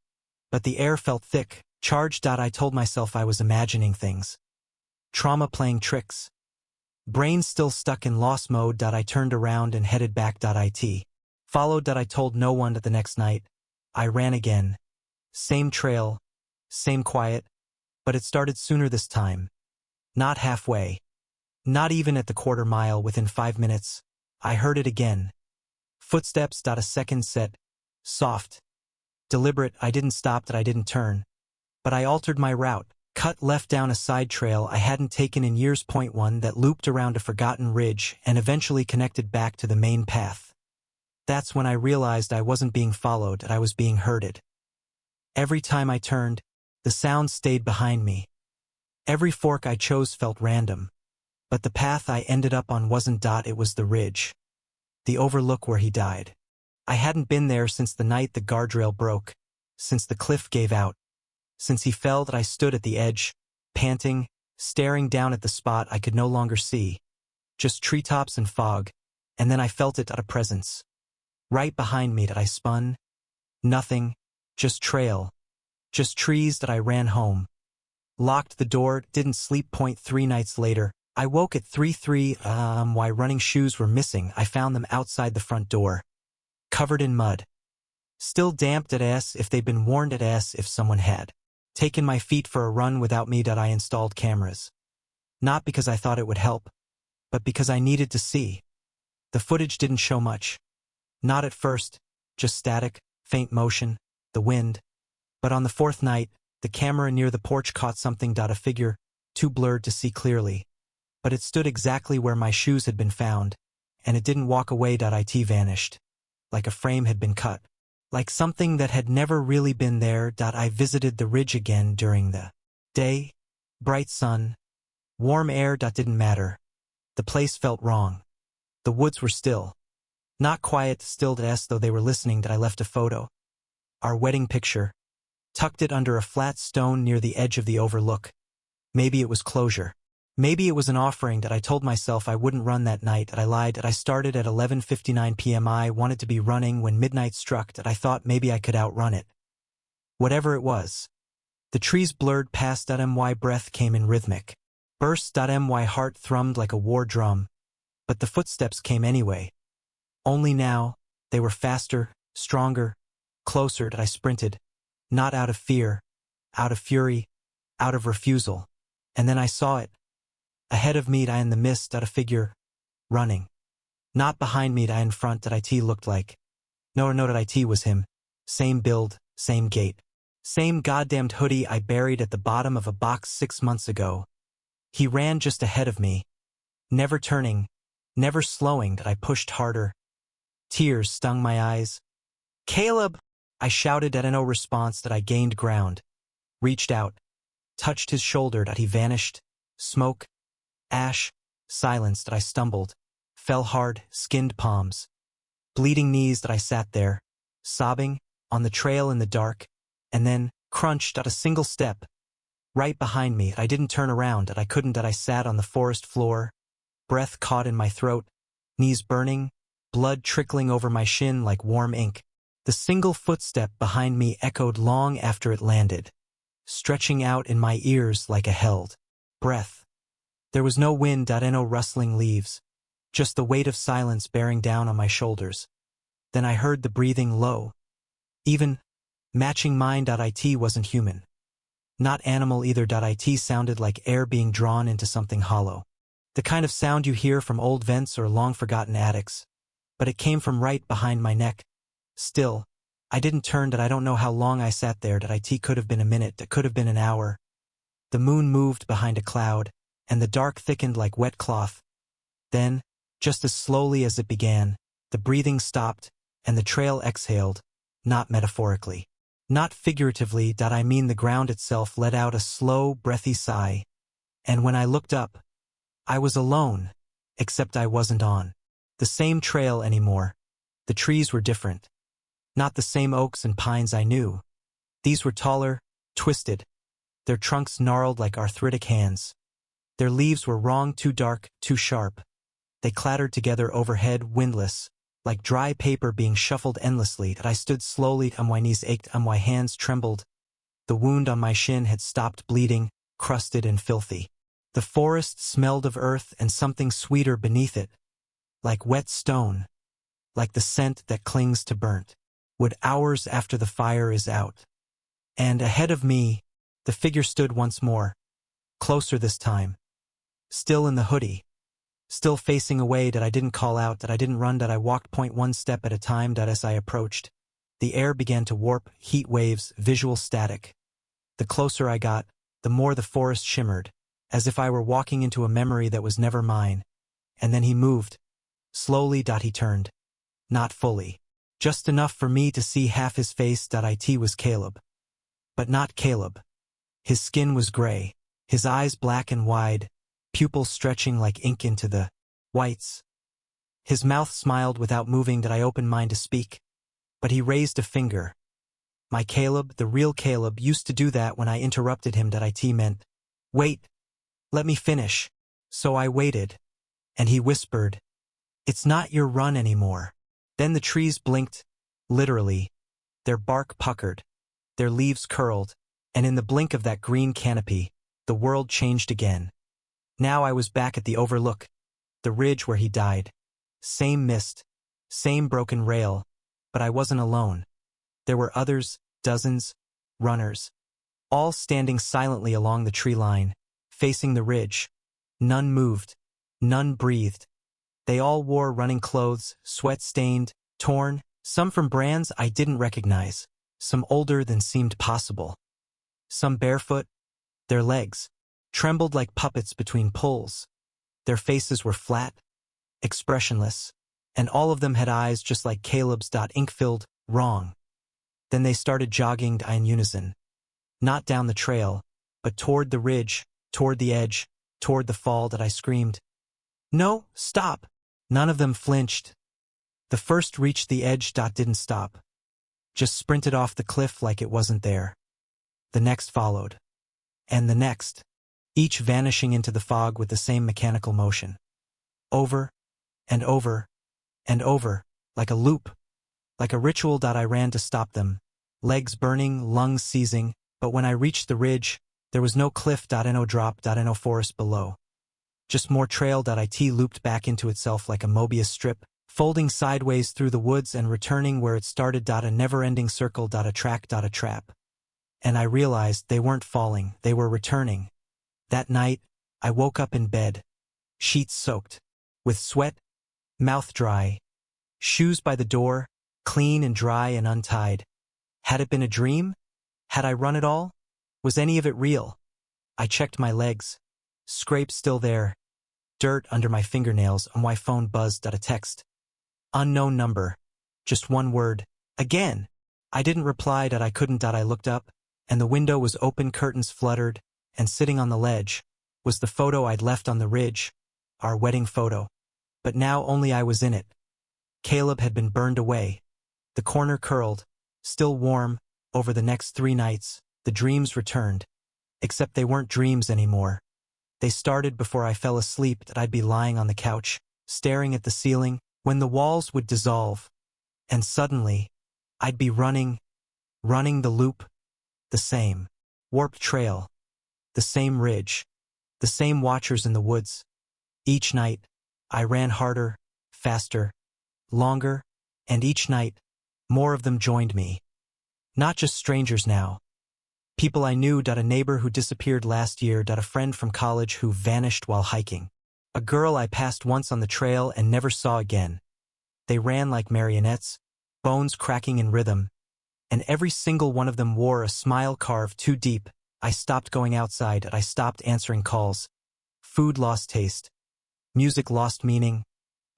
But the air felt thick, charged. I told myself I was imagining things. Trauma playing tricks. Brain still stuck in lost mode. I turned around and headed back. It followed. I told no one. The next night, I ran again. Same trail. Same quiet, but it started sooner this time. Not halfway. Not even at the quarter mile. Within 5 minutes, I heard it again. Footsteps. A second set. Soft. Deliberate. I didn't stop. I didn't turn. But I altered my route. Cut left down a side trail I hadn't taken in years. 1 that looped around a forgotten ridge and eventually connected back to the main path. That's when I realized I wasn't being followed. I was being herded. Every time I turned, the sound stayed behind me. Every fork I chose felt random. But the path I ended up on wasn't. It was the ridge. The overlook where he died. I hadn't been there since the night the guardrail broke. Since the cliff gave out. Since he fell. I stood at the edge, panting, staring down at the spot I could no longer see. Just treetops and fog. And then I felt it. A presence. Right behind me. I spun. Nothing. Just trail. Just trees. I ran home. Locked the door, didn't sleep. 3 nights later, I woke at 3:03. Why running shoes were missing. I found them outside the front door. Covered in mud. Still damp. If they'd been worn. If someone had taken my feet for a run without me. I installed cameras. Not because I thought it would help, but because I needed to see. The footage didn't show much. Not at first, just static, faint motion. the wind. But on the fourth night, the camera near the porch caught something. A figure, too blurred to see clearly. But it stood exactly where my shoes had been found, and it didn't walk away. It vanished. Like a frame had been cut. Like something that had never really been there. I visited the ridge again during the day. Bright sun. Warm air. Didn't matter. The place felt wrong. The woods were still. Not quiet, stilled as though they were listening. I left a photo. Our wedding picture. Tucked it under a flat stone near the edge of the overlook. Maybe it was closure. Maybe it was an offering. I told myself I wouldn't run that night. I lied. I started at 11:59 p.m. I wanted to be running when midnight struck. I thought maybe I could outrun it. Whatever it was. The trees blurred past. My breath came in rhythmic. Burst. My heart thrummed like a war drum. But the footsteps came anyway. Only now, they were faster, stronger, closer. I sprinted. Not out of fear, out of fury, out of refusal. And then I saw it. Ahead of me, in the mist, a figure, running. Not behind me, in front. It looked like. No, it was him. Same build, same gait. Same goddamned hoodie I buried at the bottom of a box 6 months ago. He ran just ahead of me. Never turning, never slowing. I pushed harder. Tears stung my eyes. Caleb! I shouted. No response. I gained ground. Reached out. Touched his shoulder. He vanished. Smoke. Ash. Silence. I stumbled. Fell hard. Skinned palms. Bleeding knees. I sat there. Sobbing. On the trail in the dark. And then, crunched. A single step. Right behind me. I didn't turn around. I couldn't. I sat on the forest floor. Breath caught in my throat. Knees burning. Blood trickling over my shin like warm ink. The single footstep behind me echoed long after it landed, stretching out in my ears like a held breath. There was no wind. No rustling leaves, just the weight of silence bearing down on my shoulders. Then I heard the breathing low. Even, matching mine. It wasn't human. Not animal either. It sounded like air being drawn into something hollow. The kind of sound you hear from old vents or long-forgotten attics. But it came from right behind my neck. Still, I didn't turn. I don't know how long I sat there. It could have been a minute. It could have been an hour. The moon moved behind a cloud, and the dark thickened like wet cloth. Then, just as slowly as it began, the breathing stopped, and the trail exhaled, not metaphorically. Not figuratively. I mean the ground itself let out a slow, breathy sigh. And when I looked up, I was alone, except I wasn't on the same trail anymore. The trees were different. Not the same oaks and pines I knew. These were taller, twisted. Their trunks gnarled like arthritic hands. Their leaves were wrong, too dark, too sharp. They clattered together overhead, windless, like dry paper being shuffled endlessly. I stood slowly. My knees ached. My hands trembled. The wound on my shin had stopped bleeding, crusted and filthy. The forest smelled of earth and something sweeter beneath it. Like wet stone. Like the scent that clings to burnt wood hours after the fire is out. And ahead of me, the figure stood once more. Closer this time. Still in the hoodie. Still facing away. I didn't call out. I didn't run. I walked one step at a time. As I approached, the air began to warp, heat waves, visual static. The closer I got, the more the forest shimmered, as if I were walking into a memory that was never mine. And then he moved. Slowly. He turned. Not fully. Just enough for me to see half his face. It was Caleb. But not Caleb. His skin was gray, his eyes black and wide, pupils stretching like ink into the whites. His mouth smiled without moving. I opened mine to speak. But he raised a finger. My Caleb, the real Caleb, used to do that when I interrupted him. It meant, wait, let me finish. So I waited. And he whispered, it's not your run anymore. Then the trees blinked, literally. Their bark puckered, their leaves curled, and in the blink of that green canopy, the world changed again. Now I was back at the overlook, the ridge where he died. Same mist, same broken rail, but I wasn't alone. There were others, dozens, runners, all standing silently along the tree line, facing the ridge. None moved, none breathed. They all wore running clothes, sweat-stained, torn, some from brands I didn't recognize. some older than seemed possible. Some barefoot, their legs trembled like puppets between pulls. Their faces were flat, expressionless, and all of them had eyes just like Caleb's. Ink-filled, wrong. Then they started jogging in unison. Not down the trail, but toward the ridge, toward the edge, toward the fall. I screamed, "No, stop!" None of them flinched. The first reached the edge. Didn't stop. Just sprinted off the cliff like it wasn't there. The next followed. And the next, each vanishing into the fog with the same mechanical motion. Over, and over, and over, like a loop, like a ritual. I ran to stop them, legs burning, lungs seizing, but when I reached the ridge, there was no cliff. No drop. No forest below. Just more trail. It looped back into itself like a Mobius strip, folding sideways through the woods and returning where it started. A never-ending circle. A track. A trap. And I realized they weren't falling, they were returning. That night, I woke up in bed, sheets soaked, with sweat, mouth dry, shoes by the door, clean and dry and untied. Had it been a dream? Had I run it all? Was any of it real? I checked my legs. Scrapes still there. Dirt under my fingernails. My phone buzzed. A text. Unknown number. Just one word. Again. I didn't reply. I couldn't. I looked up, and the window was open, curtains fluttered, and sitting on the ledge was the photo I'd left on the ridge, our wedding photo. But now only I was in it. Caleb had been burned away. The corner curled, still warm. Over the next 3 nights, the dreams returned. Except they weren't dreams anymore. They started before I fell asleep. I'd be lying on the couch, staring at the ceiling, when the walls would dissolve. And suddenly, I'd be running the loop, the same warped trail, the same ridge, the same watchers in the woods. Each night, I ran harder, faster, longer, and each night, more of them joined me. Not just strangers now. People I knew. A neighbor who disappeared last year. A friend from college who vanished while hiking. A girl I passed once on the trail and never saw again. They ran like marionettes, bones cracking in rhythm, and every single one of them wore a smile carved too deep. I stopped going outside. I stopped answering calls. Food lost taste. Music lost meaning.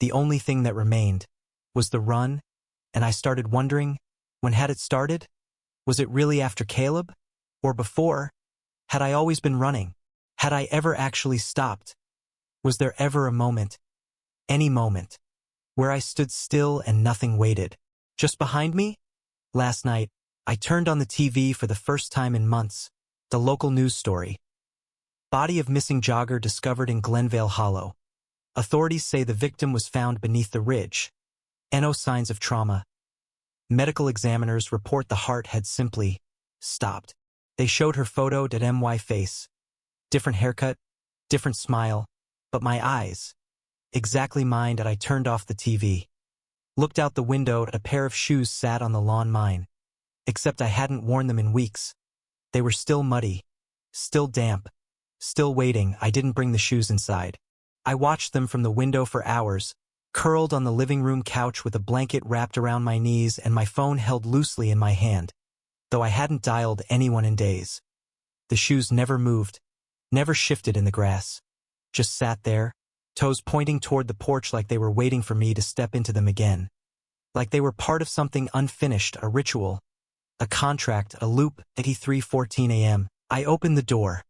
The only thing that remained was the run, and I started wondering, when had it started? Was it really after Caleb? Or before? Had I always been running? Had I ever actually stopped? Was there ever a moment, any moment, where I stood still and nothing waited? Just behind me? Last night, I turned on the TV for the first time in months. The local news story. Body of missing jogger discovered in Glenvale Hollow. Authorities say the victim was found beneath the ridge. No signs of trauma. Medical examiners report the heart had simply stopped. They showed her photo. My face. Different haircut, different smile, but my eyes. Exactly mine. I turned off the TV. Looked out the window. A pair of shoes sat on the lawn, mine. Except I hadn't worn them in weeks. They were still muddy, still damp, still waiting. I didn't bring the shoes inside. I watched them from the window for hours, curled on the living room couch with a blanket wrapped around my knees and my phone held loosely in my hand, though I hadn't dialed anyone in days. The shoes never moved, never shifted in the grass. Just sat there, toes pointing toward the porch like they were waiting for me to step into them again. Like they were part of something unfinished, a ritual, a contract, a loop. 3:14 a.m. I opened the door.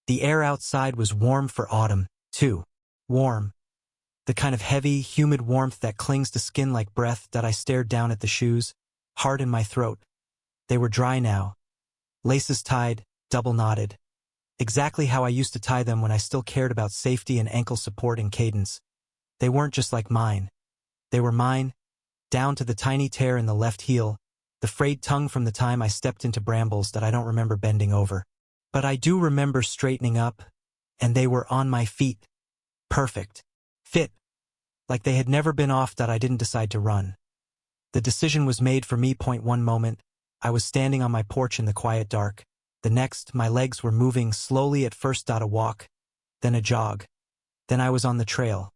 The air outside was warm for autumn, too. Warm. The kind of heavy, humid warmth that clings to skin like breath. I stared down at the shoes, hard in my throat. They were dry now. Laces tied, double knotted. Exactly how I used to tie them when I still cared about safety and ankle support and cadence. They weren't just like mine. They were mine, down to the tiny tear in the left heel, the frayed tongue from the time I stepped into brambles that I don't remember bending over. But I do remember straightening up, and they were on my feet. Perfect. Fit. Like they had never been off. I didn't decide to run. The decision was made for me. One moment, I was standing on my porch in the quiet dark. The next, my legs were moving slowly at first. A walk, then a jog. Then I was on the trail.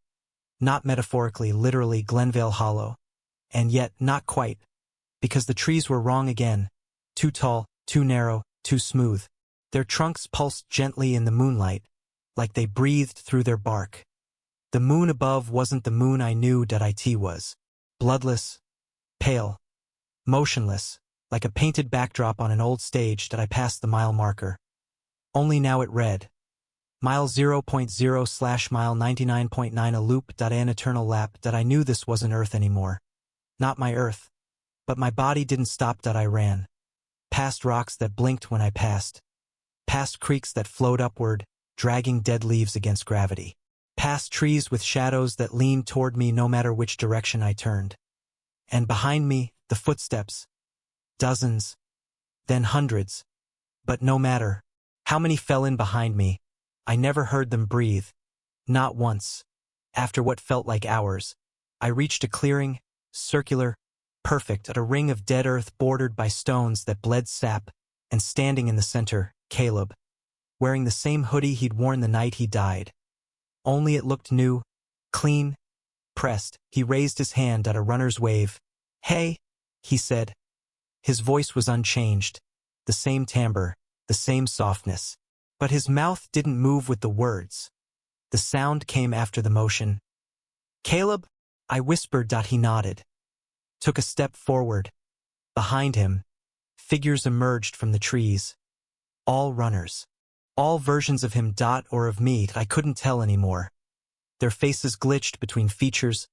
Not metaphorically, literally Glenvale Hollow. And yet, not quite. Because the trees were wrong again. Too tall, too narrow, too smooth. Their trunks pulsed gently in the moonlight, like they breathed through their bark. The moon above wasn't the moon I knew that it was. Bloodless, pale, motionless, like a painted backdrop on an old stage that I passed the mile marker. Only now it read, mile 0.0/mile 99.9, a loop. An eternal lap. That I knew this wasn't Earth anymore. Not my Earth. But my body didn't stop. That I ran. Past rocks that blinked when I passed. Past creeks that flowed upward, dragging dead leaves against gravity. Past trees with shadows that leaned toward me no matter which direction I turned. And behind me, the footsteps. Dozens. Then hundreds. But no matter how many fell in behind me, I never heard them breathe. Not once. After what felt like hours, I reached a clearing, circular, perfect, at a ring of dead earth bordered by stones that bled sap, and standing in the center, Caleb, wearing the same hoodie he'd worn the night he died. Only it looked new, clean, pressed. He raised his hand at a runner's wave. "Hey," he said. His voice was unchanged, the same timbre, the same softness. But his mouth didn't move with the words. The sound came after the motion. "Caleb," I whispered. He nodded. Took a step forward. Behind him, figures emerged from the trees. All runners. All versions of him. Or of me, I couldn't tell anymore. Their faces glitched between features,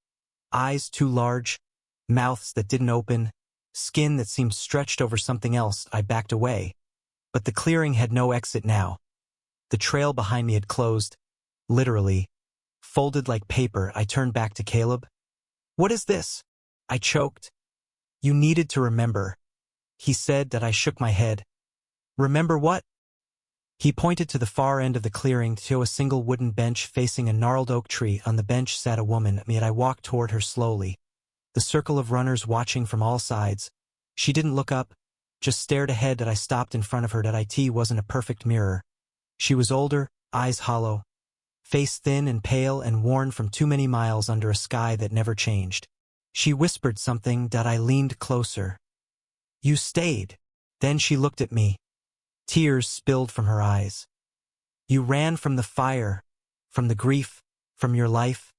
eyes too large, mouths that didn't open, skin that seemed stretched over something else. I backed away. But the clearing had no exit now. The trail behind me had closed, literally, folded like paper. I turned back to Caleb. "What is this?" I choked. "You needed to remember," he said. That I shook my head. "Remember what?" He pointed to the far end of the clearing to a single wooden bench facing a gnarled oak tree. On the bench sat a woman, yet I walked toward her slowly. The circle of runners watching from all sides. She didn't look up, just stared ahead. That I stopped in front of her. That it wasn't a perfect mirror. She was older, eyes hollow, face thin and pale and worn from too many miles under a sky that never changed. She whispered something. That I leaned closer. "You stayed." Then she looked at me. Tears spilled from her eyes. "You ran from the fire, from the grief, from your life,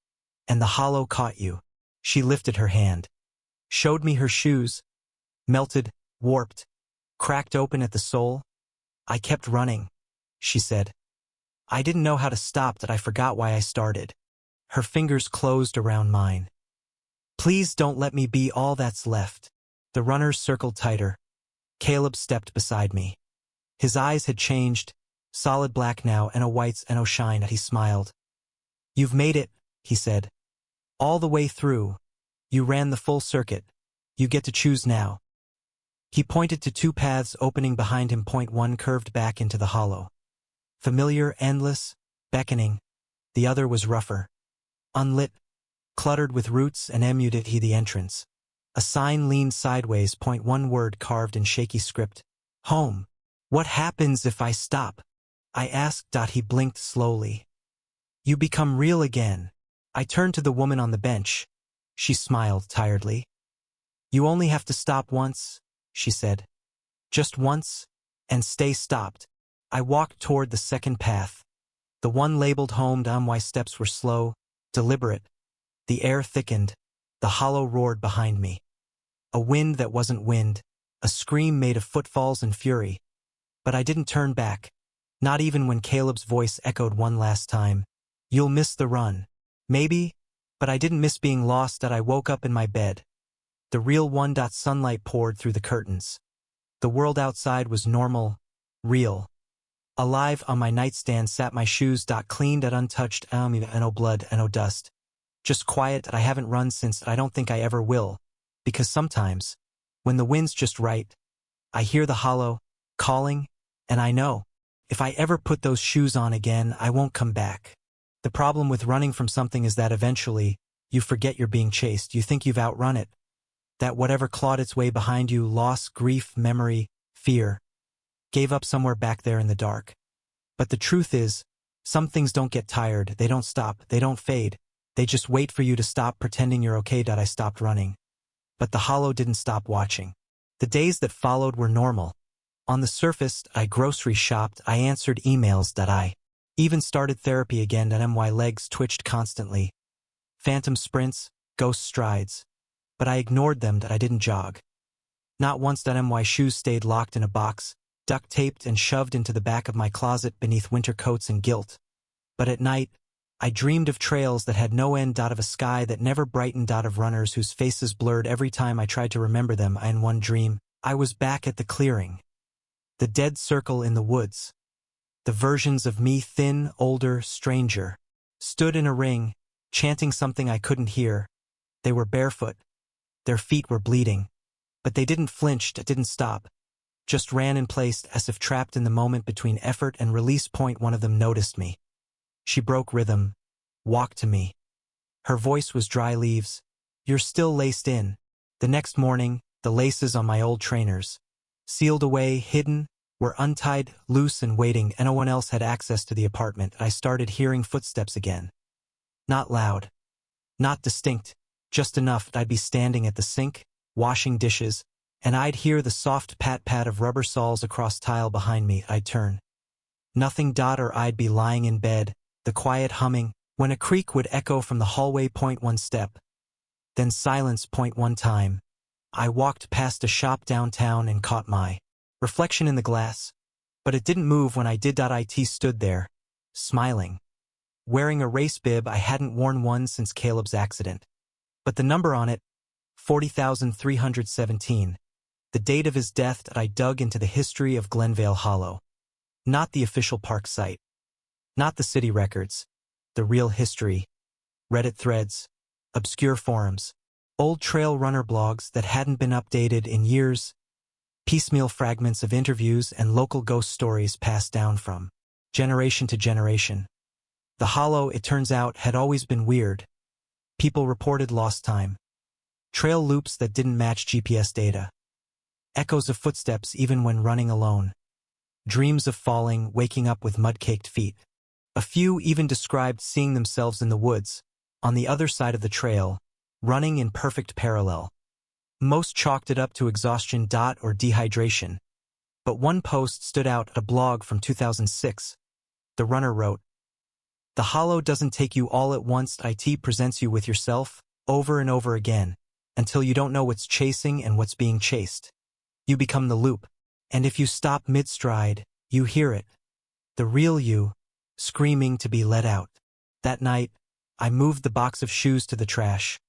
and the hollow caught you." She lifted her hand, showed me her shoes, melted, warped, cracked open at the sole. "I kept running," she said. "I didn't know how to stop. That I forgot why I started." Her fingers closed around mine. "Please don't let me be all that's left." The runners circled tighter. Caleb stepped beside me. His eyes had changed, solid black now, and a white's and shine. He smiled. "You've made it," he said. "All the way through. You ran the full circuit. You get to choose now." He pointed to two paths opening behind him. Point one curved back into the hollow. Familiar, endless, beckoning. The other was rougher. Unlit, cluttered with roots, and emuted the entrance. A sign leaned sideways. Point one word carved in shaky script. "Home." "What happens if I stop?" I asked. He blinked slowly. "You become real again." I turned to the woman on the bench. She smiled tiredly. "You only have to stop once," she said. "Just once, and stay stopped." I walked toward the second path. The one labeled home. My steps were slow, deliberate. The air thickened. The hollow roared behind me. A wind that wasn't wind. A scream made of footfalls and fury. But I didn't turn back. Not even when Caleb's voice echoed one last time. "You'll miss the run." Maybe, but I didn't miss being lost. That I woke up in my bed. The real one. Sunlight poured through the curtains. The world outside was normal, real. Alive. On my nightstand sat my shoes. Cleaned and untouched. And no blood and no dust. Just quiet. That I haven't run since. I don't think I ever will. Because sometimes, when the wind's just right, I hear the hollow, calling, and I know, if I ever put those shoes on again, I won't come back. The problem with running from something is that eventually, you forget you're being chased. You think you've outrun it. That whatever clawed its way behind you, loss, grief, memory, fear, gave up somewhere back there in the dark. But the truth is, some things don't get tired. They don't stop. They don't fade. They just wait for you to stop pretending you're okay. I stopped running. But the hollow didn't stop watching. The days that followed were normal. On the surface, I grocery shopped, I answered emails, that I even started therapy again, and my legs twitched constantly. Phantom sprints, ghost strides. But I ignored them, that I didn't jog. Not once. That my shoes stayed locked in a box, duct taped and shoved into the back of my closet beneath winter coats and guilt. But at night, I dreamed of trails that had no end, of a sky that never brightened, of runners whose faces blurred every time I tried to remember them. In one dream, I was back at the clearing. The dead circle in the woods. The versions of me, thin, older, stranger, stood in a ring, chanting something I couldn't hear. They were barefoot. Their feet were bleeding. But they didn't flinch, didn't stop. Just ran in place as if trapped in the moment between effort and release point. One of them noticed me. She broke rhythm, walked to me. Her voice was dry leaves. You're still laced in. The next morning, the laces on my old trainers, sealed away, hidden, were untied, loose and waiting, and no one else had access to the apartment. I started hearing footsteps again. Not loud. Not distinct. Just enough that I'd be standing at the sink, washing dishes, and I'd hear the soft pat-pat of rubber soles across tile behind me. I'd turn. Nothing. Or I'd be lying in bed, the quiet humming, when a creak would echo from the hallway. One step. Then silence. One time. I walked past a shop downtown and caught my reflection in the glass. But it didn't move when I did. It stood there, smiling, wearing a race bib. I hadn't worn one since Caleb's accident. But the number on it, 40,317. The date of his death. I dug into the history of Glenvale Hollow. Not the official park site. Not the city records. The real history. Reddit threads. Obscure forums. Old trail runner blogs that hadn't been updated in years. Piecemeal fragments of interviews and local ghost stories passed down from generation to generation. The hollow, it turns out, had always been weird. People reported lost time. Trail loops that didn't match GPS data. Echoes of footsteps even when running alone. Dreams of falling, waking up with mud-caked feet. A few even described seeing themselves in the woods, on the other side of the trail, running in perfect parallel. Most chalked it up to exhaustion or dehydration. But one post stood out, a blog from 2006. The runner wrote, "The hollow doesn't take you all at once. It presents you with yourself, over and over again, until you don't know what's chasing and what's being chased. You become the loop. And if you stop mid-stride, you hear it. The real you, screaming to be let out." That night, I moved the box of shoes to the trash,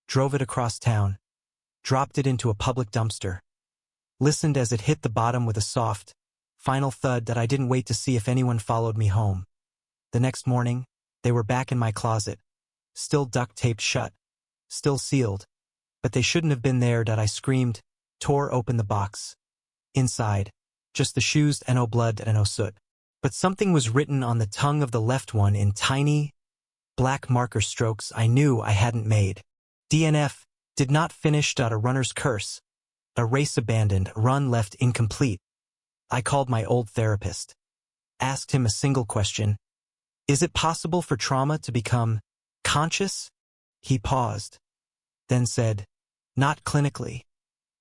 drove it across town, dropped it into a public dumpster, listened as it hit the bottom with a soft, final thud that I didn't wait to see if anyone followed me home. The next morning, they were back in my closet, still duct-taped shut, still sealed, but they shouldn't have been there. I screamed, tore open the box. Inside, just the shoes and no blood and no soot. But something was written on the tongue of the left one in tiny, black marker strokes I knew I hadn't made. DNF, did not finish. A runner's curse. A race abandoned, a run left incomplete. I called my old therapist. Asked him a single question. Is it possible for trauma to become conscious? He paused. Then said, not clinically,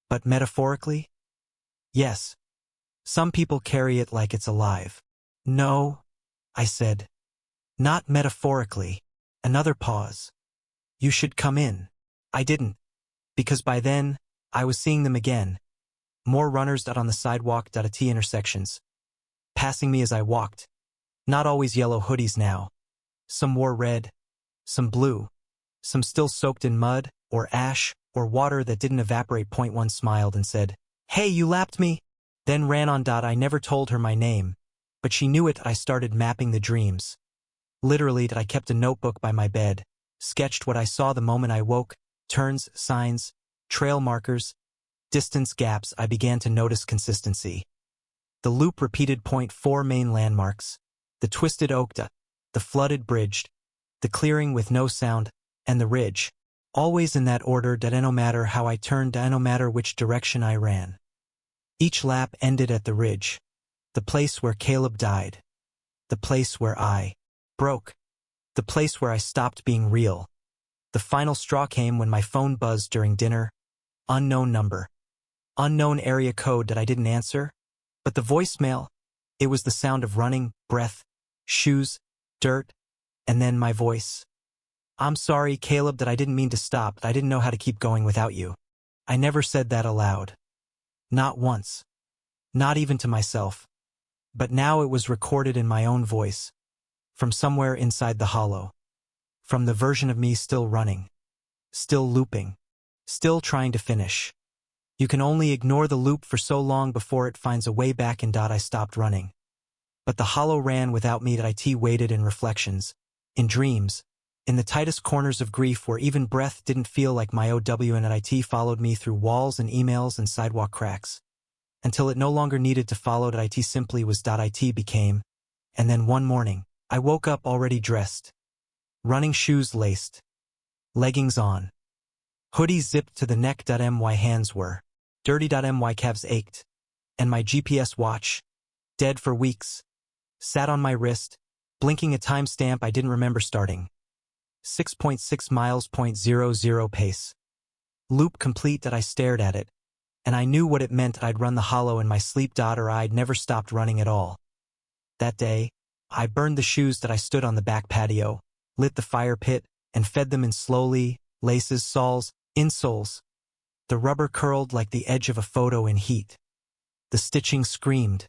but metaphorically? Yes. Some people carry it like it's alive. No, I said. Not metaphorically. Another pause. You should come in. I didn't. Because by then, I was seeing them again. More runners on the sidewalk at T intersections. Passing me as I walked. Not always yellow hoodies now. Some wore red. Some blue. Some still soaked in mud, or ash, or water that didn't evaporate. One smiled and said, "Hey, you lapped me?" Then ran on. I never told her my name, but she knew it. I started mapping the dreams. Literally, I kept a notebook by my bed, sketched what I saw the moment I woke, turns, signs, trail markers, distance gaps. I began to notice consistency. The loop repeated. 4 main landmarks. The twisted oak, the flooded bridge, the clearing with no sound, and the ridge. Always in that order. No matter how I turned, no matter which direction I ran. Each lap ended at the ridge. The place where Caleb died. The place where I broke. The place where I stopped being real. The final straw came when my phone buzzed during dinner. Unknown number. unknown area code that I didn't answer. But the voicemail, it was the sound of running, breath, shoes, dirt, and then my voice. I'm sorry, Caleb, that I didn't mean to stop, but I didn't know how to keep going without you. I never said that aloud. Not once. Not even to myself. But now it was recorded in my own voice. From somewhere inside the hollow. From the version of me still running. Still looping. Still trying to finish. You can only ignore the loop for so long before it finds a way back and I stopped running. But the hollow ran without me. It waited in reflections. In dreams. In the tightest corners of grief where even breath didn't feel like my OW, and it followed me through walls and emails and sidewalk cracks. Until it no longer needed to follow. It simply was. It became. And then one morning, I woke up already dressed. Running shoes laced. Leggings on. Hoodie zipped to the neck. My hands were dirty. My calves ached. And my GPS watch, dead for weeks, sat on my wrist, blinking a timestamp I didn't remember starting. 6.6 miles, .00 pace. Loop complete. I stared at it, and I knew what it meant. I'd run the hollow in my sleep. Or I'd never stopped running at all. That day, I burned the shoes that I stood on the back patio, lit the fire pit, and fed them in slowly, laces, soles, insoles. The rubber curled like the edge of a photo in heat. The stitching screamed.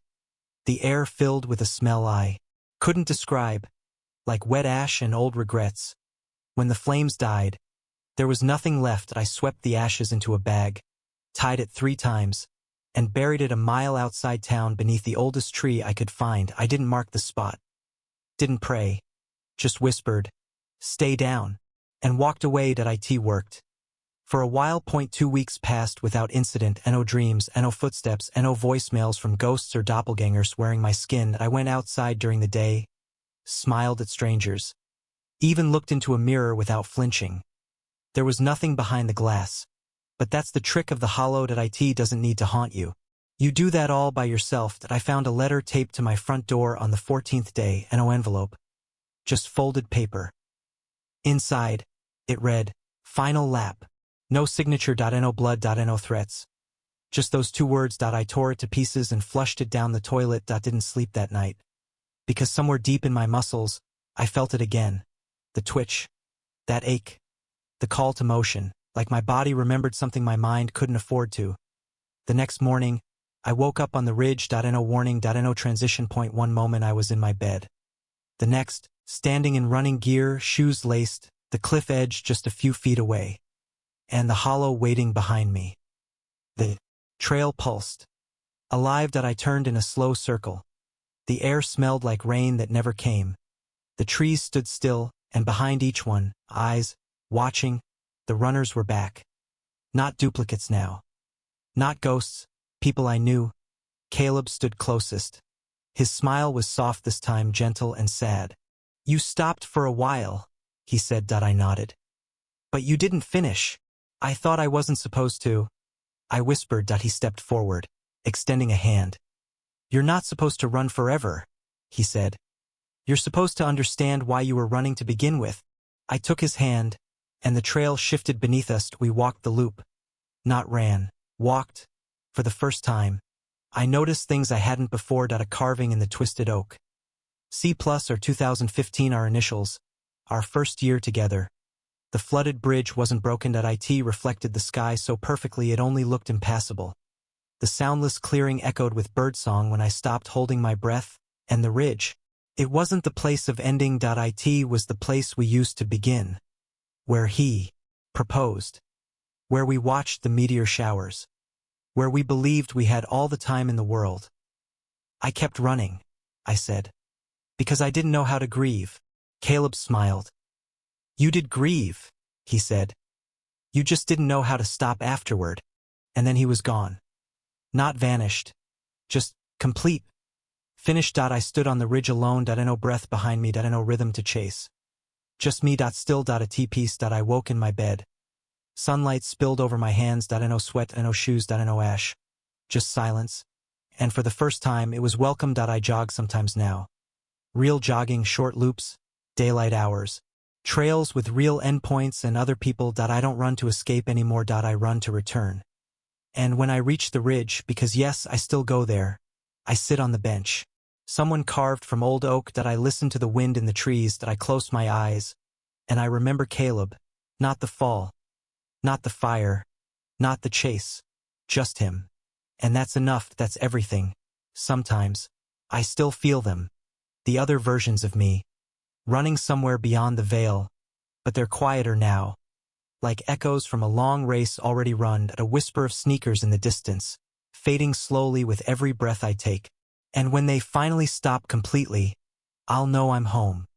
The air filled with a smell I couldn't describe, like wet ash and old regrets. When the flames died, there was nothing left. I swept the ashes into a bag, tied it 3 times, and buried it a mile outside town beneath the oldest tree I could find. I didn't mark the spot. Didn't pray. Just whispered, "Stay down," and walked away. It worked. For a while. 2 weeks passed without incident. No dreams, no footsteps, no voicemails from ghosts or doppelgangers wearing my skin. I went outside during the day, smiled at strangers, even looked into a mirror without flinching. There was nothing behind the glass. But that's the trick of the hollow. It doesn't need to haunt you. You do that all by yourself. I found a letter taped to my front door on the 14th day. No envelope. Just folded paper. Inside, it read, "Final lap. No signature. No blood. No threats." Just those 2 words. I tore it to pieces and flushed it down the toilet. Didn't sleep that night. Because somewhere deep in my muscles, I felt it again. The twitch. That ache. The call to motion. Like my body remembered something my mind couldn't afford to. The next morning, I woke up on the ridge. No warning. No transition point. One moment I was in my bed. The next, standing in running gear, shoes laced, the cliff edge just a few feet away. And the hollow waiting behind me. The trail pulsed. Alive. I turned in a slow circle. The air smelled like rain that never came. The trees stood still, and behind each one, eyes, watching. The runners were back. Not duplicates now. Not ghosts, people I knew. Caleb stood closest. His smile was soft this time, gentle and sad. "You stopped for a while," he said. I nodded. "But you didn't finish. I thought I wasn't supposed to." I whispered. He stepped forward, extending a hand. "You're not supposed to run forever," he said. "You're supposed to understand why you were running to begin with." I took his hand, and the trail shifted beneath us. We walked the loop. Not ran. Walked. For the first time, I noticed things I hadn't before. A carving in the twisted oak. C+ or 2015, our initials. Our first year together. The flooded bridge wasn't broken. It reflected the sky so perfectly it only looked impassable. The soundless clearing echoed with birdsong when I stopped holding my breath, and the ridge. It wasn't the place of ending. It was the place we used to begin. Where he proposed. Where we watched the meteor showers. Where we believed we had all the time in the world. "I kept running," I said. "Because I didn't know how to grieve." Caleb smiled. "You did grieve," he said. "You just didn't know how to stop afterward." And then he was gone. Not vanished. Just complete. Finished. I stood on the ridge alone. No breath behind me. No rhythm to chase. Just me. Still. A peace. I woke in my bed. Sunlight spilled over my hands. No sweat. No shoes. No ash. Just silence. And for the first time, it was welcome. I jog sometimes now. Real jogging, short loops, daylight hours. Trails with real endpoints and other people. I don't run to escape anymore. I run to return. And when I reach the ridge, because yes, I still go there, I sit on the bench. Someone carved from old oak that I listen to the wind in the trees, that I close my eyes, and I remember Caleb, not the fall, not the fire, not the chase, just him. And that's enough, that's everything. Sometimes, I still feel them, the other versions of me, running somewhere beyond the veil, but they're quieter now, like echoes from a long race already run, at a whisper of sneakers in the distance, fading slowly with every breath I take. And when they finally stop completely, I'll know I'm home.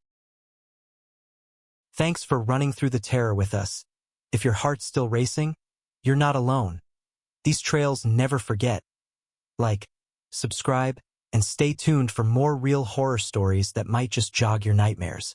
Thanks for running through the terror with us. If your heart's still racing, you're not alone. These trails never forget. Like, subscribe, and stay tuned for more real horror stories that might just jog your nightmares.